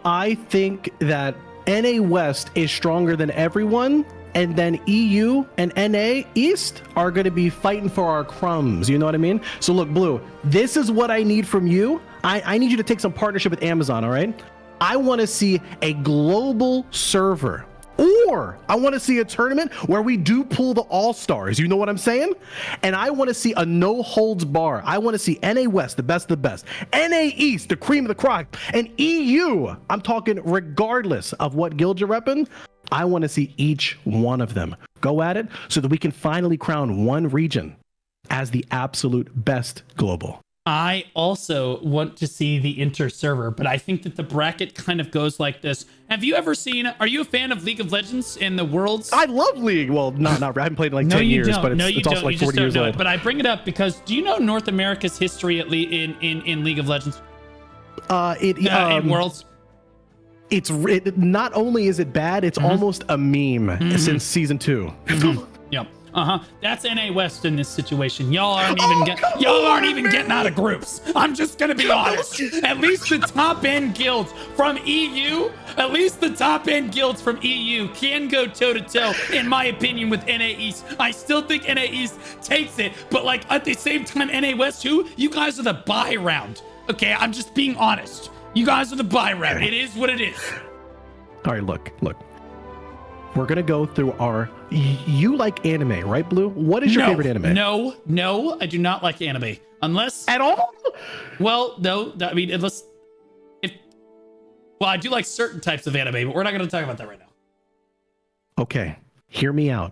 I think that NA West is stronger than everyone, and then EU and NA East are going to be fighting for our crumbs. You know what I mean? So look, Blue, this is what I need from you. I need you to take some partnership with Amazon, all right? I want to see a global server. Or I want to see a tournament where we do pull the all-stars. You know what I'm saying? And I want to see a no holds bar. I want to see NA West, the best of the best. NA East, the cream of the crop. And EU, I'm talking regardless of what guild you're repping, I want to see each one of them go at it so that we can finally crown one region as the absolute best global. I also want to see the inter-server, but I think that the bracket kind of goes like this. Have you ever seen, are you a fan of League of Legends in the Worlds? I love League. Well, not I haven't played in like 10 years, but it's also like 40 years old. But I bring it up because do you know North America's history at in League of Legends? In Worlds? It not only is it bad, it's almost a meme since season 2. Yep. That's NA West in this situation. Y'all aren't even getting out of groups. I'm just gonna be honest. At least the top end guilds from EU, can go toe to toe, in my opinion, with NA East. I still think NA East takes it, but like at the same time, NA West too. You guys are the buy round. Okay, I'm just being honest. You guys are the buy round. It is what it is. All right, look. We're gonna go through our. You like anime, right, Blue? What is your favorite anime? No, I do not like anime. Unless at all. Well, no. I mean, well, I do like certain types of anime, but we're not going to talk about that right now. Okay, hear me out.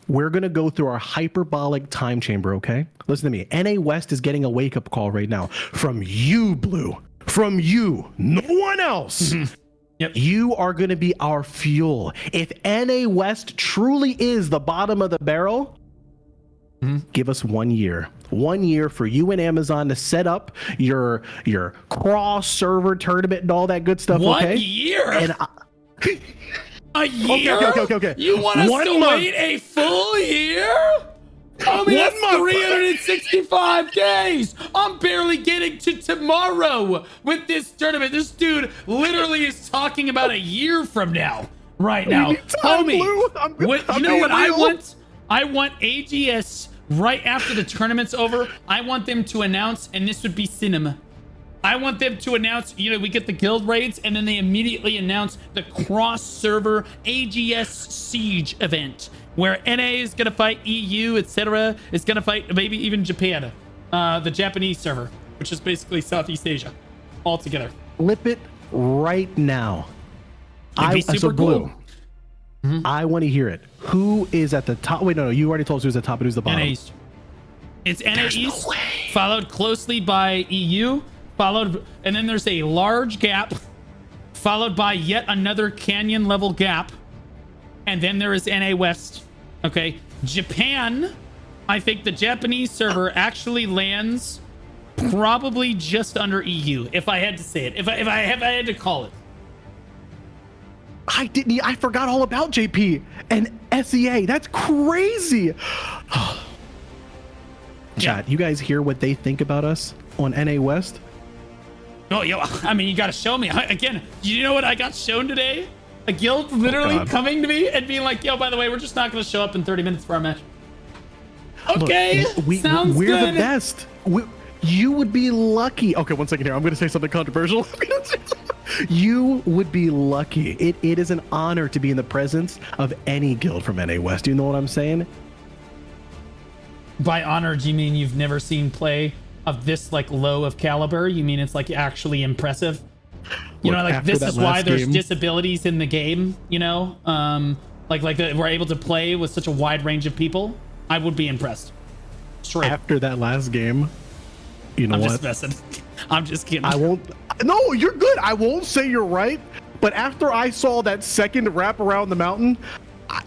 We're gonna go through our hyperbolic time chamber. Okay, listen to me. NA West is getting a wake up call right now from you, Blue. From you, no one else. Yep. You are going to be our fuel. If NA West truly is the bottom of the barrel, give us 1 year. 1 year for you and Amazon to set up your cross server tournament and all that good stuff. 1 year? And a year? Okay. You want us to wait a full year? I mean, that's 365 days. I'm barely getting to tomorrow with this tournament. This dude literally is talking about a year from now. Right now. Homie, you know what I want? I want AGS right after the tournament's over. I want them to announce, and this would be cinema. I want them to announce, we get the guild raids, and then they immediately announce the cross-server AGS Siege event, where NA is going to fight EU, etc. It's going to fight maybe even Japan, the Japanese server, which is basically Southeast Asia, all together. Flip it right now. It'd be super cool. Blue, I want to hear it. Who is at the top? Wait, no, you already told us who's at the top and who's the bottom. NA East. It's NA East, followed closely by EU, and then there's a large gap, followed by yet another canyon level gap, and then there is NA West. Okay, Japan, I think the Japanese server actually lands probably just under EU, if I had to say it, if I had to call it. I forgot all about JP and SEA. That's crazy. Chat, you guys hear what they think about us on NA West? Oh, I mean, you got to show me. Again, you know what I got shown today? A guild literally coming to me and being like, by the way, we're just not going to show up in 30 minutes for our match. Okay, sounds we're good. the best. You would be lucky. Okay, one second here. I'm going to say something controversial. You would be lucky. It is an honor to be in the presence of any guild from NA West. Do you know what I'm saying? By honor, do you mean you've never seen play of this like low of caliber? You mean it's like actually impressive? You know, like this is why there's disabilities in the game, you know? Like that we're able to play with such a wide range of people. I would be impressed. Straight. After that last game, you know what? I'm just messing. I'm just kidding. I won't. No, you're good. I won't say you're right. But after I saw that second wrap around the mountain,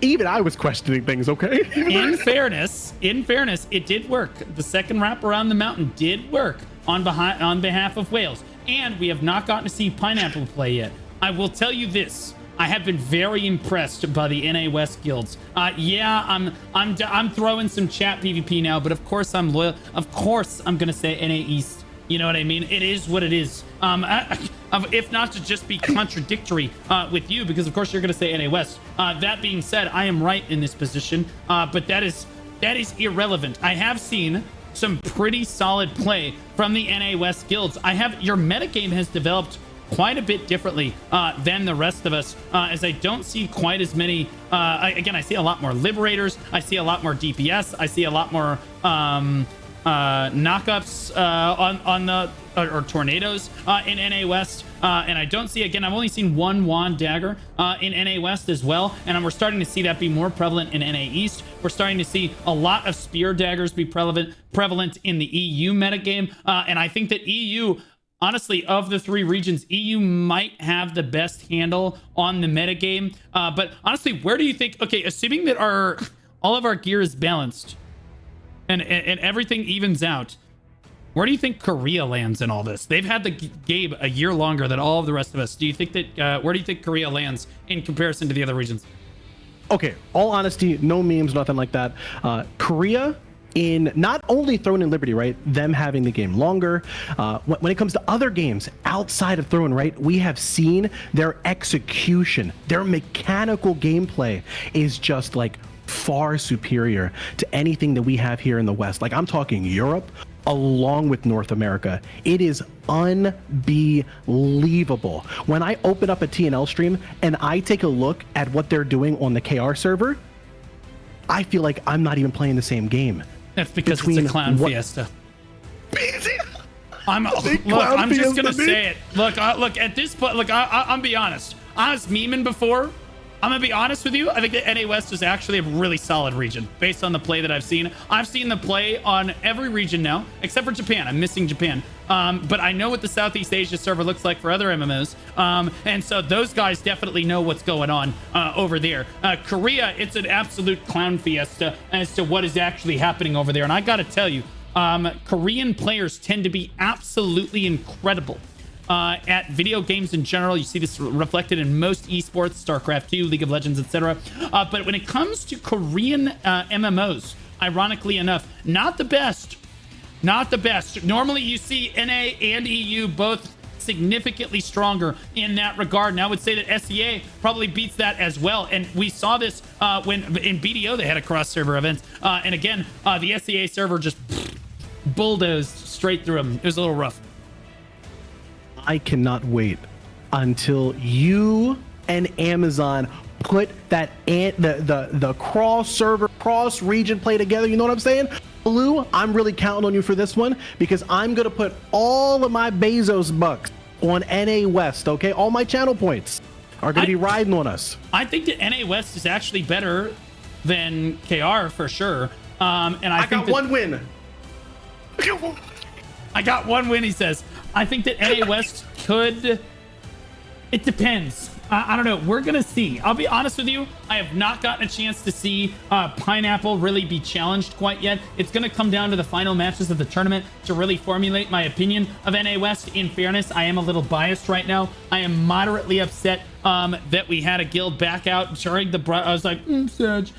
even I was questioning things. Okay. In fairness, it did work. The second wrap around the mountain did work on behalf of Whalez, and we have not gotten to see Pineapple play yet. I will tell you this. I have been very impressed by the NA West guilds. Yeah, I'm throwing some chat PvP now, but of course I'm loyal. Of course I'm gonna say NA East. You know what I mean? It is what it is. If not to just be contradictory with you, because of course you're gonna say NA West. That being said, I am right in this position, but that is irrelevant. I have seen some pretty solid play from the NA West guilds. Your metagame has developed quite a bit differently than the rest of us, as I don't see quite as many. Again, I see a lot more liberators. I see a lot more DPS. I see a lot more knockups on the or tornadoes in NA West, and I don't see, again, I've only seen one wand dagger in NA West as well, and we're starting to see that be more prevalent in NA East. We're starting to see a lot of spear daggers be prevalent in the EU metagame, and I think that EU, honestly, of the three regions, EU might have the best handle on the metagame. But honestly, where do you think, okay, assuming that all of our gear is balanced and everything evens out, where do you think Korea lands in all this? They've had the game a year longer than all of the rest of us. Do you think that, where do you think Korea lands in comparison to the other regions? Okay, all honesty, no memes, nothing like that. Korea, in not only Throne and Liberty, right, them having the game longer, when it comes to other games outside of Throne, right, we have seen their execution, their mechanical gameplay is just like far superior to anything that we have here in the West. Like, I'm talking Europe along with North America. It is unbelievable. When I open up a TNL stream and I take a look at what they're doing on the KR server, I feel like I'm not even playing the same game. That's because it's a clown fiesta. I'm just gonna say it. Look, at this point, look, I'm be honest. I was memeing before. I'm gonna be honest with you. I think that NA West is actually a really solid region based on the play that I've seen. I've seen the play on every region now, except for Japan. I'm missing Japan. But I know what the Southeast Asia server looks like for other MMOs. And so those guys definitely know what's going on over there. Korea, it's an absolute clown fiesta as to what is actually happening over there. And I gotta tell you, Korean players tend to be absolutely incredible at video games in general. You see this reflected in most esports, StarCraft 2, League of Legends, etc. But when it comes to Korean MMOs, ironically enough, not the best. Not the best. Normally you see NA and EU both significantly stronger in that regard, and I would say that SEA probably beats that as well. And we saw this when in BDO they had a cross-server event, and again, the SEA server just bulldozed straight through them. It was a little rough. I cannot wait until you and Amazon put that the cross server, cross region play together. You know what I'm saying? Blue, I'm really counting on you for this one, because I'm gonna put all of my Bezos bucks on NA West. Okay, all my channel points are gonna be riding on us. I think that NA West is actually better than KR for sure. And I think got one win. I got one win, he says. I think that NA West could... It depends. I don't know. We're going to see. I'll be honest with you. I have not gotten a chance to see Pineapple really be challenged quite yet. It's going to come down to the final matches of the tournament to really formulate my opinion of NA West. In fairness, I am a little biased right now. I am moderately upset that we had a guild back out during the... I was like, Serge,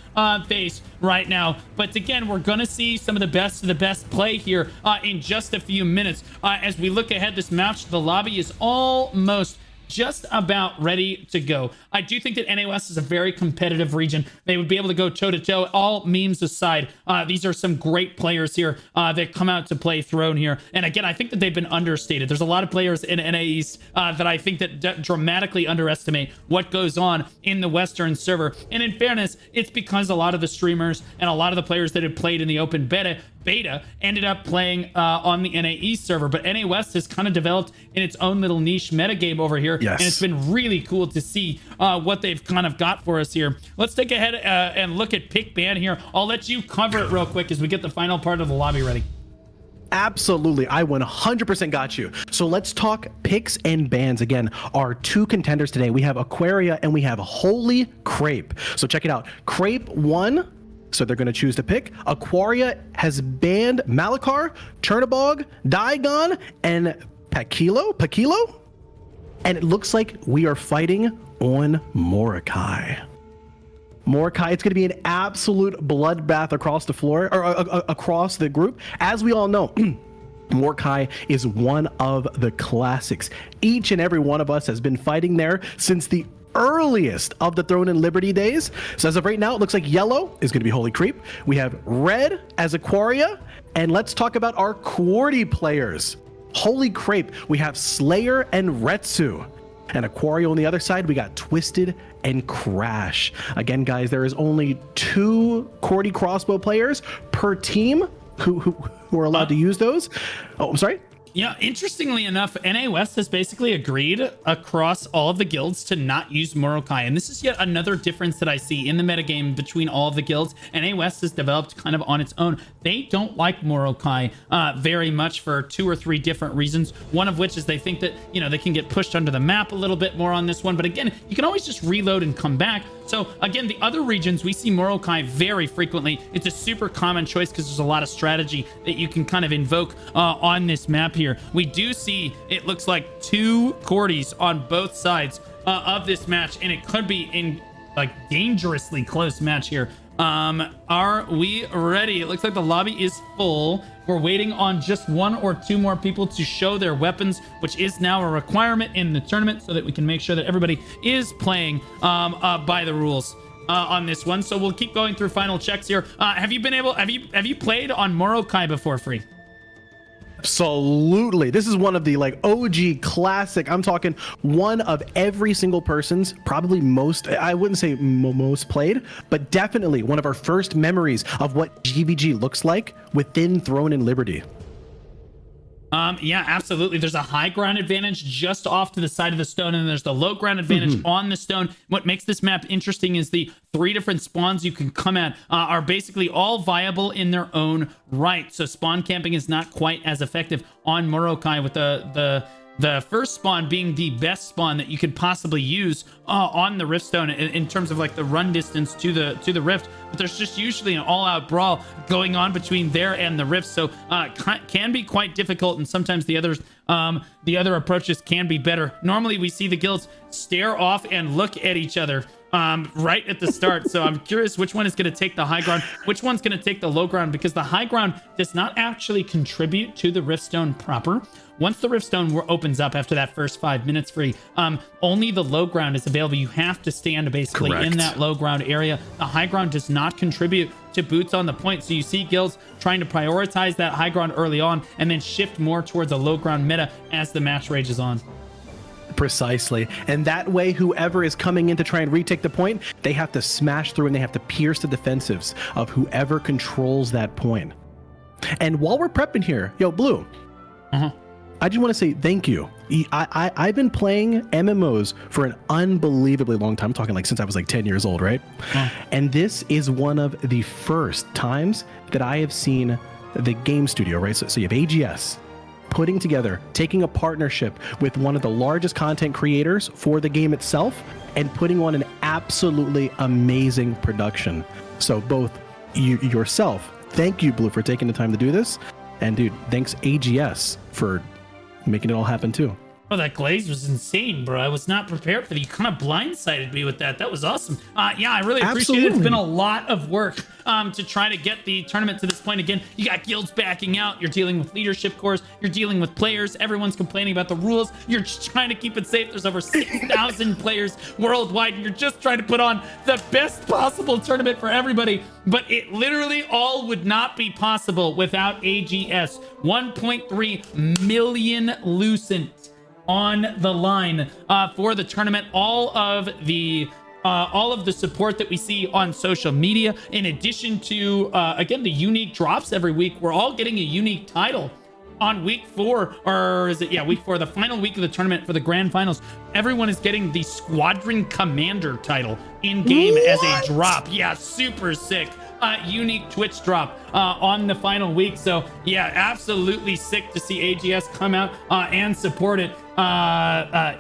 face right now. But again, we're going to see some of the best play here in just a few minutes. As we look ahead, this match, the lobby is almost just about ready to go. I do think that NA West is a very competitive region. They would be able to go toe-to-toe, all memes aside. These are some great players here that come out to play Throne here. And again, I think that they've been understated. There's a lot of players in NA East that I think that dramatically underestimate what goes on in the Western server. And in fairness, it's because a lot of the streamers and a lot of the players that had played in the open beta ended up playing on the NA East server, but NA West has kind of developed in its own little niche metagame over here. Yes. And it's been really cool to see what they've kind of got for us here. Let's take ahead and look at pick ban here. I'll let you cover it real quick as we get the final part of the lobby ready. Absolutely. I 100% got you. So let's talk picks and bans. Again, our two contenders today. We have Aquaria and we have Holy Crepe. So check it out. Crepe won. So they're going to choose to pick. Aquaria has banned Malakar, Chernabog, Diagon, and Pakilo? And it looks like we are fighting on Morokai. Morokai, it's going to be an absolute bloodbath across the floor, or across the group. As we all know, Morokai is one of the classics. Each and every one of us has been fighting there since the earliest of the Throne and Liberty days. So as of right now, it looks like yellow is going to be Holy Crepe. We have red as Aquaria. And let's talk about our QWERTY players. Holy Crepe, we have Slayer and Retsu. And Aquaria on the other side, we got Twisted and Crash. Again, guys, there is only 2 QWERTY crossbow players per team who are allowed to use those. Oh, I'm sorry? Yeah, interestingly enough, NA West has basically agreed across all of the guilds to not use Morokai. And this is yet another difference that I see in the metagame between all of the guilds. NA West has developed kind of on its own. They don't like Morokai very much for 2 or 3 different reasons. One of which is they think that, you know, they can get pushed under the map a little bit more on this one. But again, you can always just reload and come back. So again, the other regions, we see Morokai very frequently. It's a super common choice because there's a lot of strategy that you can kind of invoke on this map here. We do see, it looks like 2 QWERTYs on both sides of this match, and it could be in like dangerously close match here. Are we ready? It looks like the lobby is full. We're waiting on just 1 or 2 more people to show their weapons, which is now a requirement in the tournament so that we can make sure that everybody is playing by the rules on this one. So we'll keep going through final checks here. Have you played on Morokai before, Free? Absolutely. This is one of the like OG classic. I'm talking one of every single person's probably most, I wouldn't say most played, but definitely one of our first memories of what GVG looks like within Throne and Liberty. Yeah, absolutely. There's a high ground advantage just off to the side of the stone, and then there's the low ground advantage on the stone. What makes this map interesting is the 3 different spawns you can come at are basically all viable in their own right. So spawn camping is not quite as effective on Morokai, with the first spawn being the best spawn that you could possibly use on the Riftstone in terms of like the run distance to the Rift. But there's just usually an all-out brawl going on between there and the Rift, so can be quite difficult, and sometimes the other approaches can be better. Normally we see the guilds stare off and look at each other right at the start. So I'm curious which one is going to take the high ground, which one's going to take the low ground, because the high ground does not actually contribute to the Riftstone proper. Once the Riftstone opens up after that first 5 minutes, Free, only the low ground is available. You have to stand basically in that low ground area. The high ground does not contribute to boots on the point. So you see guilds trying to prioritize that high ground early on and then shift more towards a low ground meta as the match rages on. Precisely. And that way, whoever is coming in to try and retake the point, they have to smash through and they have to pierce the defensives of whoever controls that point. And while we're prepping here, yo, Blue, I just want to say thank you. I've been playing MMOs for an unbelievably long time. I'm talking like since I was like 10 years old, right? And this is one of the first times that I have seen the game studio, right? So you have AGS putting together, taking a partnership with one of the largest content creators for the game itself and putting on an absolutely amazing production. So both yourself, thank you, Blue, for taking the time to do this. And dude, thanks AGS for making it all happen too. Oh, that glaze was insane, bro. I was not prepared for that. You kind of blindsided me with that. That was awesome. Yeah, I really appreciate it. It's been a lot of work to try to get the tournament to this point. Again, you got guilds backing out. You're dealing with leadership cores. You're dealing with players. Everyone's complaining about the rules. You're just trying to keep it safe. There's over 6,000 players worldwide. And you're just trying to put on the best possible tournament for everybody. But it literally all would not be possible without AGS. 1.3 million Lucent on the line for the tournament. All of the support that we see on social media, in addition to again the unique drops every week. We're all getting a unique title on week 4, or is it week 4, the final week of the tournament for the grand finals. Everyone is getting the Squadron Commander title in game as a drop. Yeah, super sick. Unique Twitch drop on the final week. So yeah, absolutely sick to see AGS come out and support it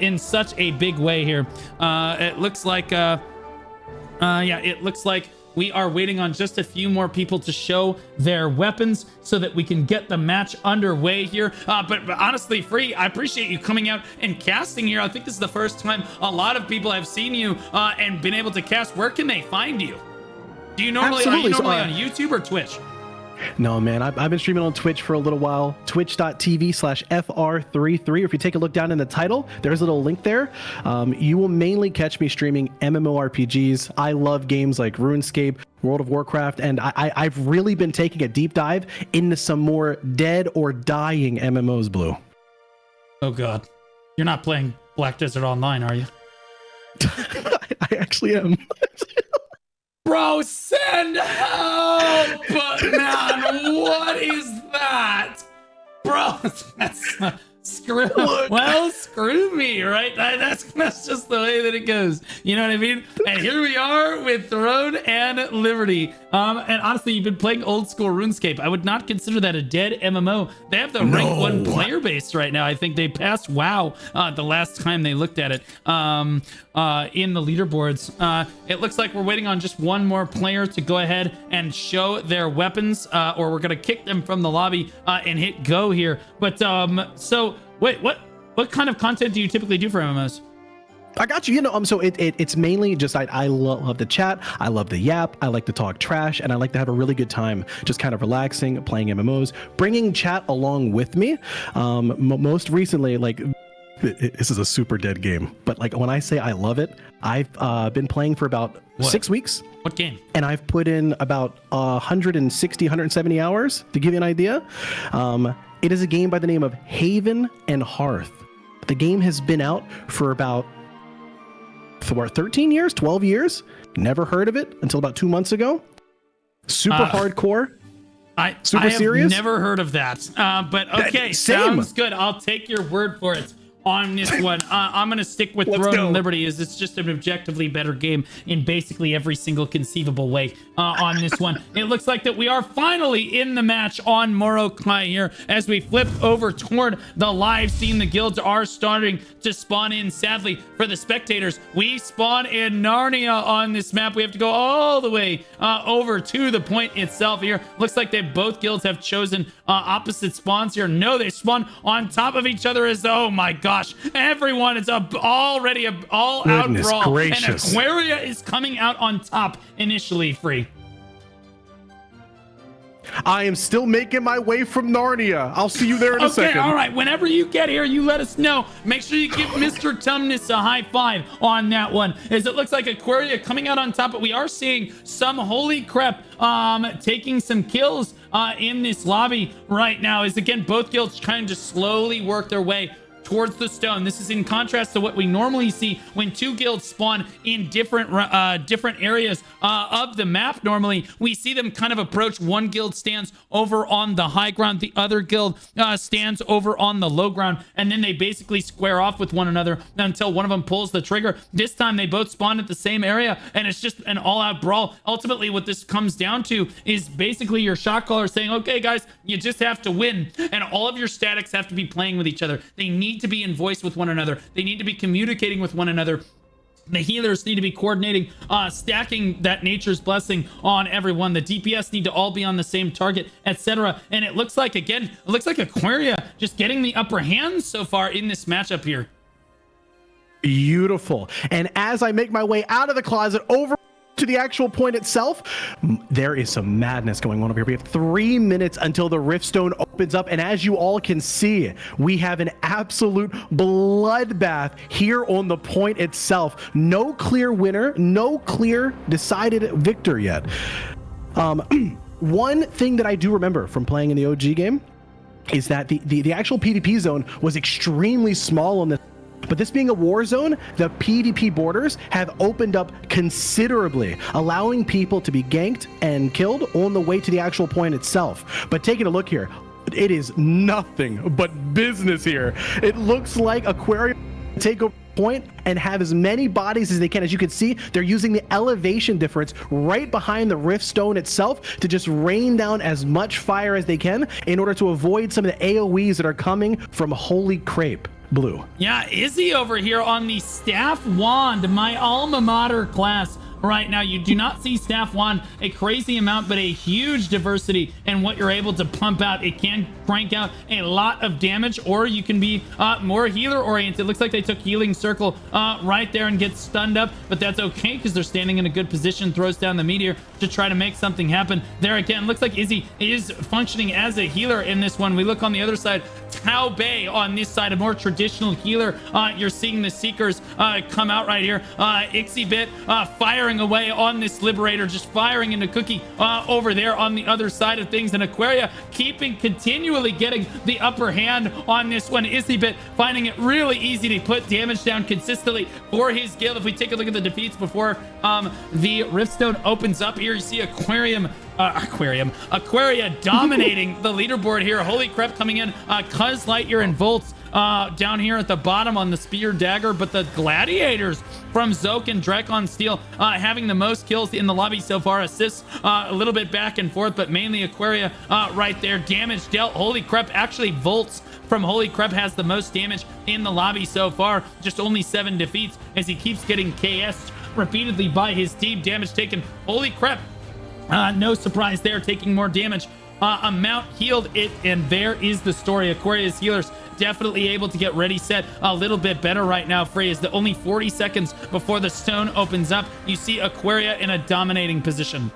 in such a big way here. It looks like it looks like we are waiting on just a few more people to show their weapons so that we can get the match underway here. But honestly, Free, I appreciate you coming out and casting here. I think this is the first time a lot of people have seen you and been able to cast. Where can they find you? Are you normally on YouTube or Twitch? No, man, I've been streaming on Twitch for a little while. Twitch.tv/FR33. Or if you take a look down in the title, there's a little link there. You will mainly catch me streaming MMORPGs. I love games like RuneScape, World of Warcraft, and I've really been taking a deep dive into some more dead or dying MMOs, Blue. Oh, God. You're not playing Black Desert Online, are you? I actually am. Bro, send help! Man, what is that? Bro, that's screw me, right? That's just the way that it goes. You know what I mean? And here we are with Throne and Liberty. And honestly, you've been playing old school RuneScape. I would not consider that a dead MMO. They have the rank 1 player base right now. I think they passed WoW the last time they looked at it in the leaderboards. It looks like we're waiting on just one more player to go ahead and show their weapons, or we're gonna kick them from the lobby and hit go here. But so wait, what kind of content do you typically do for MMOs? I got you. So it's mainly just I love the chat. I love the yap. I like to talk trash, and I like to have a really good time, just kind of relaxing, playing MMOs, bringing chat along with me. Most recently, like, this is a super dead game, but like when I say I love it, I've been playing for about 6 weeks. What game? And I've put in about 160, 170 hours to give you an idea. It is a game by the name of Haven and Hearth. The game has been out for about 13 years, 12 years. Never heard of it until about 2 months ago. Super hardcore. Super serious. Never heard of that. But okay, sounds good. I'll take your word for it on this one. I'm going to stick with Throne and Liberty, as it's just an objectively better game in basically every single conceivable way on this one. It looks like that we are finally in the match on mmorpg here as we flip over toward the live scene. The guilds are starting to spawn in. Sadly for the spectators, we spawn in Narnia on this map. We have to go all the way over to the point itself here. Looks like both guilds have chosen opposite spawns here. No, they spawn on top of each other as, oh my gosh, everyone is already an all-out brawl. Gracious. And Aquaria is coming out on top initially. Free. I am still making my way from Narnia. I'll see you there in a second. All right. Whenever you get here, you let us know. Make sure you give Mr. Tumnus a high five on that one, as it looks like Aquaria coming out on top, but we are seeing some holy Crepe taking some kills in this lobby right now, as again, both guilds trying to slowly work their way towards the stone. This is in contrast to what we normally see when two guilds spawn in different areas of the map. Normally, we see them kind of approach. One guild stands over on the high ground, the other guild stands over on the low ground, and then they basically square off with one another until one of them pulls the trigger. This time, they both spawn at the same area, and it's just an all-out brawl. Ultimately, what this comes down to is basically your shot caller saying, okay, guys, you just have to win, and all of your statics have to be playing with each other. They need to be in voice with one another. They need to be communicating with one another The healers need to be coordinating, stacking that nature's blessing on everyone. The DPS need to all be on the same target, etc. And it looks like, again, it looks like Aquaria just getting the upper hand so far in this matchup here. Beautiful. And as I make my way out of the closet over to the actual point itself, there is some madness going on over here. We have 3 minutes until the Riftstone opens up, and as you all can see, we have an absolute bloodbath here on the point itself. No clear winner, no clear decided victor yet. One thing that I do remember from playing in the OG game is that the actual PvP zone was extremely small on this. But this being a war zone, the PvP borders have opened up considerably, allowing people to be ganked and killed on the way to the actual point itself. But taking a look here, it is nothing but business here. It looks like Aquaria take over point and have as many bodies as they can. As you can see, they're using the elevation difference right behind the rift stone itself to just rain down as much fire as they can in order to avoid some of the AoEs that are coming from Holy Crepe. Blue. Yeah, Izzy over here on the Staff Wand, my alma mater class. Right now, you do not see Staff Wand a crazy amount, but a huge diversity in what you're able to pump out. It can crank out a lot of damage, or you can be more healer oriented. Looks like they took Healing Circle right there and get stunned up, but that's okay because they're standing in a good position. Throws down the meteor to try to make something happen. There again, looks like Izzy is functioning as a healer in this one. We look on the other side, Tao Bei on this side, a more traditional healer. You're seeing the Seekers come out right here. Ixibit firing away on this Liberator, just firing into Cookie over there on the other side of things, and Aquaria continually getting the upper hand on this one. Ixibit finding it really easy to put damage down consistently for his guild. If we take a look at the defeats before the Riftstone opens up here, you see Aquaria dominating the leaderboard here. Holy Crepe coming in, Cuz Lightyear and Volts down here at the bottom on the Spear Dagger, but the Gladiators from Zoke and Drakon Steel having the most kills in the lobby so far. Assists a little bit back and forth, but mainly Aquaria right there. Damage dealt. Holy Crepe, actually Volts from Holy Crepe has the most damage in the lobby so far. Just only 7 defeats as he keeps getting KS'd repeatedly by his team. Damage taken. Holy Crepe, no surprise there, taking more damage. Amount healed it, and there is the story. Aquaria's healers definitely able to get ready set a little bit better right now. Frey is the only 40 seconds before the stone opens up. You see Aquaria in a dominating position.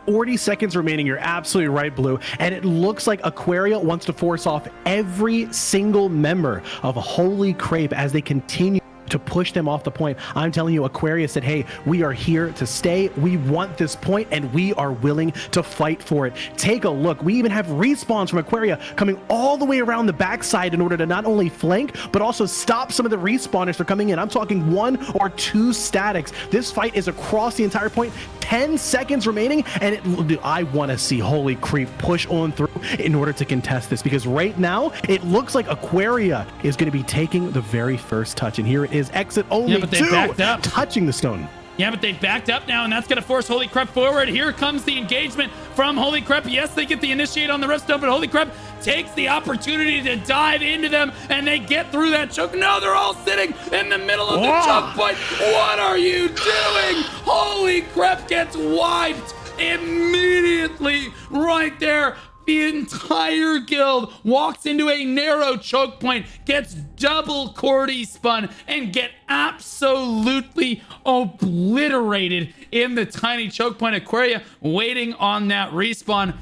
40 seconds remaining. You're absolutely right, Blue. And it looks like Aquaria wants to force off every single member of Holy Crepe as they continue to push them off the point. I'm telling you, Aquaria said, hey, we are here to stay. We want this point, and we are willing to fight for it. Take a look. We even have respawns from Aquaria coming all the way around the backside in order to not only flank, but also stop some of the respawners from coming in. I'm talking 1 or 2 statics. This fight is across the entire point. 10 seconds remaining, and I want to see Holy Crepe push on through in order to contest this, because right now it looks like Aquaria is going to be taking the very first touch, and here it is. Exit only 2 touching the stone. Yeah, but they've backed up now, and that's going to force Holy Crepe forward. Here comes the engagement from Holy Crepe. Yes, they get the initiate on the Riftstone, but Holy Crepe takes the opportunity to dive into them, and they get through that choke. No, they're all sitting in the middle of the choke point. What are you doing? Holy Crepe gets wiped immediately right there. The entire guild walks into a narrow choke point, gets double Cordy spun, and get absolutely obliterated in the tiny choke point. Aquaria waiting on that respawn.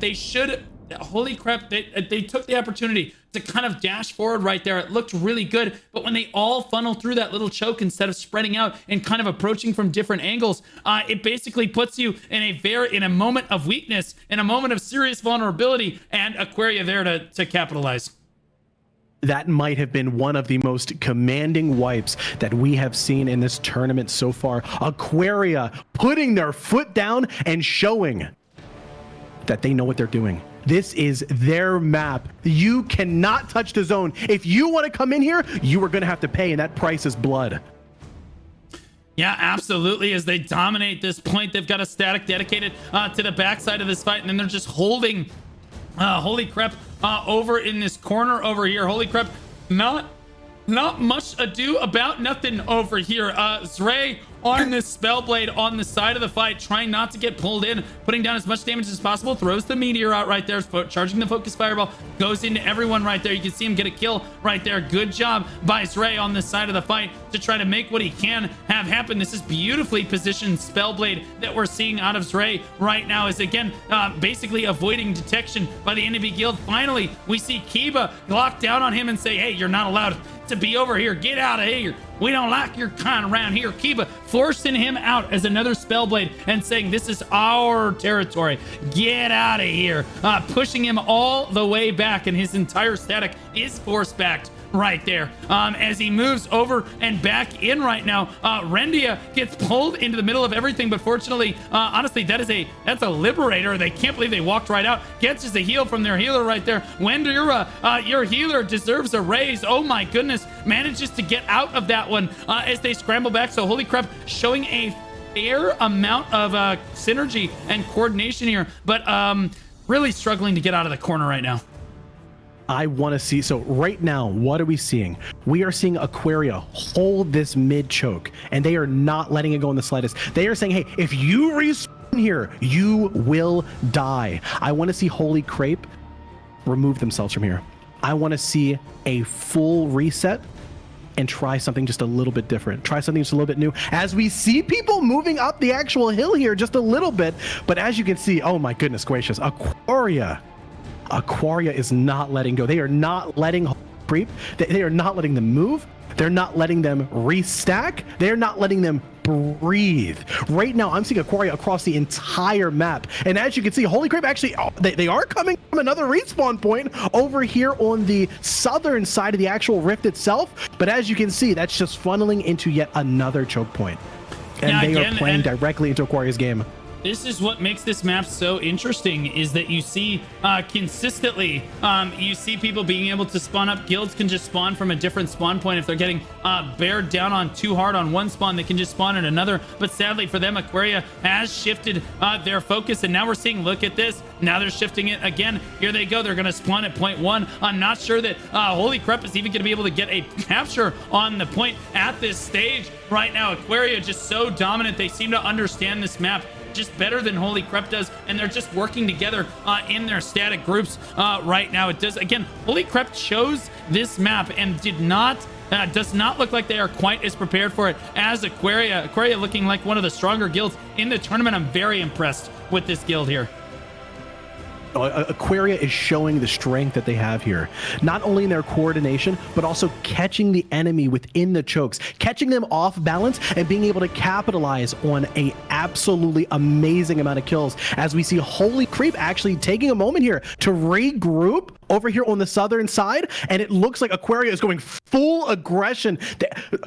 They should... Holy Crepe, they took the opportunity to kind of dash forward right there. It looked really good, but when they all funnel through that little choke instead of spreading out and kind of approaching from different angles, it basically puts you in a moment of weakness, in a moment of serious vulnerability, and Aquaria there to capitalize. That might have been one of the most commanding wipes that we have seen in this tournament so far. Aquaria putting their foot down and showing that they know what they're doing. This is their map. You cannot touch the zone. If you want to come in here, you are going to have to pay, and that price is blood. Yeah, absolutely. As they dominate this point, they've got a static dedicated to the backside of this fight, and then they're just holding Holy Crepe over in this corner over here. Holy Crepe not not much ado about nothing over here. Zray on this Spellblade on the side of the fight, trying not to get pulled in, putting down as much damage as possible, throws the meteor out right there, charging the focus fireball, goes into everyone right there. You can see him get a kill right there. Good job by Zray on this side of the fight to try to make what he can have happen. This is beautifully positioned Spellblade that we're seeing out of Zray right now, is again basically avoiding detection by the enemy guild. Finally, we see Kiba lock down on him and say, hey, you're not allowed to be over here. Get out of here. We don't like your kind around here. Kiba forcing him out as another Spellblade and saying, this is our territory. Get out of here. Pushing him all the way back, and his entire static is force backed right there. As he moves over and back in right now, Rendia gets pulled into the middle of everything, but fortunately, honestly, that's a liberator. They can't believe they walked right out. Gets us a heal from their healer right there. Wendura, your healer deserves a raise. Oh my goodness, manages to get out of that one as they scramble back. So Holy Crepe showing a fair amount of synergy and coordination here, but really struggling to get out of the corner right now. I want to see. So right now, what are we seeing? We are seeing Aquaria hold this mid choke, and they are not letting it go in the slightest. They are saying, hey, if you respawn here, you will die. I want to see Holy Crepe remove themselves from here. I want to see a full reset and try something just a little bit different. Try something just a little bit new. As we see people moving up the actual hill here just a little bit, but as you can see, oh my goodness gracious, Aquaria is not letting go. They are not letting Crepe. They are not letting them move. They're not letting them restack. They're not letting them breathe. Right now, I'm seeing Aquaria across the entire map. And as you can see, Holy Crepe actually, they are coming from another respawn point over here on the southern side of the actual rift itself. But as you can see, that's just funneling into yet another choke point. And they are playing directly into Aquaria's game. This is what makes this map so interesting, is that you see consistently, you see people being able to spawn up. Guilds can just spawn from a different spawn point. If they're getting bared down on too hard on one spawn, they can just spawn in another. But sadly for them, Aquaria has shifted their focus, and now we're seeing, look at this. Now they're shifting it again. Here they go. They're going to spawn at point 1. I'm not sure that Holy Crepe is even going to be able to get a capture on the point at this stage right now. Aquaria just so dominant. They seem to understand this map just better than Holy Crepe does, and they're just working together in their static groups right now. It does, again, Holy Crepe chose this map and does not look like they are quite as prepared for it as Aquaria. Aquaria looking like one of the stronger guilds in the tournament. I'm very impressed with this guild here. Aquaria is showing the strength that they have here, not only in their coordination, but also catching the enemy within the chokes, catching them off balance and being able to capitalize on a absolutely amazing amount of kills, as we see Holy Crepe actually taking a moment here to regroup over here on the southern side. And it looks like Aquaria is going full aggression.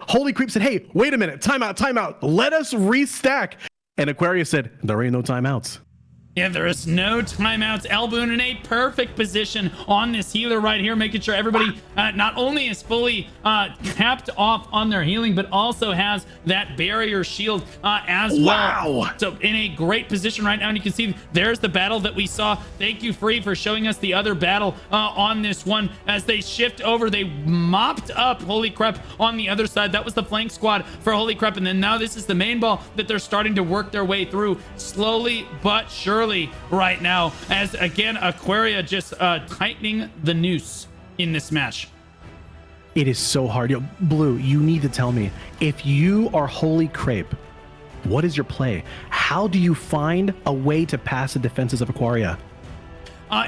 Holy Crepe said, hey, wait a minute, timeout, let us restack. And Aquaria said, there ain't no timeouts. Yeah, there is no timeouts. Elboon in a perfect position on this healer right here, making sure everybody not only is fully capped off on their healing, but also has that barrier shield as well. So in a great position right now, and you can see there's the battle that we saw. Thank you, Free, for showing us the other battle on this one. As they shift over, they mopped up Holy Crepe on the other side. That was the flank squad for Holy Crepe, and then now this is the main ball that they're starting to work their way through slowly but surely right now, as again Aquaria just tightening the noose in this match. It is so hard. Yo, Blue, you need to tell me, if you are Holy Crepe, what is your play? How do you find a way to pass the defenses of Aquaria?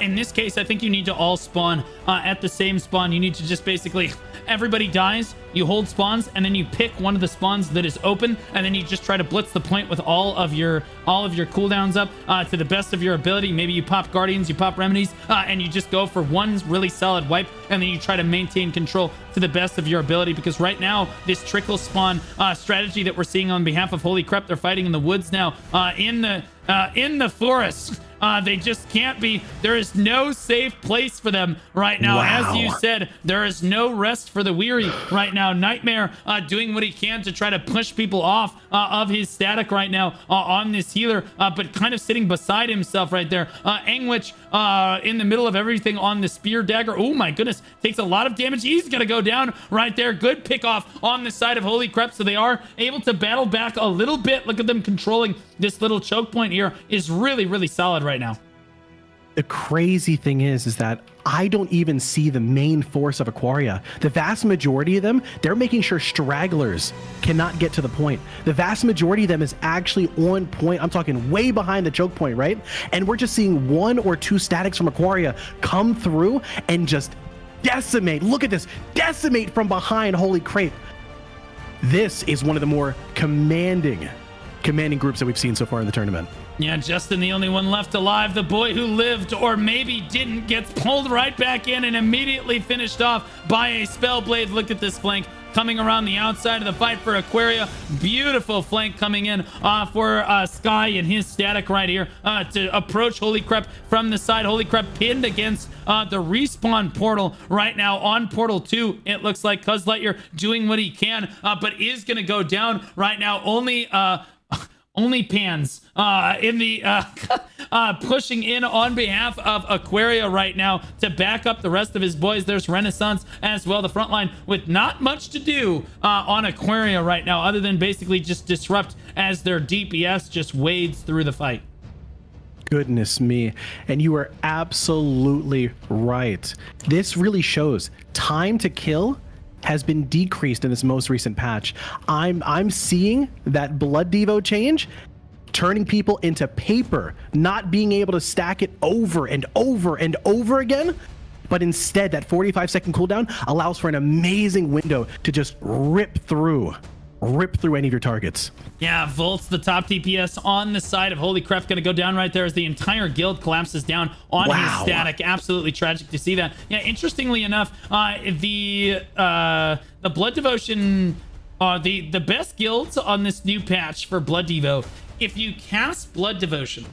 In this case, I think you need to all spawn at the same spawn. You need to just basically, everybody dies, you hold spawns, and then you pick one of the spawns that is open, and then you just try to blitz the point with all of your cooldowns up to the best of your ability. Maybe you pop Guardians, you pop Remedies, and you just go for one really solid wipe, and then you try to maintain control to the best of your ability. Because right now, this trickle spawn strategy that we're seeing on behalf of Holy Crepe, they're fighting in the woods now, in the forest They just can't be. There is no safe place for them right now. Wow. As you said, there is no rest for the weary right now. Nightmare doing what he can to try to push people off of his static right now on this healer, but kind of sitting beside himself right there. Angwich in the middle of everything on the spear dagger. Oh my goodness, takes a lot of damage. He's gonna go down right there. Good pick off on the side of Holy Crepe, so they are able to battle back a little bit. Look at them controlling this little choke point here. Is really solid right now. The crazy thing is that I don't even see the main force of Aquaria. The vast majority of them, they're making sure stragglers cannot get to the point. The vast majority of them is actually on point. I'm talking way behind the choke point, right? And we're just seeing 1 or 2 statics from Aquaria come through and just decimate. Look at this, decimate from behind Holy Crepe. This is one of the more commanding groups that we've seen so far in the tournament. Yeah, Justin, the only one left alive, the boy who lived or maybe didn't, gets pulled right back in and immediately finished off by a Spellblade. Look at this flank coming around the outside of the fight for Aquaria. Beautiful flank coming in for Sky and his static right here to approach Holy Crepe from the side. Holy Crepe pinned against the respawn portal right now on portal 2. It looks like Cuz Lightyear doing what he can, but is going to go down right now. Only Pans in the pushing in on behalf of Aquaria right now to back up the rest of his boys. There's Renaissance as well, the front line, with not much to do on Aquaria right now other than basically just disrupt as their DPS just wades through the fight. Goodness me. And you are absolutely right. This really shows time to kill has been decreased in this most recent patch. I'm seeing that Blood Devo change, turning people into paper, not being able to stack it over and over and over again. But instead, that 45-second cooldown allows for an amazing window to just rip through any of your targets. Yeah, Volt's the top DPS on the side of Holy Crepe, going to go down right there as the entire guild collapses down on his static. Absolutely tragic to see that. Yeah, interestingly enough, the Blood Devotion, the best guilds on this new patch for Blood Devo, if you cast Blood Devotion,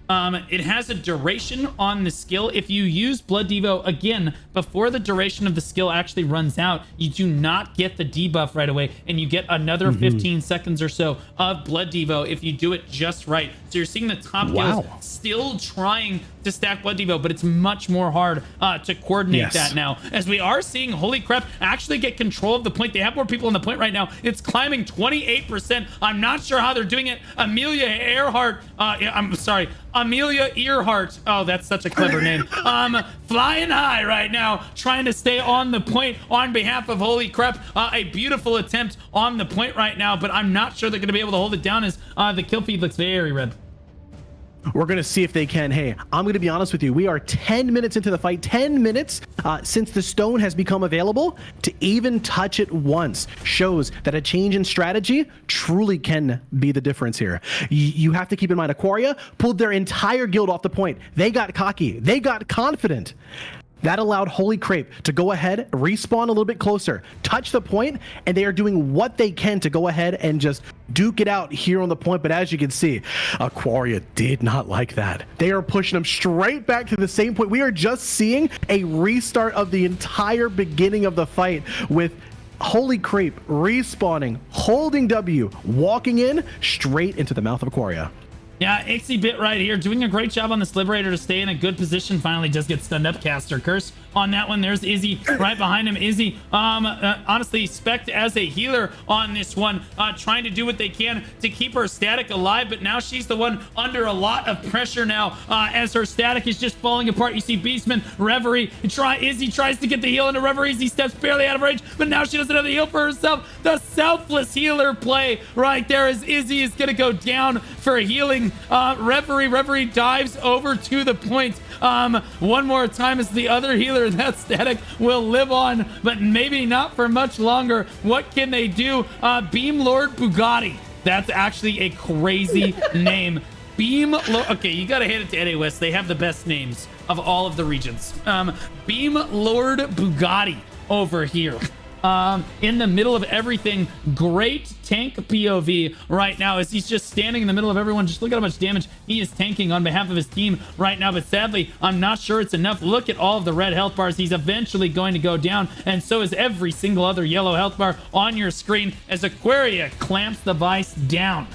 it has a duration on the skill. If you use Blood Devo again before the duration of the skill actually runs out, you do not get the debuff right away, and you get another 15 seconds or so of Blood Devo if you do it just right. So you're seeing the top guilds still trying to stack Blood Devo, but it's much more hard to coordinate that now, as we are seeing Holy Crepe actually get control of the point. They have more people on the point right now. It's climbing 28%. I'm not sure how they're doing it. Amelia Earhart. Oh, that's such a clever name. Flying high right now, trying to stay on the point on behalf of Holy Crepe. A beautiful attempt on the point right now, but I'm not sure they're going to be able to hold it down as the kill feed looks very red. We're going to see if they can. Hey, I'm going to be honest with you. We are 10 minutes into the fight, 10 minutes since the stone has become available. To even touch it once shows that a change in strategy truly can be the difference here. You have to keep in mind, Aquaria pulled their entire guild off the point. They got cocky. They got confident. That allowed Holy Crepe to go ahead, respawn a little bit closer, touch the point, and they are doing what they can to go ahead and just duke it out here on the point. But as you can see, Aquaria did not like that. They are pushing them straight back to the same point. We are just seeing a restart of the entire beginning of the fight with Holy Crepe respawning, holding W, walking in straight into the mouth of Aquaria. Yeah, Ixie right here doing a great job on this Liberator to stay in a good position. Finally does get stunned up. Caster Curse on that one. There's Izzy right behind him. Izzy, honestly, spec'd as a healer on this one, trying to do what they can to keep her static alive, but now she's the one under a lot of pressure now as her static is just falling apart. You see Beastman, Reverie, Izzy tries to get the heal into Reverie. Izzy steps barely out of range, but now she doesn't have the heal for herself. The selfless healer play right there as Izzy is going to go down for healing. Reverie dives over to the point one more time as the other healer, that static, will live on, but maybe not for much longer. What can they do? Beam Lord Bugatti. That's actually a crazy name. Beam Lord. Okay, you gotta hand it to NA West. They have the best names of all of the regions. Beam Lord Bugatti over here. in the middle of everything. Great tank POV right now as he's just standing in the middle of everyone. Just look at how much damage he is tanking on behalf of his team right now. But sadly, I'm not sure it's enough. Look at all of the red health bars. He's eventually going to go down, and so is every single other yellow health bar on your screen as Aquaria clamps the vice down.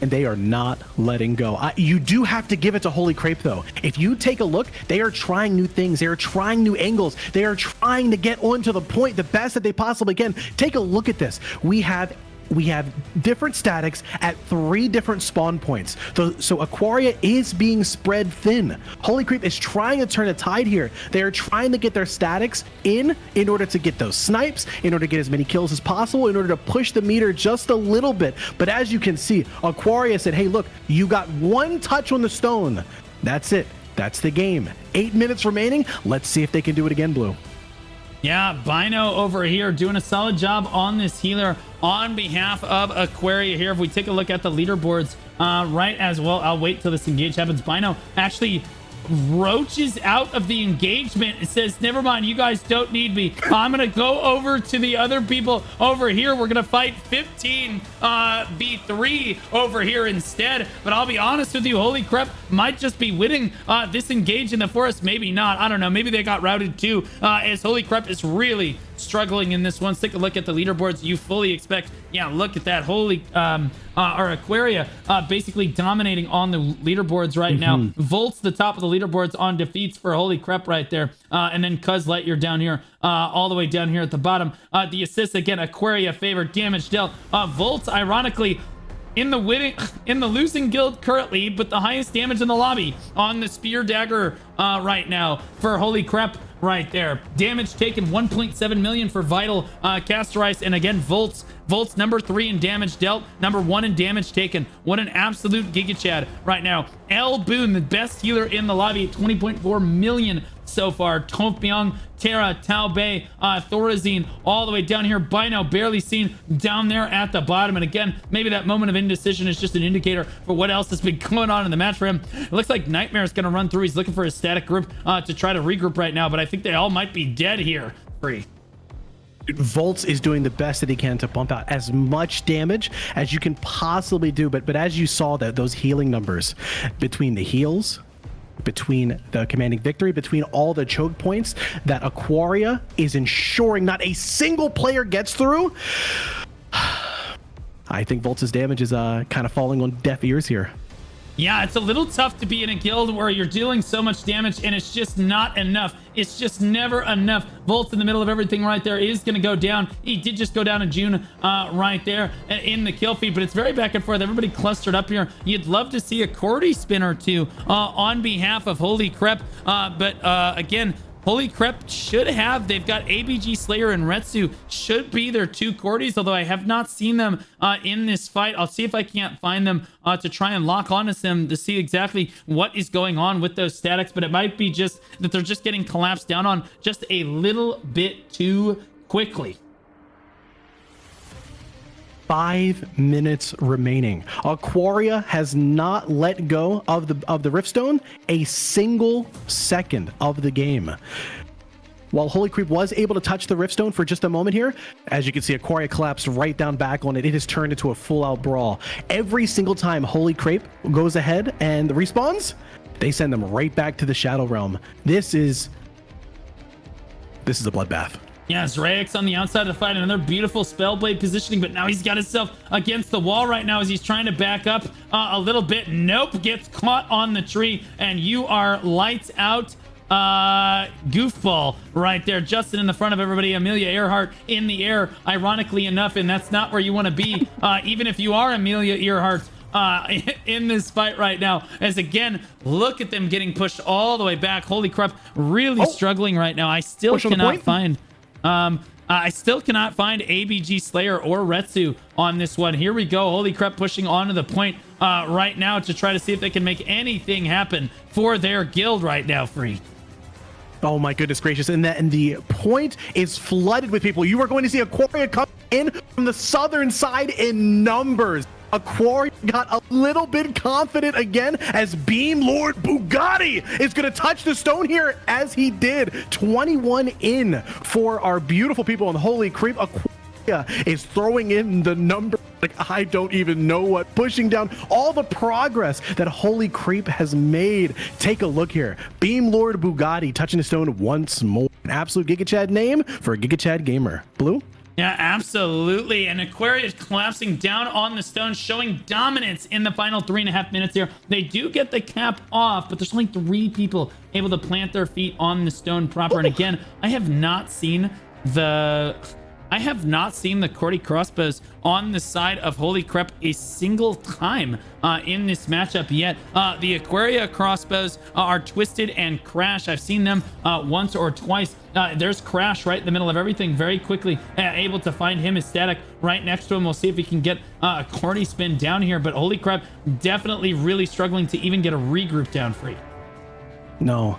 And they are not letting go. You do have to give it to Holy Crepe, though. If you take a look, they are trying new things. They are trying new angles. They are trying to get onto the point the best that they possibly can. Take a look at this. We have different statics at 3 different spawn points. So Aquaria is being spread thin. Holy Crepe is trying to turn a tide here. They are trying to get their statics in order to get those snipes, in order to get as many kills as possible, in order to push the meter just a little bit. But as you can see, Aquaria said, hey, look, you got 1 touch on the stone. That's it. That's the game. 8 minutes remaining. Let's see if they can do it again, Blue. Yeah, Bino over here doing a solid job on this healer on behalf of Aquaria here. If we take a look at the leaderboards right as well, I'll wait till this engage happens. Bino actually roaches out of the engagement. It says, never mind, you guys don't need me. I'm gonna go over to the other people over here. We're gonna fight 15 v3 over here instead. But I'll be honest with you, Holy Crepe might just be winning this engage in the forest. Maybe not, I don't know. Maybe they got routed too, as Holy Crepe is really struggling in this one. Let's take a look at the leaderboards. You fully expect, yeah, look at that. Or Aquaria basically dominating on the leaderboards right now. Volt's the top of the leaderboards on defeats for Holy Crepe right there. And then Cuz Lightyear down here, all the way down here at the bottom. The assists, again, Aquaria favored, damage dealt. Volt's ironically in the losing guild currently, but the highest damage in the lobby on the spear dagger right now for Holy Crepe right there. Damage taken 1.7 million for Vital, Caster Ice, and again Volt's number 3 in damage dealt, number 1 in damage taken. What an absolute Giga Chad right now. L Boone, the best healer in the lobby, 20.4 million so far. Tongpyeong, Terra, Tao Bei, Thorazine, all the way down here. Bino barely seen down there at the bottom. And again, maybe that moment of indecision is just an indicator for what else has been going on in the match for him. It looks like Nightmare is going to run through. He's looking for his static group to try to regroup right now, but I think they all might be dead here. Free. Volts is doing the best that he can to pump out as much damage as you can possibly do. But as you saw, that those healing numbers between the heals, between the commanding victory, between all the choke points that Aquaria is ensuring not a single player gets through, I think Volts' damage is kind of falling on deaf ears here. Yeah, it's a little tough to be in a guild where you're dealing so much damage and it's just not enough. It's just never enough. Volt's in the middle of everything right there is going to go down. He did just go down in June right there in the kill feed, but it's very back and forth. Everybody clustered up here. You'd love to see a Cordy spin or two on behalf of Holy Crepe, but again, Holy Crepe should have, they've got ABG Slayer and Retsu should be their 2 Cordies, although I have not seen them in this fight. I'll see if I can't find them to try and lock onto them to see exactly what is going on with those statics, but it might be just that they're just getting collapsed down on just a little bit too quickly. 5 minutes remaining. Aquaria has not let go of the Riftstone a single second of the game. While Holy Crepe was able to touch the Riftstone for just a moment here, as you can see, Aquaria collapsed right down back on it. It has turned into a full-out brawl. Every single time Holy Crepe goes ahead and respawns, they send them right back to the Shadow Realm. This is a bloodbath. Yeah, Zraix on the outside of the fight, another beautiful Spellblade positioning, but now he's got himself against the wall right now as he's trying to back up a little bit. Nope, gets caught on the tree, and you are lights out. Goofball right there. Justin in the front of everybody. Amelia Earhart in the air, ironically enough, and that's not where you want to be, even if you are Amelia Earhart. In this fight right now, as again, look at them getting pushed all the way back. Holy Crepe, really struggling right now. I still cannot find ABG Slayer or Retsu on this one. Here we go. Holy Crepe pushing onto the point right now to try to see if they can make anything happen for their guild right now. Free. Oh my goodness gracious. And the point is flooded with people. You are going to see Aquaria come in from the southern side in numbers. Aquaria got a little bit confident again as Beam Lord Bugatti is going to touch the stone here as he did. 21 in for our beautiful people on Holy Crepe. Aquaria is throwing in the number like I don't even know what, pushing down all the progress that Holy Crepe has made. Take a look here. Beam Lord Bugatti touching the stone once more. An absolute Giga Chad name for a Giga Chad gamer. Blue? Yeah, absolutely. And Aquaria is collapsing down on the stone, showing dominance in the final 3.5 minutes here. They do get the cap off, but there's only 3 people able to plant their feet on the stone proper. And again, I have not seen the Cordy crossbows on the side of Holy Crepe a single time in this matchup yet. The Aquaria crossbows are twisted and Crash. I've seen them once or twice. There's Crash right in the middle of everything very quickly, able to find him as Static right next to him. We'll see if he can get a Cordy spin down here, but Holy Crepe definitely really struggling to even get a regroup down free. No.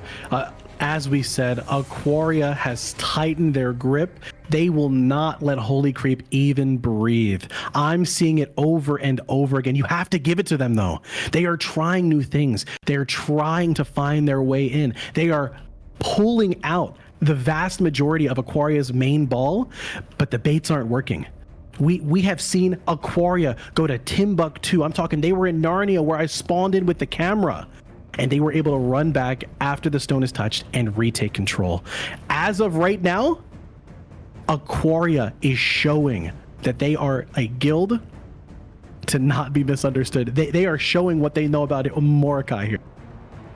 As we said, Aquaria has tightened their grip. They will not let Holy Crepe even breathe. I'm seeing it over and over again. You have to give it to them, though. They are trying new things. They're trying to find their way in. They are pulling out the vast majority of Aquaria's main ball, but the baits aren't working. We have seen Aquaria go to Timbuktu. I'm talking, they were in Narnia where I spawned in with the camera. And they were able to run back after the stone is touched and retake control. As of right now, Aquaria is showing that they are a guild to not be misunderstood. They are showing what they know about mmorpg here.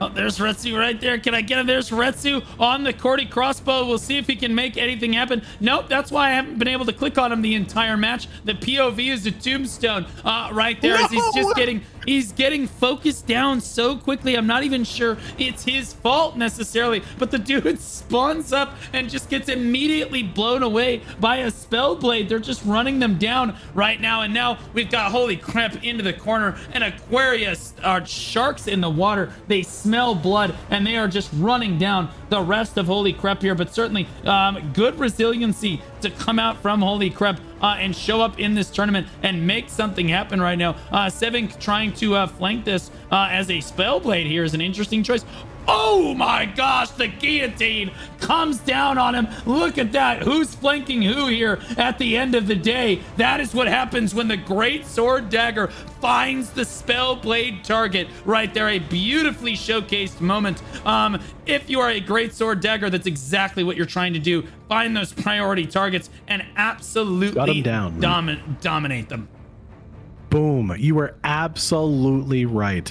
Oh, there's Retsu right there. Can I get him? There's Retsu on the Cordy crossbow. We'll see if he can make anything happen. Nope, that's why I haven't been able to click on him the entire match. The POV is a tombstone right there, as he's getting focused down so quickly. I'm not even sure it's his fault necessarily, but the dude spawns up and just gets immediately blown away by a spell blade. They're just running them down right now, and now we've got Holy Crepe into the corner, and Aquaria are sharks in the water. They smell blood, and they are just running down the rest of Holy Crepe here, but certainly good resiliency to come out from Holy Crepe and show up in this tournament and make something happen right now. Seven trying to flank this as a Spellblade here is an interesting choice. Oh my gosh, the guillotine comes down on him. Look at that. Who's flanking who here at the end of the day? That is what happens when the Great Sword Dagger finds the Spellblade target right there. A beautifully showcased moment. If you are a Great Sword Dagger, that's exactly what you're trying to do. Find those priority targets and absolutely dominate them. Boom. You were absolutely right.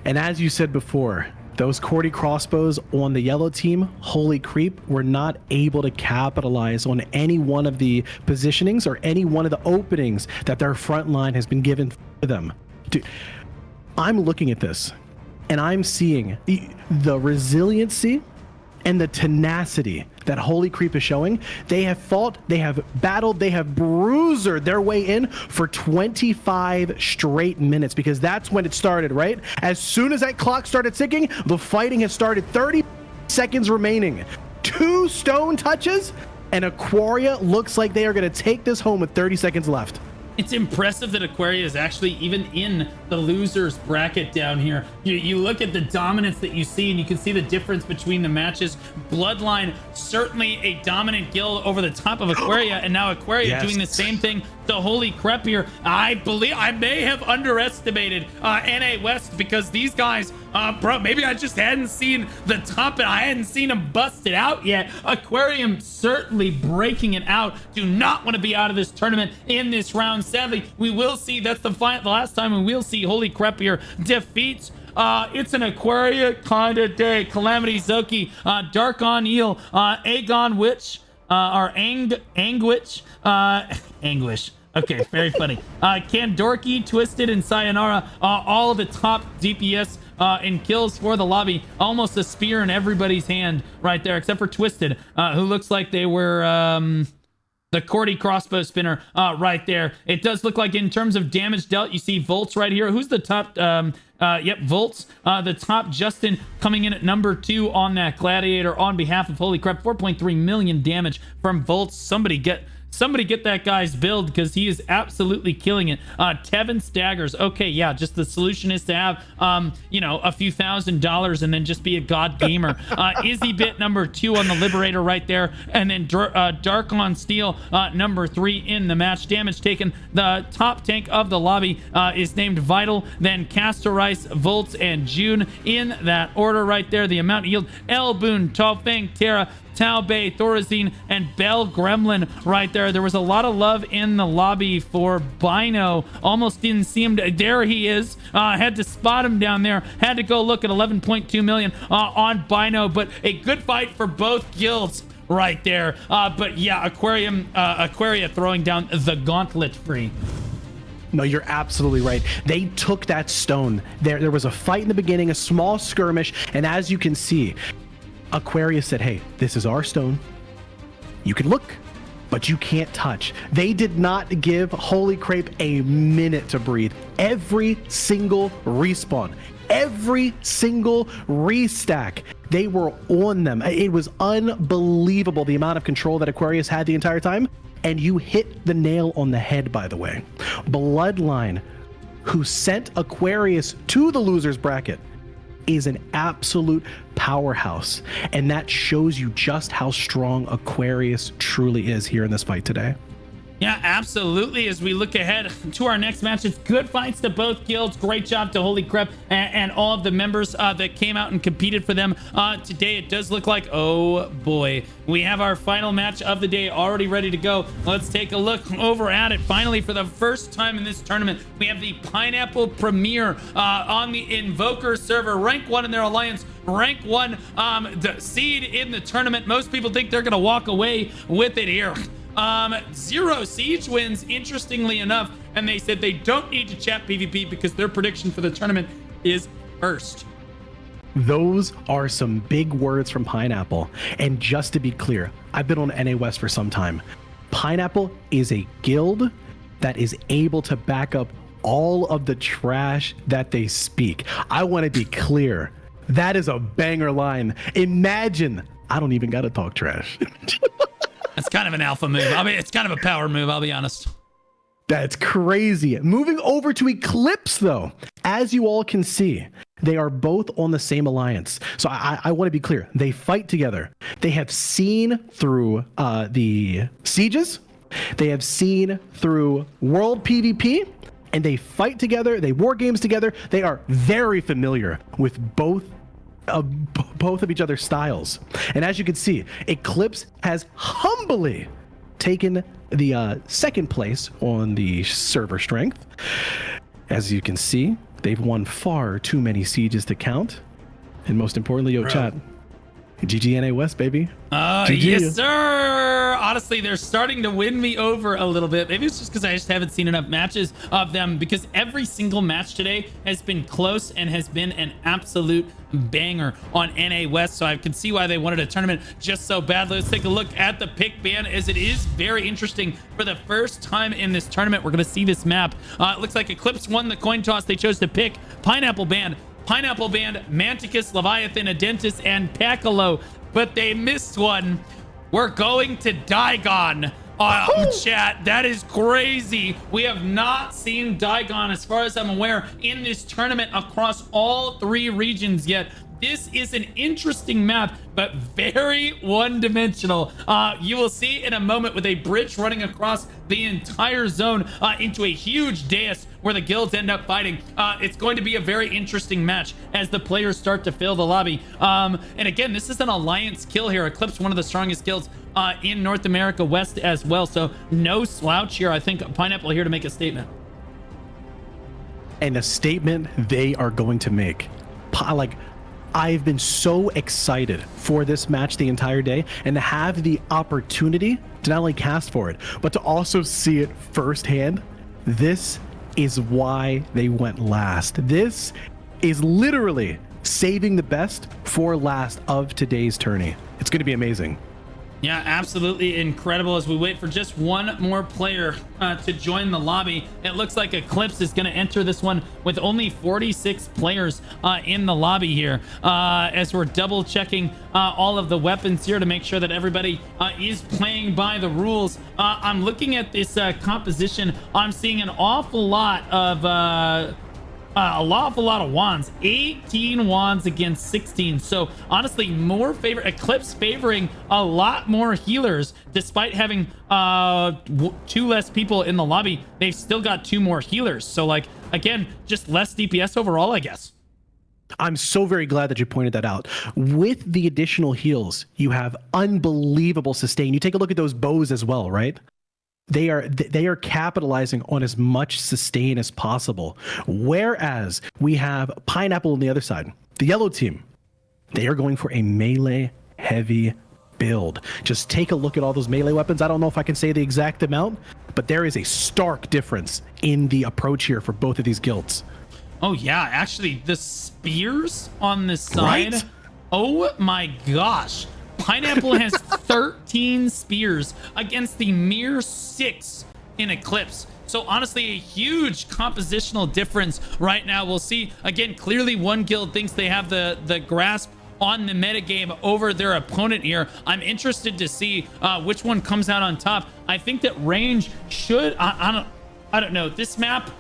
And as you said before, those Cordy crossbows on the yellow team, Holy Crepe, were not able to capitalize on any one of the positionings or any one of the openings that their front line has been given for them. Dude, I'm looking at this and I'm seeing the resiliency and the tenacity that Holy Crepe is showing. They have fought, they have battled, they have bruisered their way in for 25 straight minutes, because that's when it started, right? As soon as that clock started ticking, the fighting has started. 30 seconds remaining. 2 stone touches, and Aquaria looks like they are going to take this home with 30 seconds left. It's impressive that Aquaria is actually even in the losers bracket down here. You look at the dominance that you see, and you can see the difference between the matches. Bloodline, certainly a dominant guild over the top of Aquaria, and now Aquaria doing the same thing to Holy Crepe here. I believe I may have underestimated NA West, because these guys, bro, maybe I just hadn't seen the top, and I hadn't seen them bust it out yet. Aquarium certainly breaking it out. Do not want to be out of this tournament in this round. Sadly, we will see, that's the last time we will see Holy Crepe here defeats. It's an Aquaria kind of day. Calamity Zoki, Dark on Eel, Aegon Witch, or Anguish, Anguish. Okay, very funny. Kandorki, Twisted, and Sayonara, all of the top DPS in kills for the lobby. Almost a spear in everybody's hand right there, except for Twisted, who looks like they were the Cordy crossbow spinner right there. It does look like in terms of damage dealt, you see Volts right here. Who's the top? Yep, Volts, the top. Justin coming in at number 2 on that Gladiator on behalf of Holy Crepe. 4.3 million damage from Volts. Somebody Somebody get that guy's build because he is absolutely killing it. Tevin Staggers. Okay, yeah, just the solution is to have, a few $1,000 and then just be a god gamer. Izzy Bit number 2 on the Liberator right there. And then Dark on Steel number 3 in the match. Damage taken. The top tank of the lobby is named Vital. Then Castorice, Volts, and June in that order right there. The amount yield. El Boon, Tall Fang, Terra, Tao Bay, Thorazine, and Bell Gremlin right there. There was a lot of love in the lobby for Bino. Almost didn't see him. There he is. Had to spot him down there. Had to go look at 11.2 million on Bino, but a good fight for both guilds right there. But yeah, Aquaria throwing down the gauntlet free. No, you're absolutely right. They took that stone. There was a fight in the beginning, a small skirmish, and as you can see, Aquaria said, hey, this is our stone. You can look, but you can't touch. They did not give Holy Crepe a minute to breathe. Every single respawn, every single restack, they were on them. It was unbelievable the amount of control that Aquarius had the entire time. And you hit the nail on the head, by the way. Bloodline, who sent Aquarius to the losers bracket, is an absolute powerhouse, and that shows you just how strong Aquarius truly is here in this fight today. Yeah, absolutely. As we look ahead to our next match, it's good fights to both guilds. Great job to Holy Crepe and all of the members that came out and competed for them today. It does look like, oh boy, we have our final match of the day already ready to go. Let's take a look over at it. Finally, for the first time in this tournament, we have the Pineapple Premier on the Invoker server, rank 1 in their alliance. Rank 1 the seed in the tournament. Most people think they're gonna walk away with it here. 0 siege wins, interestingly enough, and they said they don't need to chat PvP because their prediction for the tournament is first. Those are some big words from Pineapple. And just to be clear, I've been on NA West for some time. Pineapple is a guild that is able to back up all of the trash that they speak. I want to be clear. That is a banger line. Imagine, I don't even got to talk trash. That's kind of an alpha move. I mean, it's kind of a power move, I'll be honest. That's crazy. Moving over to Eclipse, though, as you all can see, they are both on the same alliance. So I want to be clear. They fight together. They have seen through the sieges. They have seen through world PvP, and they fight together. They war games together. They are very familiar with both of each other's styles. And as you can see, Eclipse has humbly taken the second place on the server strength. As you can see, they've won far too many sieges to count. And most importantly, chat, GG NA West, baby. GG. Yes, sir. Honestly, they're starting to win me over a little bit. Maybe it's just because I just haven't seen enough matches of them, because every single match today has been close and has been an absolute banger on NA West. So I can see why they wanted a tournament just so badly. Let's take a look at the pick ban, as it is very interesting. For the first time in this tournament, we're going to see this map. It looks like Eclipse won the coin toss. They chose to pick Pineapple Band, Manticus, Leviathan, Adentis, and Pacolo, but they missed one. We're going to Digon. Chat, that is crazy. We have not seen Digon, as far as I'm aware, in this tournament across all 3 regions yet. This is an interesting map, but very one-dimensional. You will see in a moment, with a bridge running across the entire zone into a huge dais where the guilds end up fighting. It's going to be a very interesting match as the players start to fill the lobby. And again, this is an alliance kill here. Eclipse, one of the strongest guilds in North America West as well. So no slouch here. I think Pineapple here to make a statement. And a statement they are going to make. I've been so excited for this match the entire day, and to have the opportunity to not only cast for it, but to also see it firsthand. This is why they went last. This is literally saving the best for last of today's tourney. It's going to be amazing. Yeah, absolutely incredible. As we wait for just one more player to join the lobby, it looks like Eclipse is going to enter this one with only 46 players in the lobby here. As we're double checking all of the weapons here to make sure that everybody is playing by the rules. I'm looking at this composition. I'm seeing an awful lot of wands. 18 wands against 16. So honestly, Eclipse favoring a lot more healers. Despite having 2 less people in the lobby, they've still got 2 more healers. So like, again, just less DPS overall, I guess. I'm so very glad that you pointed that out. With the additional heals, you have unbelievable sustain. You take a look at those bows as well, right? They are capitalizing on as much sustain as possible. Whereas we have Pineapple on the other side. The yellow team, they are going for a melee heavy build. Just take a look at all those melee weapons. I don't know if I can say the exact amount, but there is a stark difference in the approach here for both of these guilds. Oh yeah, actually the spears on this side. Right? Oh my gosh. Pineapple has 13 spears against the mere 6 in Eclipse. So honestly, a huge compositional difference right now. We'll see. Again, clearly one guild thinks they have the grasp on the metagame over their opponent here. I'm interested to see which one comes out on top. I think that range should... I don't know. This map...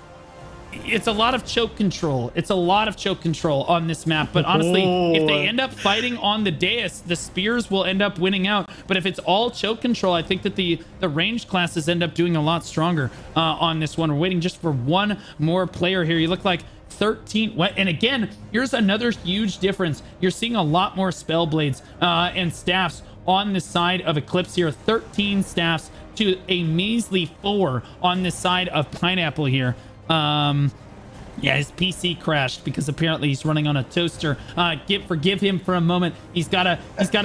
It's a lot of choke control. It's a lot of choke control on this map. But honestly, if they end up fighting on the dais, the spears will end up winning out. But if it's all choke control, I think that the ranged classes end up doing a lot stronger on this one. We're waiting just for one more player here. You look like 13. And again, here's another huge difference. You're seeing a lot more spell blades and staffs on the side of Eclipse here. 13 staffs to a measly 4 on this side of Pineapple here. Yeah, his PC crashed because apparently he's running on a toaster. Forgive him for a moment. He's gotta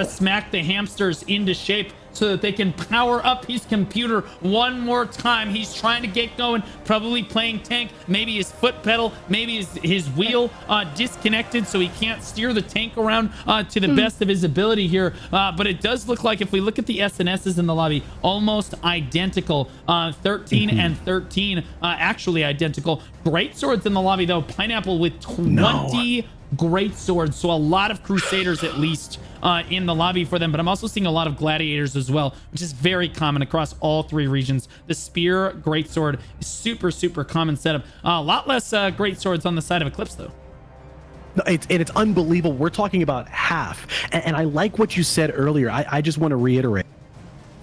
smack the hamsters into shape so that they can power up his computer one more time. He's trying to get going, probably playing tank. Maybe his foot pedal, maybe his wheel disconnected, so he can't steer the tank around to the best of his ability here. But it does look like, if we look at the SNSs in the lobby, almost identical. 13 and 13, actually identical. Great swords in the lobby though. Pineapple with 20 great swords, so a lot of Crusaders at least in the lobby for them. But I'm also seeing a lot of Gladiators as well, which is very common across all 3 regions. The spear greatsword is super common setup. A lot less great swords on the side of Eclipse though. No, it's unbelievable. We're talking about half, and I like what you said earlier. I just want to reiterate.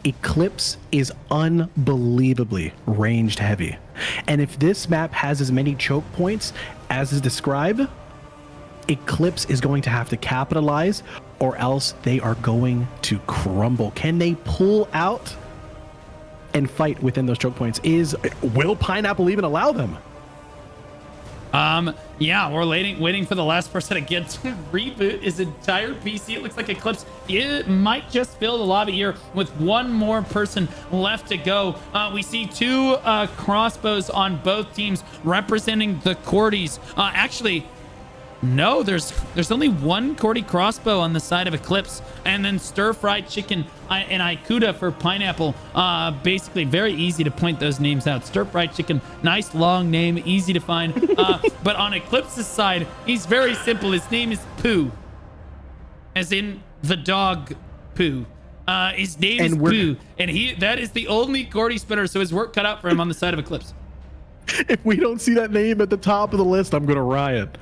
Eclipse is unbelievably ranged heavy, and if this map has as many choke points as is described, Eclipse is going to have to capitalize, or else they are going to crumble. Can they pull out and fight within those choke points? Will Pineapple even allow them? Yeah, we're waiting for the last person to get to reboot his entire PC. It looks like Eclipse, it might just fill the lobby here with one more person left to go. We see 2 crossbows on both teams representing the Cordies. Actually, no, there's only one Cordy crossbow on the side of Eclipse, and then stir-fried chicken and Ikuda for Pineapple. Basically very easy to point those names out. Stir-fried chicken, nice long name, easy to find. But on Eclipse's side, he's very simple. His name is Pooh, as in the dog Pooh. His name is Pooh, and that is the only Cordy spinner, so his work cut out for him on the side of Eclipse. If we don't see that name at the top of the list, I'm gonna riot.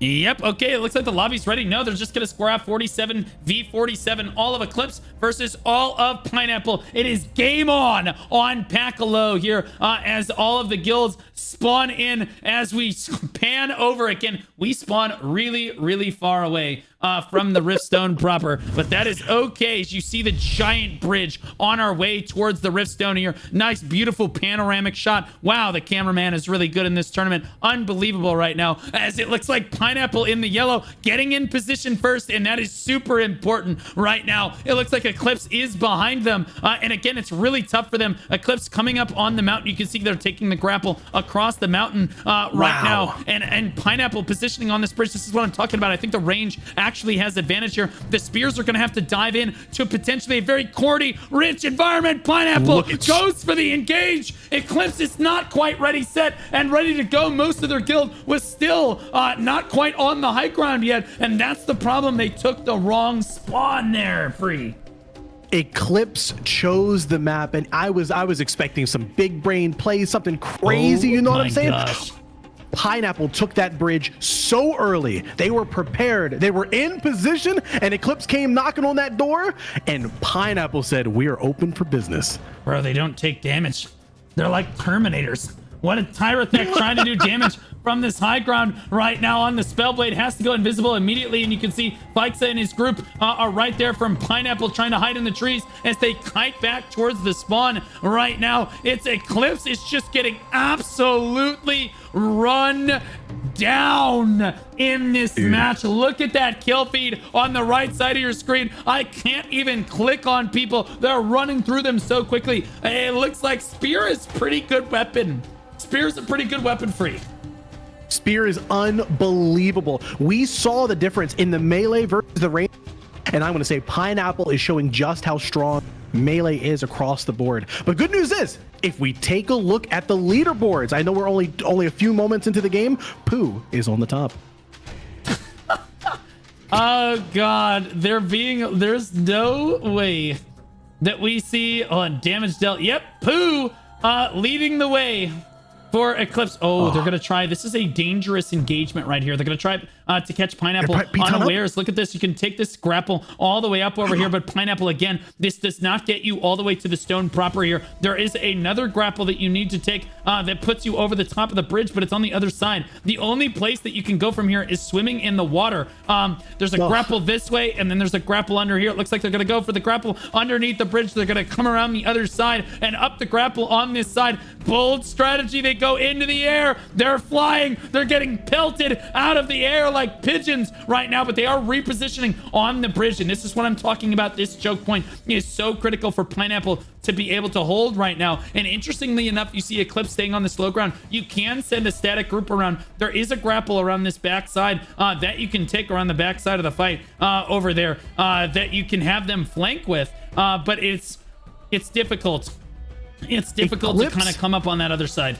Yep, okay, it looks like the lobby's ready. No, they're just going to score out 47 v 47, all of Eclipse versus all of Pineapple. It is game on Pacalo here as all of the guilds spawn in. As we pan over again, we spawn really far away from the Riftstone proper, but that is okay. As you see the giant bridge on our way towards the Riftstone here. Nice, beautiful panoramic shot. Wow, the cameraman is really good in this tournament. Unbelievable right now, as it looks like Pineapple in the yellow getting in position first, and that is super important right now. It looks like Eclipse is behind them, and again, it's really tough for them. Eclipse coming up on the mountain. You can see they're taking the grapple across the mountain right now, and Pineapple positioning on this bridge. This is what I'm talking about. I think the range actually actually has advantage here. The spears are going to have to dive in to potentially a very Cordy rich environment. Pineapple goes for the engage. Eclipse is not quite ready, set, and ready to go. Most of their guild was still not quite on the high ground yet, and that's the problem. They took the wrong spawn there, Free. Eclipse chose the map, and I was expecting some big brain plays, something crazy. You know what I'm saying? Gosh. Pineapple took that bridge so early. They were prepared. They were in position, and Eclipse came knocking on that door, and Pineapple said, "We are open for business." Bro, they don't take damage. They're like Terminators. What a Tyrantech trying to do damage from this high ground right now on the Spellblade. Has to go invisible immediately, and you can see Fixa and his group are right there from Pineapple trying to hide in the trees as they kite back towards the spawn right now. It's Eclipse. It's just getting absolutely run down in this match. Look at that kill feed on the right side of your screen. I can't even click on people. They're running through them so quickly. It looks like Spear is pretty good weapon. Spear's a pretty good weapon, Free. Spear is unbelievable. We saw the difference in the melee versus the range, and I'm going to say Pineapple is showing just how strong melee is across the board. But good news is, if we take a look at the leaderboards, I know we're only a few moments into the game, Pooh is on the top. Oh God, there's no way that we see damage dealt. Yep, Pooh leading the way for Eclipse. Oh, they're going to try. This is a dangerous engagement right here. They're going to try to catch Pineapple unawares. Look at this. You can take this grapple all the way up over here, but Pineapple, again, this does not get you all the way to the stone proper here. There is another grapple that you need to take that puts you over the top of the bridge, but it's on the other side. The only place that you can go from here is swimming in the water. There's a grapple this way, and then there's a grapple under here. It looks like they're going to go for the grapple underneath the bridge. They're going to come around the other side and up the grapple on this side. Bold strategy. They go into the air. They're flying. They're getting pelted out of the air like pigeons right now, but they are repositioning on the bridge, and this is what I'm talking about. This choke point is so critical for Pineapple to be able to hold right now. And interestingly enough, you see Eclipse staying on the slow ground. You can send a static group around. There is a grapple around this backside that you can take around the backside of the fight over there that you can have them flank with, but it's difficult. It's difficult to kind of come up on that other side.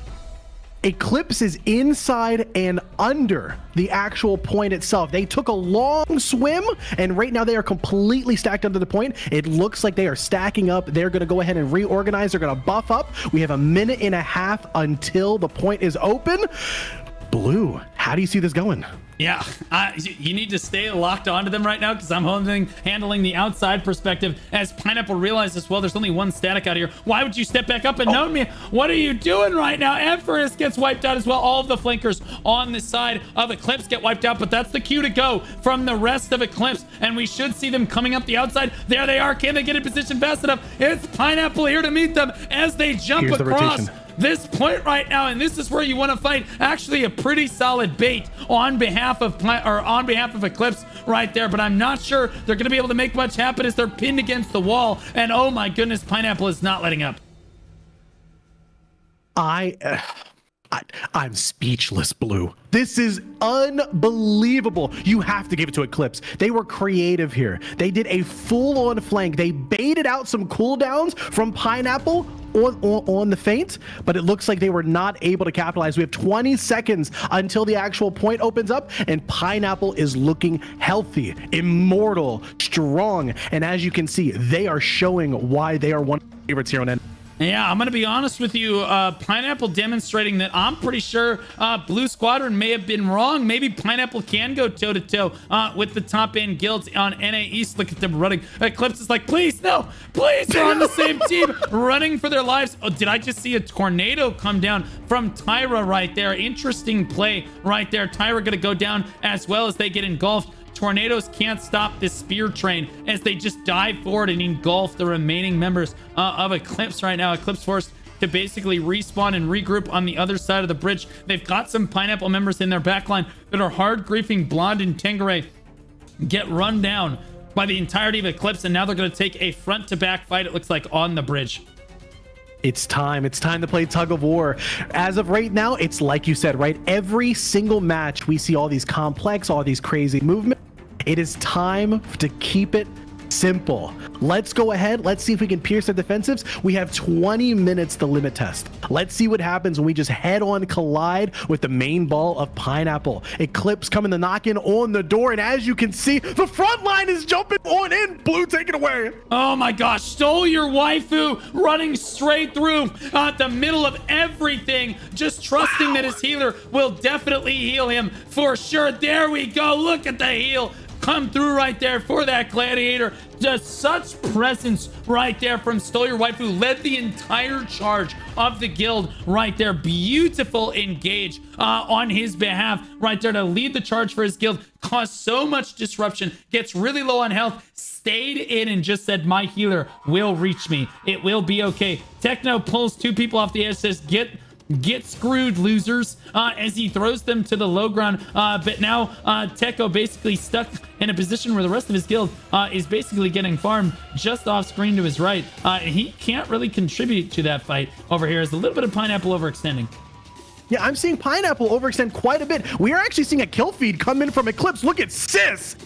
Eclipse is inside and under the actual point itself. They took a long swim, and right now they are completely stacked under the point. It looks like they are stacking up. They're going to go ahead and reorganize. They're going to buff up. We have a minute and a half until the point is open. Blue, how do you see this going? Yeah, you need to stay locked onto them right now, because I'm handling the outside perspective as Pineapple realizes, well, there's only one static out here. Why would you step back up and note me? What are you doing right now? Empress gets wiped out as well. All of the flankers on the side of Eclipse get wiped out, but that's the cue to go from the rest of Eclipse, and we should see them coming up the outside. There they are. Can they get in position fast enough? It's Pineapple here to meet them as they jump across this point right now, and this is where you want to fight. Actually, a pretty solid bait on behalf of Eclipse right there, but I'm not sure they're going to be able to make much happen as they're pinned against the wall. And oh my goodness, Pineapple is not letting up. I'm speechless, Blue. This is unbelievable. You have to give it to Eclipse. They were creative here. They did a full-on flank. They baited out some cooldowns from Pineapple on the feint, but it looks like they were not able to capitalize. We have 20 seconds until the actual point opens up, and Pineapple is looking healthy, immortal, strong, and as you can see, they are showing why they are one of the favorites here on N. Yeah, I'm going to be honest with you. Pineapple demonstrating that I'm pretty sure Blue Squadron may have been wrong. Maybe Pineapple can go toe-to-toe with the top-end guilds on NA East. Look at them running. Eclipse is like, please, no. Please, they're on the same team, running for their lives. Oh, did I just see a tornado come down from Tyra right there? Interesting play right there. Tyra going to go down as well as they get engulfed. Tornadoes can't stop this spear train as they just dive forward and engulf the remaining members of Eclipse right now. Eclipse forced to basically respawn and regroup on the other side of the bridge. They've got some Pineapple members in their backline that are hard griefing Blonde and Tengaray, get run down by the entirety of Eclipse, and now they're going to take a front to back fight, it looks like, on the bridge. It's time to play tug of war. As of right now, it's like you said, right? Every single match we see all these complex, all these crazy movements. It is time to keep it simple. Let's go ahead. Let's see if we can pierce their defensives. We have 20 minutes to limit test. Let's see what happens when we just head on collide with the main ball of Pineapple. Eclipse coming to knock in on the door, and as you can see, the front line is jumping on in. Blue, take it away. Oh my gosh, stole your waifu, running straight through the middle of everything, just trusting that his healer will definitely heal him for sure. There we go. Look at the heal come through right there for that gladiator. Just such presence right there from Stole Your Waifu. Led the entire charge of the guild right there. Beautiful engage on his behalf right there to lead the charge for his guild. Caused so much disruption. Gets really low on health. Stayed in and just said, my healer will reach me. It will be okay. Techno pulls two people off the edge, says, get screwed, losers, as he throws them to the low ground. But now Tekko basically stuck in a position where the rest of his guild is basically getting farmed just off screen to his right. He can't really contribute to that fight over here. As a little bit of Pineapple overextending. Yeah, I'm seeing Pineapple overextend quite a bit. We are actually seeing a kill feed come in from Eclipse. Look at Sis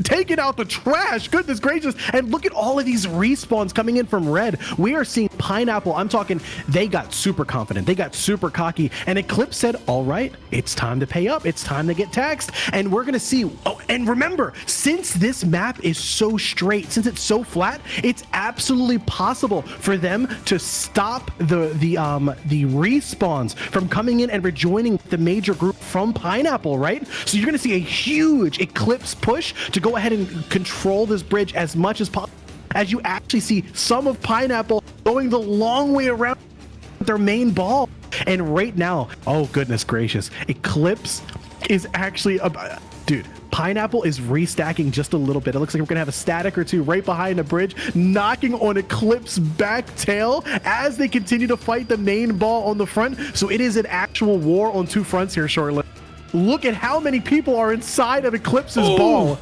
taking out the trash. Goodness gracious. And look at all of these respawns coming in from red. We are seeing Pineapple. I'm talking, they got super confident. They got super cocky. And Eclipse said, all right, it's time to pay up. It's time to get taxed. And we're going to see. Oh, and remember, since this map is so straight, since it's so flat, it's absolutely possible for them to stop the respawns from coming in and rejoining the major group from Pineapple, right? So you're going to see a huge Eclipse push to go ahead and control this bridge as much as possible, as you actually see some of Pineapple going the long way around their main ball. And right now, oh goodness gracious, Eclipse is actually dude, Pineapple is restacking just a little bit. It looks like we're gonna have a static or two right behind the bridge, knocking on Eclipse back tail as they continue to fight the main ball on the front. So it is an actual war on two fronts here shortly. Look at how many people are inside of Eclipse's ball.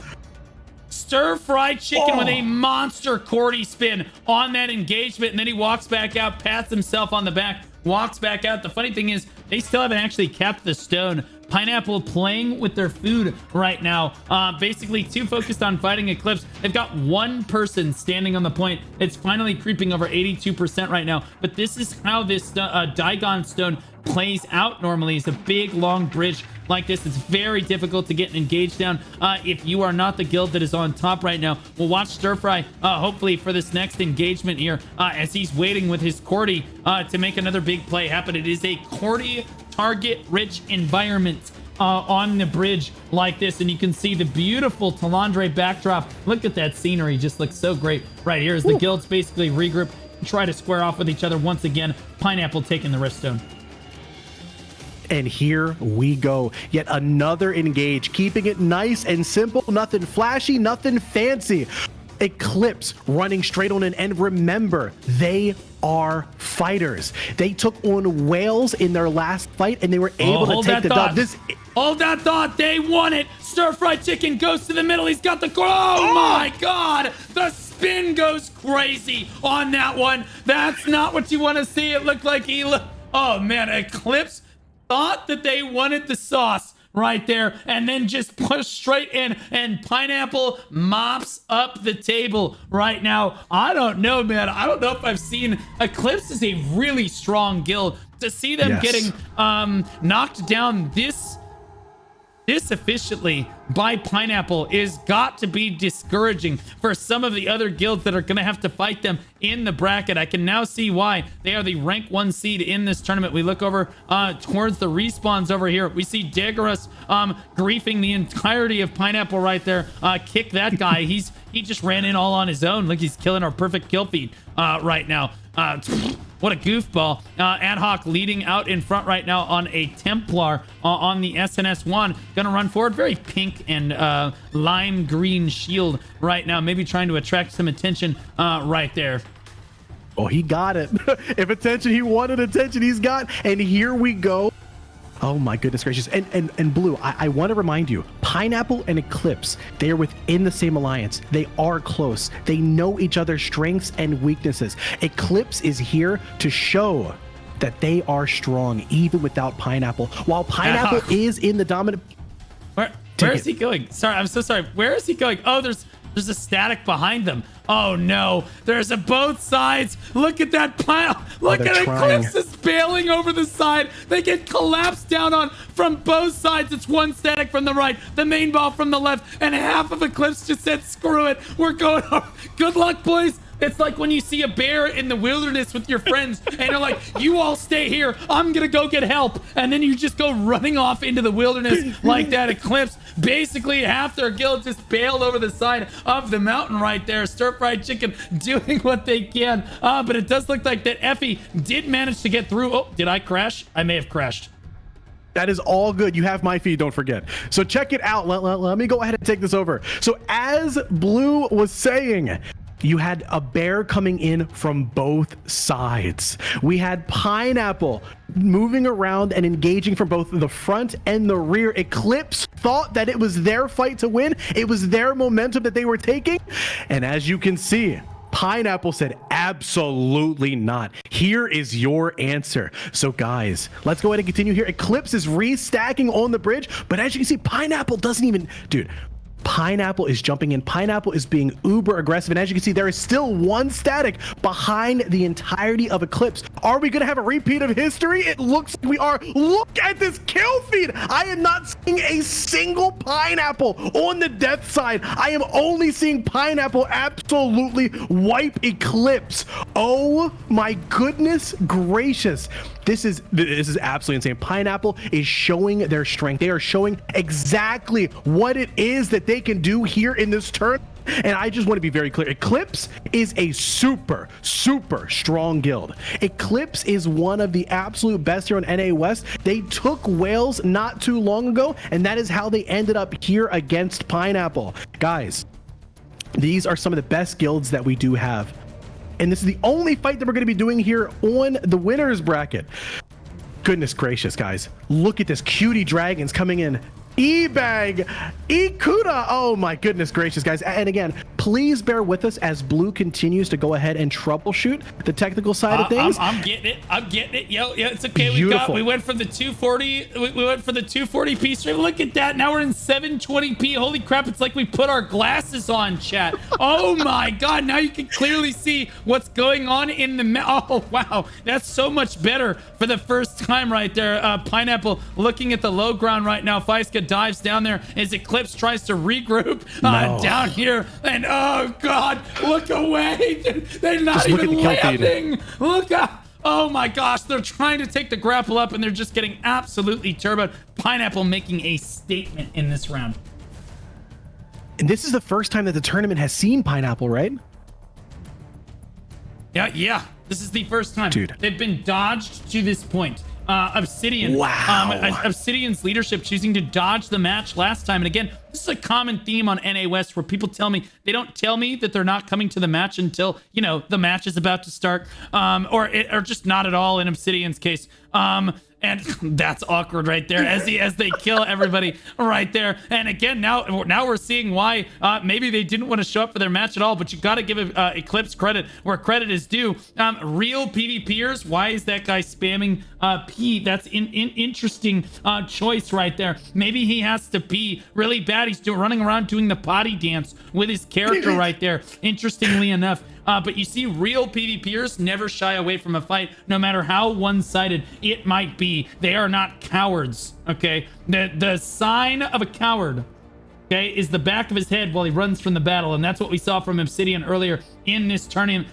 Stir-fried chicken with a monster Cordy spin on that engagement, and then he walks back out, pats himself on the back, walks back out. The funny thing is, they still haven't actually capped the stone. Pineapple playing with their food right now. Basically too focused on fighting Eclipse. They've got one person standing on the point. It's finally creeping over 82% right now. But this is how this Digon stone plays out normally. It's a big, long bridge like this. It's very difficult to get engaged down if you are not the guild that is on top right now. We'll watch Stir Fry, hopefully, for this next engagement here as he's waiting with his Cordy to make another big play happen. It is a Cordy target-rich environment on the bridge like this, and you can see the beautiful Talandre backdrop. Look at that scenery. Just looks so great right here as the guilds basically regroup and try to square off with each other once again. Pineapple taking the Riftstone. And here we go. Yet another engage, keeping it nice and simple. Nothing flashy, nothing fancy. Eclipse running straight on in. And remember, they are fighters. They took on Whalez in their last fight, and they were able to take the dub. Hold that thought. They won it. Stir-fried chicken goes to the middle. He's got the... Oh my God. The spin goes crazy on that one. That's not what you want to see. It looked like he... Oh, man. Eclipse thought that they wanted the sauce right there, and then just push straight in, and Pineapple mops up the table right now. I don't know, man. I don't know if I've seen... Eclipse is a really strong guild. To see them getting knocked down this efficiently by Pineapple is got to be discouraging for some of the other guilds that are going to have to fight them in the bracket. I can now see why they are the rank 1 seed in this tournament. We look over towards the respawns over here. We see Daggerus griefing the entirety of Pineapple right there. Kick that guy. He just ran in all on his own. Look, he's killing our perfect kill feed right now. What a goofball. Ad Hoc leading out in front right now on a Templar on the SNS1. Gonna run forward. Very pink and lime green shield right now. Maybe trying to attract some attention right there. Oh, he got it. If attention, he wanted attention, he's got. And here we go. Oh my goodness gracious. And Blue, I want to remind you, Pineapple and Eclipse, they are within the same alliance. They are close. They know each other's strengths and weaknesses. Eclipse is here to show that they are strong even without Pineapple. While Pineapple is in the dominant... Where is he going? Sorry, I'm so sorry. Where is he going? Oh, there's a static behind them. Oh no, there's a both sides. Look at that pile. Look at Eclipse is bailing over the side. They get collapsed down on from both sides. It's one static from the right, the main ball from the left, and half of Eclipse just said, screw it. We're going over. Good luck, boys. It's like when you see a bear in the wilderness with your friends and you're like, you all stay here. I'm going to go get help. And then you just go running off into the wilderness like that. Eclipse, basically half their guild just bailed over the side of the mountain right there. Stir-fried chicken doing what they can. But it does look like that Effie did manage to get through. Oh, did I crash? I may have crashed. That is all good. You have my feed, don't forget. So check it out. Let me go ahead and take this over. So as Blue was saying, you had a bear coming in from both sides. We had Pineapple moving around and engaging from both the front and the rear. Eclipse thought that it was their fight to win. It was their momentum that they were taking. And as you can see, Pineapple said, absolutely not. Here is your answer. So guys, let's go ahead and continue here. Eclipse is restacking on the bridge, but as you can see, Pineapple doesn't even, dude, Pineapple is jumping in. Pineapple is being uber aggressive. And as you can see, there is still one static behind the entirety of Eclipse. Are we going to have a repeat of history? It looks like we are. Look at this kill feed. I am not seeing a single Pineapple on the death side. I am only seeing Pineapple absolutely wipe Eclipse. Oh my goodness gracious. This is absolutely insane. Pineapple is showing their strength. They are showing exactly what it is that they can do here in this turn. And I just want to be very clear. Eclipse is a super strong guild. Eclipse is one of the absolute best here on NA West. They took Whalez not too long ago, and that is how they ended up here against Pineapple. Guys, these are some of the best guilds that we do have. And this is the only fight that we're going to be doing here on the winners bracket. Goodness gracious, guys. Look at this. Cutie Dragons coming in. E-Bag, Ikuda. Oh my goodness gracious, guys. And again, please bear with us as Blue continues to go ahead and troubleshoot the technical side of things. I'm getting it. Yo, it's okay. Beautiful. We went for the 240. We went for the 240p stream. Look at that. Now we're in 720p. Holy crap. It's like we put our glasses on, chat. Oh my God. Now you can clearly see what's going on in the oh wow. That's so much better for the first time right there. Pineapple looking at the low ground right now. Faiska dives down there as Eclipse tries to regroup down here, and oh God, look away. They're not even landing. Look out. Oh my gosh, they're trying to take the grapple up and they're just getting absolutely turboed. Pineapple making a statement in this round. And this is the first time that the tournament has seen Pineapple, right? Yeah. This is the first time. Dude. They've been dodged to this point. Obsidian. Wow. Obsidian's leadership choosing to dodge the match last time. And again, this is a common theme on NA West where people tell me, they don't tell me that they're not coming to the match until, you know, the match is about to start, or just not at all in Obsidian's case. And that's awkward right there as they kill everybody right there. And again, now we're seeing why maybe they didn't want to show up for their match at all, but you got to give Eclipse credit where credit is due. Real PvPers, why is that guy spamming P? That's an interesting choice right there. Maybe he has to pee really bad. He's running around doing the potty dance with his character right there, interestingly enough. But you see, real PvPers never shy away from a fight, no matter how one-sided it might be. They are not cowards, okay? The sign of a coward, okay, is the back of his head while he runs from the battle, and that's what we saw from Obsidian earlier in this tournament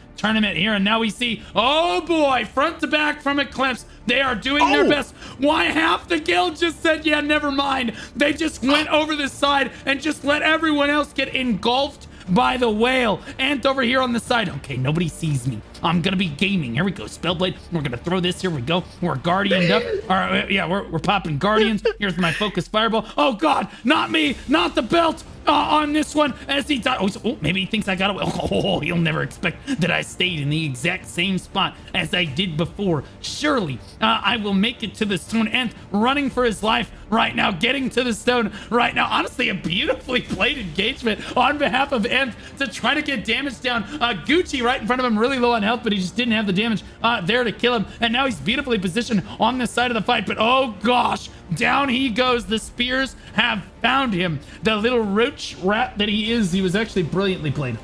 here. And now we see, oh boy, front to back from Eclipse. They are doing their best. Why half the guild just said, yeah, never mind. They just went over the side and just let everyone else get engulfed by the whale. Ant over here on the side. Okay, nobody sees me. I'm gonna be gaming. Here we go, Spellblade. We're gonna throw this. Here we go. We're guardianed up. All right, yeah, we're popping guardians. Here's my focus fireball. Oh God, not me, not the belt. On this one, as he dies. Oh, maybe he thinks I got away. Oh, he'll never expect that I stayed in the exact same spot as I did before. Surely, I will make it to the stone. Ant running for his life right now, getting to the stone right now. Honestly, a beautifully played engagement on behalf of Ant to try to get damage down. Gucci right in front of him, really low on health. health, but he just didn't have the damage there to kill him. And now he's beautifully positioned on this side of the fight. But oh gosh, down he goes. The spears have found him. The little roach rat that he is, he was actually brilliantly played.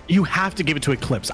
You have to give it to Eclipse.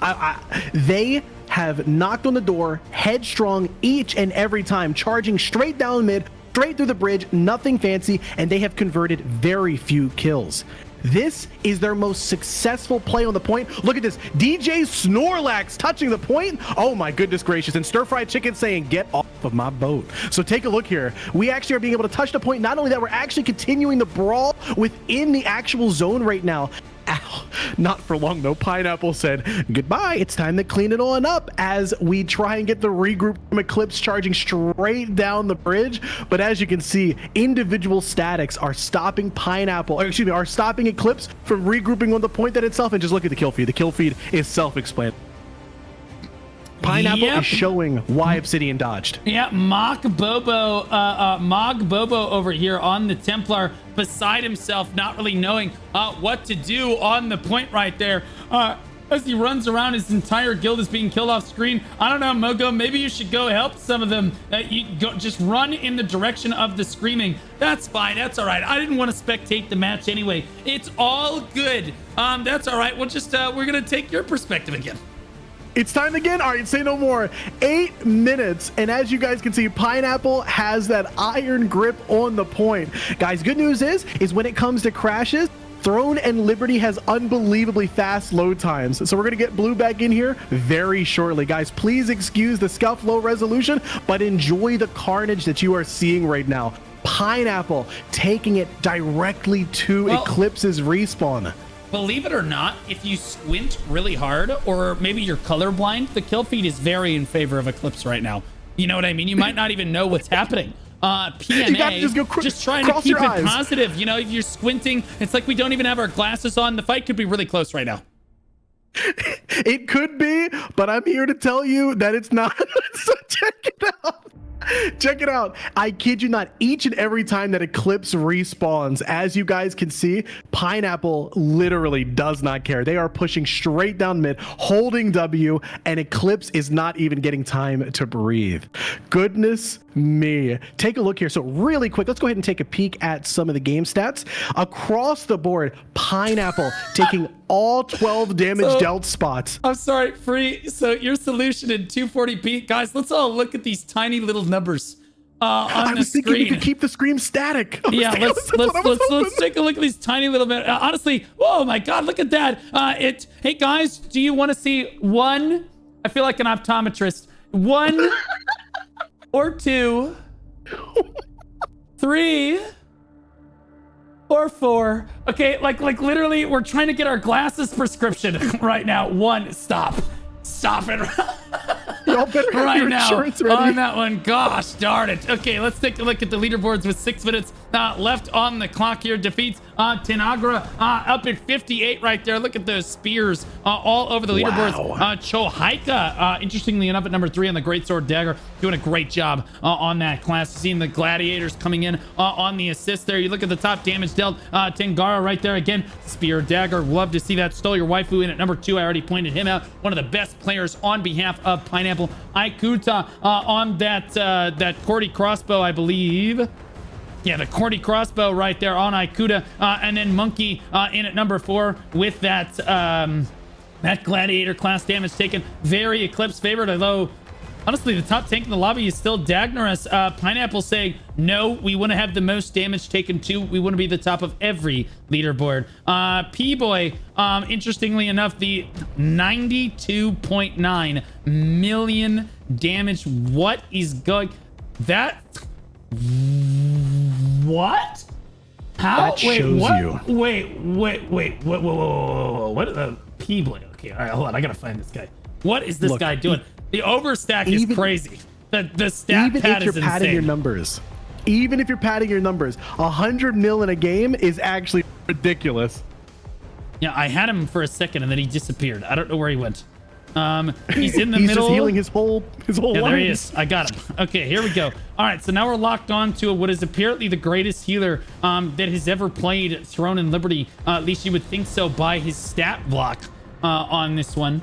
They have knocked on the door headstrong each and every time, charging straight down mid, straight through the bridge, nothing fancy, and they have converted very few kills. This is their most successful play on the point. Look at this. DJ Snorlax touching the point. Oh my goodness gracious. And Stir Fried Chicken saying, get off of my boat. So take a look here. We actually are being able to touch the point. Not only that, we're actually continuing the brawl within the actual zone right now. Ow. Not for long though. Pineapple said goodbye. It's time to clean it on up as we try and get the regroup from Eclipse charging straight down the bridge. But as you can see, individual statics are stopping are stopping Eclipse from regrouping on the point that itself. And just look at the kill feed. The kill feed is self-explanatory. Pineapple is showing why Obsidian dodged. Yeah, Mog Bobo over here on the Templar, beside himself, not really knowing what to do on the point right there. As he runs around, his entire guild is being killed off screen. I don't know, Mogo, maybe you should go help some of them. Just run in the direction of the screaming. That's fine, that's all right. I didn't want to spectate the match anyway. It's all good. That's all right. We'll just, we're gonna take your perspective again. It's time again. All right, say no more. 8 minutes. And as you guys can see, Pineapple has that iron grip on the point. Guys, good news is when it comes to crashes, Throne and Liberty has unbelievably fast load times. So we're going to get Blue back in here very shortly. Guys, please excuse the scuff low resolution, but enjoy the carnage that you are seeing right now. Pineapple taking it directly to Eclipse's respawn. Believe it or not, if you squint really hard, or maybe you're colorblind, the kill feed is very in favor of Eclipse right now. You know what I mean? You might not even know what's happening. PMA, just trying to keep it positive. You know, if you're squinting, it's like we don't even have our glasses on. The fight could be really close right now. It could be, but I'm here to tell you that it's not. So check it out. Check it out. I kid you not, each and every time that Eclipse respawns, as you guys can see, Pineapple literally does not care. They are pushing straight down mid, holding W, and Eclipse is not even getting time to breathe. Goodness me. Take a look here. So really quick, let's go ahead and take a peek at some of the game stats. Across the board, Pineapple taking all 12 damage dealt spots. I'm sorry, Free. So your solution in 240p, guys, let's all look at these tiny little numbers on the screen. You could keep the scream static. Yeah, let's take a look at these tiny little honestly, oh my god, look at that. Hey guys, do you want to see one? I feel like an optometrist. 1 or 2, 3 or 4. Okay, like literally, we're trying to get our glasses prescription right now. 1, stop it. Y'all better have your insurance ready. On that one. Gosh darn it. Okay, let's take a look at the leaderboards with 6 minutes left on the clock here. Defeats Tanagra up at 58 right there. Look at those spears all over the leaderboards. Chohaika, interestingly enough, at number 3 on the Greatsword Dagger, doing a great job on that class. Seeing the Gladiators coming in on the assist there. You look at the top damage dealt. Tengara right there again. Spear Dagger. Love to see that. Stole your waifu in at number 2. I already pointed him out. One of the best players on behalf of Pineapple. Ikuta on that Cordy crossbow, I believe. Yeah, the Cordy crossbow right there on Ikuta, and then Monkey in at number 4 with that that Gladiator class damage taken. Very Eclipse favored, although honestly the top tank in the lobby is still Dagnaris. Pineapple saying no, we want to have the most damage taken too. We want to be the top of every leaderboard. P-Boy, interestingly enough, the 92.9 million damage. What is going that? What? How? That shows you. Wait. What? P-Boy. Okay, all right, hold on. I gotta find this guy. What is this guy doing? The overstack is crazy. The stat pad is insane. Even if you're padding your numbers. Even if you're padding your numbers, 100 mil in a game is actually ridiculous. Yeah, I had him for a second and then he disappeared. I don't know where he went. He's in the middle. He's just healing his whole yeah, there he is. I got him. Okay, here we go. All right, so now we're locked on to what is apparently the greatest healer that has ever played Throne and Liberty. At least you would think so by his stat block on this one.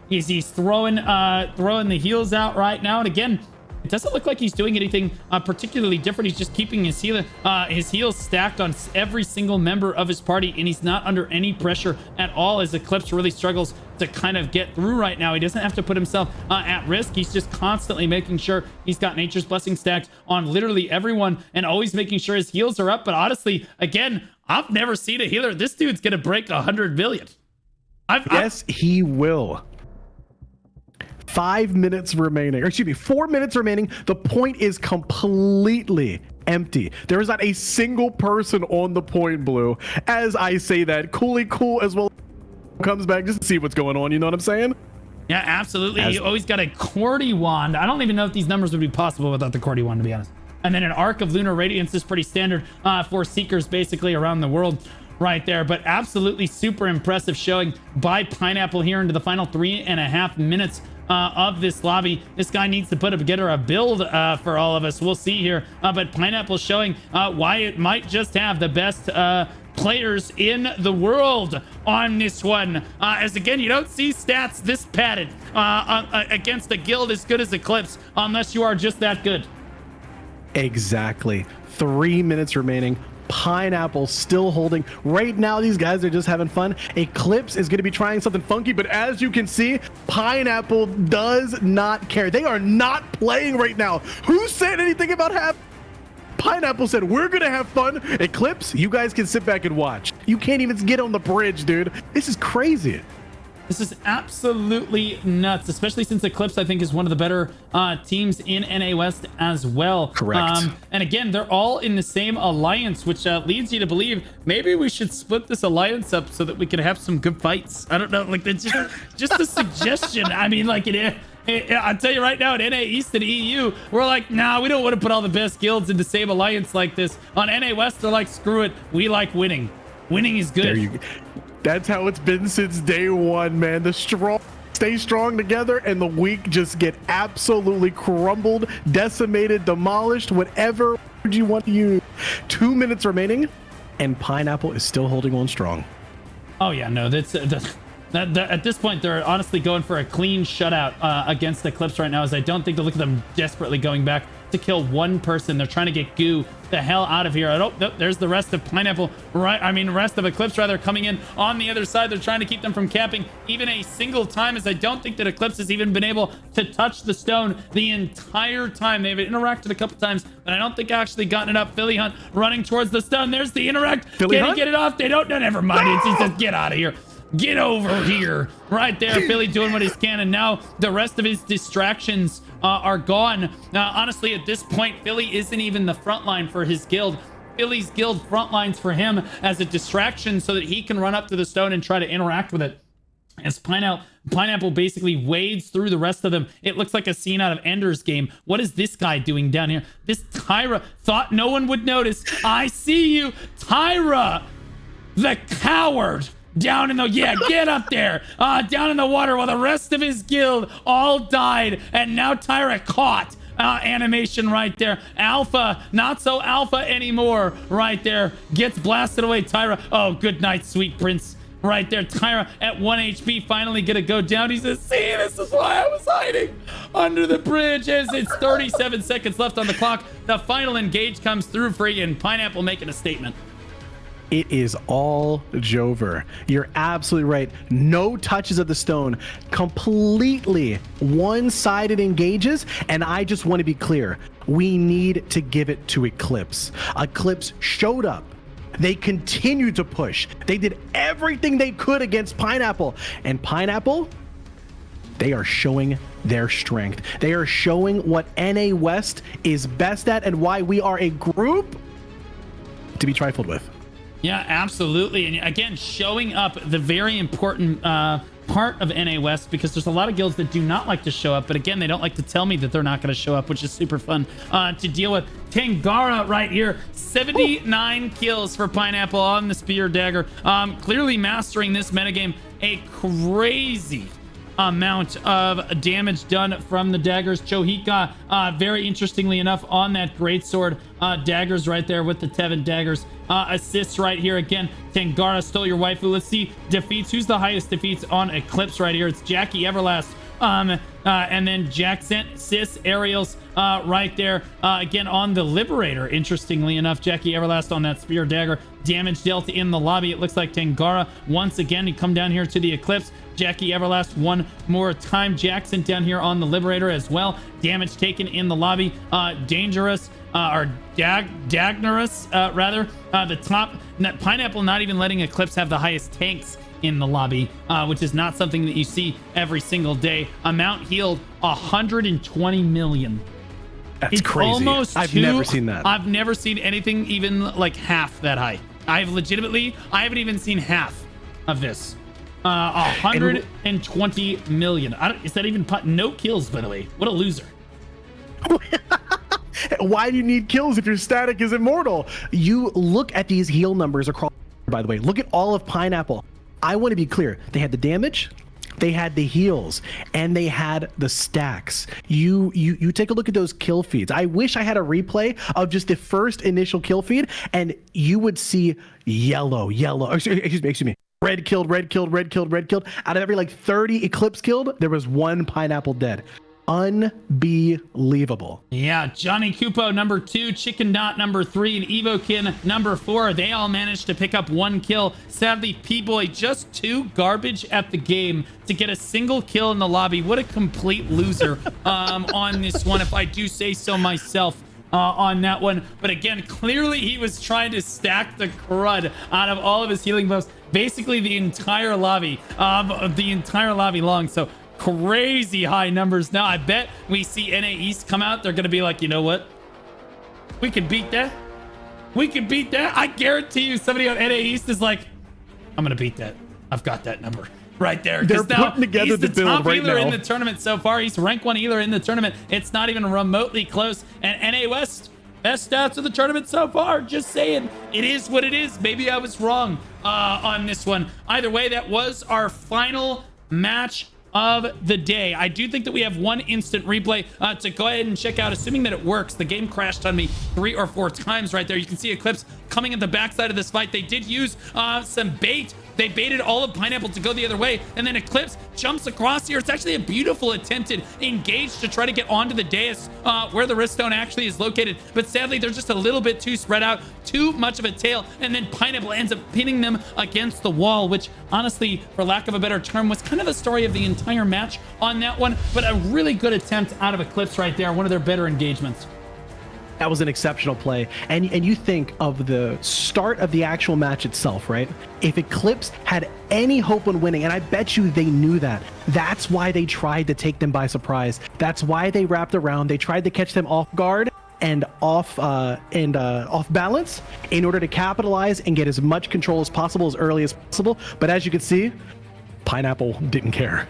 He's throwing the heals out right now. And again, it doesn't look like he's doing anything particularly different. He's just keeping his heals stacked on every single member of his party, and he's not under any pressure at all as Eclipse really struggles to kind of get through right now. He doesn't have to put himself at risk. He's just constantly making sure he's got Nature's Blessing stacked on literally everyone and always making sure his heals are up. But honestly, again, I've never seen a healer. This dude's going to break 100 million. Yes, he will. 5 minutes remaining, or excuse me, 4 minutes remaining. The point is completely empty. There is not a single person on the point, Blue. As I say that, Cooley Cool as well comes back just to see what's going on. You know what I'm saying? Yeah, absolutely. He always got a Cordy wand. I don't even know if these numbers would be possible without the Cordy wand, to be honest. And then an Arc of Lunar Radiance is pretty standard for Seekers basically around the world right there. But absolutely super impressive showing by Pineapple here into the final 3.5 minutes of this lobby. This guy needs to put together a build for all of us. We'll see here. But Pineapple showing why it might just have the best players in the world on this one. As again, you don't see stats this padded against a guild as good as Eclipse unless you are just that good. Exactly. 3 minutes remaining. Pineapple still holding. Right now, these guys are just having fun. Eclipse is going to be trying something funky, but as you can see, Pineapple does not care. They are not playing right now. Who said anything about Pineapple said, we're going to have fun. Eclipse, you guys can sit back and watch. You can't even get on the bridge, dude. This is crazy. This is absolutely nuts, especially since Eclipse, I think, is one of the better teams in NA West as well. Correct. And again, they're all in the same alliance, which leads you to believe maybe we should split this alliance up so that we can have some good fights. I don't know, like it's just a suggestion. I mean, like I'll tell you right now, at NA East and EU, we're like, nah, we don't want to put all the best guilds in the same alliance like this. On NA West, they're like, screw it. We like winning. Winning is good. There you go. That's how it's been since day one, man. The strong stay strong together and the weak just get absolutely crumbled, decimated, demolished, whatever word you want to use. 2 minutes remaining and Pineapple is still holding on strong. Oh yeah, no, that's at this point they're honestly going for a clean shutout against Eclipse right now, as I don't think, to look at them desperately going back to kill one person. They're trying to get Goo the hell out of here. Oh, nope, there's the rest of Pineapple, right? I mean, rest of Eclipse rather, coming in on the other side. They're trying to keep them from camping even a single time, as I don't think that Eclipse has even been able to touch the stone the entire time. They've interacted a couple times, but I don't think actually gotten it up. Philly Hunt running towards the stone. There's the interact. Can he get it off? They don't. No, never mind. No! He says, get out of here. Get over here. Right there, Philly doing what he can, and now the rest of his distractions are gone. Now, honestly, at this point, Philly isn't even the front line for his guild. Philly's guild front lines for him as a distraction so that he can run up to the stone and try to interact with it. As Pineapple basically wades through the rest of them. It looks like a scene out of Ender's Game. What is this guy doing down here? This Tyra thought no one would notice. I see you, Tyra, the coward. Down in the, yeah, get up there, down in the water, while the rest of his guild all died, and now Tyra caught. Animation right there. Alpha, not so alpha anymore. Right there, gets blasted away. Tyra, oh, good night, sweet prince. Right there, Tyra at 1 HP, finally gonna go down. He says, see, this is why I was hiding under the bridge. As it's 37 seconds left on the clock, the final engage comes through for you, and Pineapple making a statement. It is all Jover. You're absolutely right. No touches of the stone. Completely one-sided engages. And I just want to be clear. We need to give it to Eclipse. Eclipse showed up. They continued to push. They did everything they could against Pineapple. And Pineapple, they are showing their strength. They are showing what NA West is best at and why we are a group to be trifled with. Yeah, absolutely. And again, showing up, the very important part of NA West, because there's a lot of guilds that do not like to show up, but again, they don't like to tell me that they're not going to show up, which is super fun to deal with. Tangara right here, 79 kills for Pineapple on the Spear Dagger. Clearly mastering this metagame. A crazy amount of damage done from the daggers. Chohika, very interestingly enough, on that greatsword, daggers right there with the Tevin daggers. Assists right here again. Tangara stole your waifu. Let's see defeats. Who's the highest defeats on Eclipse right here? It's Jackie Everlast. And then Jackson, Sis, Aerials right there. Again, on the Liberator, interestingly enough, Jackie Everlast on that spear dagger. Damage dealt in the lobby. It looks like Tangara once again. He come down here to the Eclipse. Jackie Everlast one more time. Jackson down here on the Liberator as well. Damage taken in the lobby. Dangerous. Or Dagnerous, rather. The top, Pineapple not even letting Eclipse have the highest tanks in the lobby, which is not something that you see every single day. Amount healed 120 million. That's crazy. Almost I've never seen that. I've never seen anything even like half that high. I haven't even seen half of this. 120 million. Is that even no kills, by the way? What a loser. Why do you need kills if your static is immortal? You look at these heal numbers across, by the way. Look at all of Pineapple. I want to be clear. They had the damage, they had the heals, and they had the stacks. You take a look at those kill feeds. I wish I had a replay of just the first initial kill feed, and you would see yellow. Excuse me. Red killed. Out of every like 30 Eclipse killed, there was one Pineapple dead. Unbelievable. Yeah, Johnny Kupo number 2, Chicken Dot number 3, and Evokin number 4. They all managed to pick up 1 kill. Sadly, P-Boy just 2 garbage at the game to get a single kill in the lobby. What a complete loser on this one, if I do say so myself. On that one, but again, clearly he was trying to stack the crud out of all of his healing buffs, basically the entire lobby long. So crazy high numbers. Now I bet we see NA East come out, they're gonna be like, you know what, we can beat that. I guarantee you somebody on NA East is like, I'm gonna beat that. I've got that number right there. They're now putting together he's the top right healer now in the tournament so far. He's rank 1 healer in the tournament. It's not even remotely close. And NA West, best stats of the tournament so far. Just saying, it is what it is. Maybe I was wrong on this one. Either way, that was our final match of the day. I do think that we have one instant replay to go ahead and check out, assuming that it works. The game crashed on me 3 or 4 times right there. You can see Eclipse coming at the backside of this fight. They did use some bait. They baited all of Pineapple to go the other way, and then Eclipse jumps across here. It's actually a beautiful attempted engage to try to get onto the dais where the Wriststone actually is located, but sadly they're just a little bit too spread out, too much of a tail, and then Pineapple ends up pinning them against the wall, which honestly, for lack of a better term, was kind of the story of the entire match on that one, but a really good attempt out of Eclipse right there, one of their better engagements. That was an exceptional play. And you think of the start of the actual match itself, right? If Eclipse had any hope on winning, and I bet you they knew that, that's why they tried to take them by surprise. That's why they wrapped around. They tried to catch them off guard and off balance in order to capitalize and get as much control as possible as early as possible. But as you can see, Pineapple didn't care.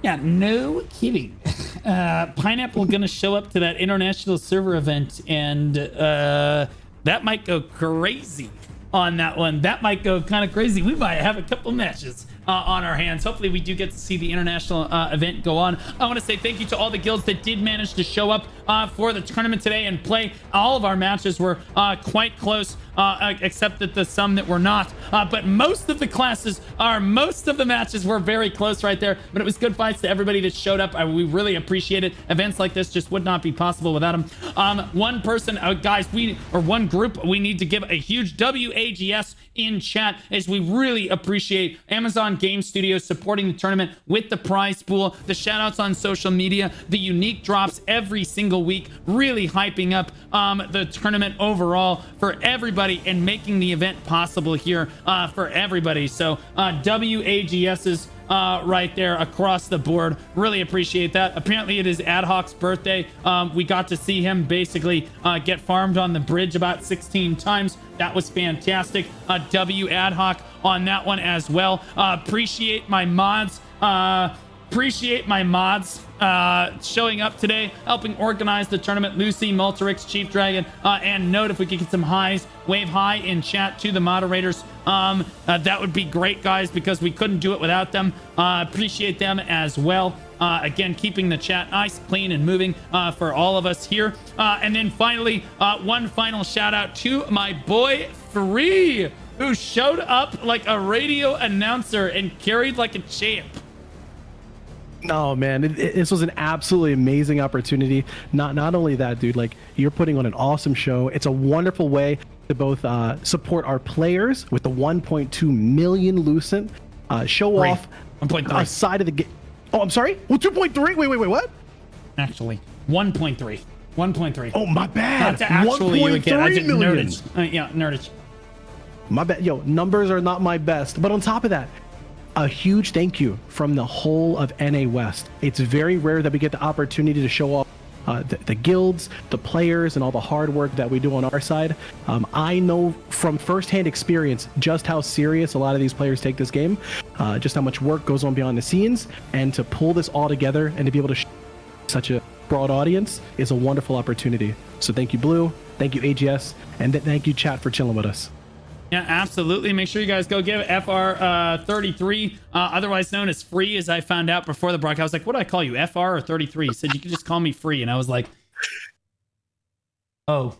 Yeah, no kidding. Pineapple gonna show up to that international server event, and that might go crazy on that one. That might go kind of crazy. We might have a couple matches on our hands. Hopefully we do get to see the international event go on. I want to say thank you to all the guilds that did manage to show up for the tournament today and play. All of our matches were quite close, except that the some that were not. But most of the matches were very close right there. But it was good fights to everybody that showed up. We really appreciate it. Events like this just would not be possible without them. One person, guys, one group, we need to give a huge WAGS in chat, as we really appreciate Amazon Game Studios supporting the tournament with the prize pool, the shout outs on social media, the unique drops every single week, really hyping up the tournament overall for everybody and making the event possible here for everybody. So WAGS's right there across the board. Really appreciate that. Apparently it is Ad Hoc's birthday. We got to see him basically get farmed on the bridge about 16 times. That was fantastic. W Ad Hoc on that one as well. Appreciate my mods. showing up today, helping organize the tournament. Lucy, Multirix, Chief Dragon, and note if we could get some highs, wave high in chat to the moderators. That would be great, guys, because we couldn't do it without them. Appreciate them as well. Again, keeping the chat nice, clean, and moving for all of us here. And then finally, one final shout out to my boy Free, who showed up like a radio announcer and carried like a champ. Oh man, this was an absolutely amazing opportunity. Not only that, dude, like you're putting on an awesome show. It's a wonderful way to both support our players with the 1.2 million Lucent, show off 1.3 a side of the game. Oh, I'm sorry. Well, 2.3. Wait, what? Actually, 1.3. 1.3. Oh, my bad. Not to actually you again. I just million. nerdage. Yeah, nerdage. My bad. Yo, numbers are not my best. But on top of that, a huge thank you from the whole of NA West. It's very rare that we get the opportunity to show off the guilds, the players, and all the hard work that we do on our side. I know from firsthand experience just how serious a lot of these players take this game, just how much work goes on behind the scenes, and to pull this all together and to be able to such a broad audience is a wonderful opportunity. So thank you, Blue, thank you, AGS, and thank you, chat, for chilling with us. Yeah, absolutely. Make sure you guys go give FR33, otherwise known as Free, as I found out before the broadcast. I was like, what do I call you, FR or 33? He said, you can just call me Free. And I was like, oh,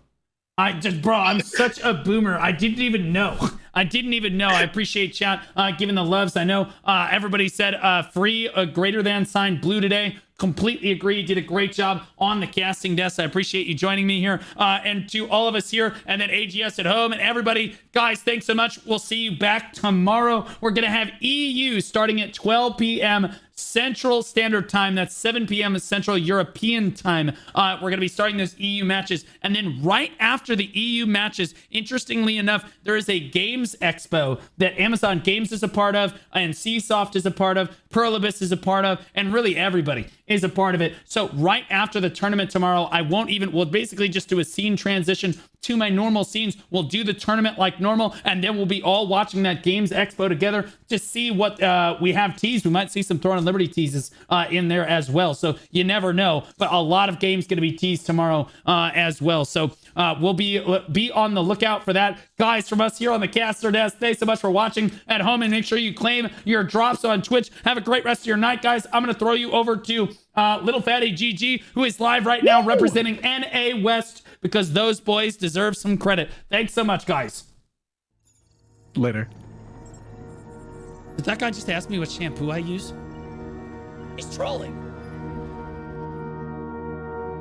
bro, I'm such a boomer. I didn't even know. I appreciate chat giving the loves. I know everybody said Free, greater than sign Blue today. Completely agree. You did a great job on the casting desk. I appreciate you joining me here. And to all of us here, and then AGS at home, and everybody, guys, thanks so much. We'll see you back tomorrow. We're going to have EU starting at 12 p.m. Central Standard Time. That's 7 p.m. Central European Time. We're going to be starting those EU matches. And then right after the EU matches, interestingly enough, there is a Games Expo that Amazon Games is a part of, and Csoft is a part of, Perlibus is a part of, and really everybody is a part of it. So right after the tournament tomorrow, we'll basically just do a scene transition to my normal scenes. We'll do the tournament like normal, and then we'll be all watching that Games Expo together to see what we have teased. We might see some Throne and Liberty teases in there as well. So you never know, but a lot of games going to be teased tomorrow as well. So we'll be on the lookout for that. Guys, from us here on the caster desk, thanks so much for watching at home, and make sure you claim your drops on Twitch. Have a great rest of your night, guys. I'm going to throw you over to Little Fatty GG, who is live right now representing NA West, because those boys deserve some credit. Thanks so much, guys. Later. Did that guy just ask me what shampoo I use? He's trolling.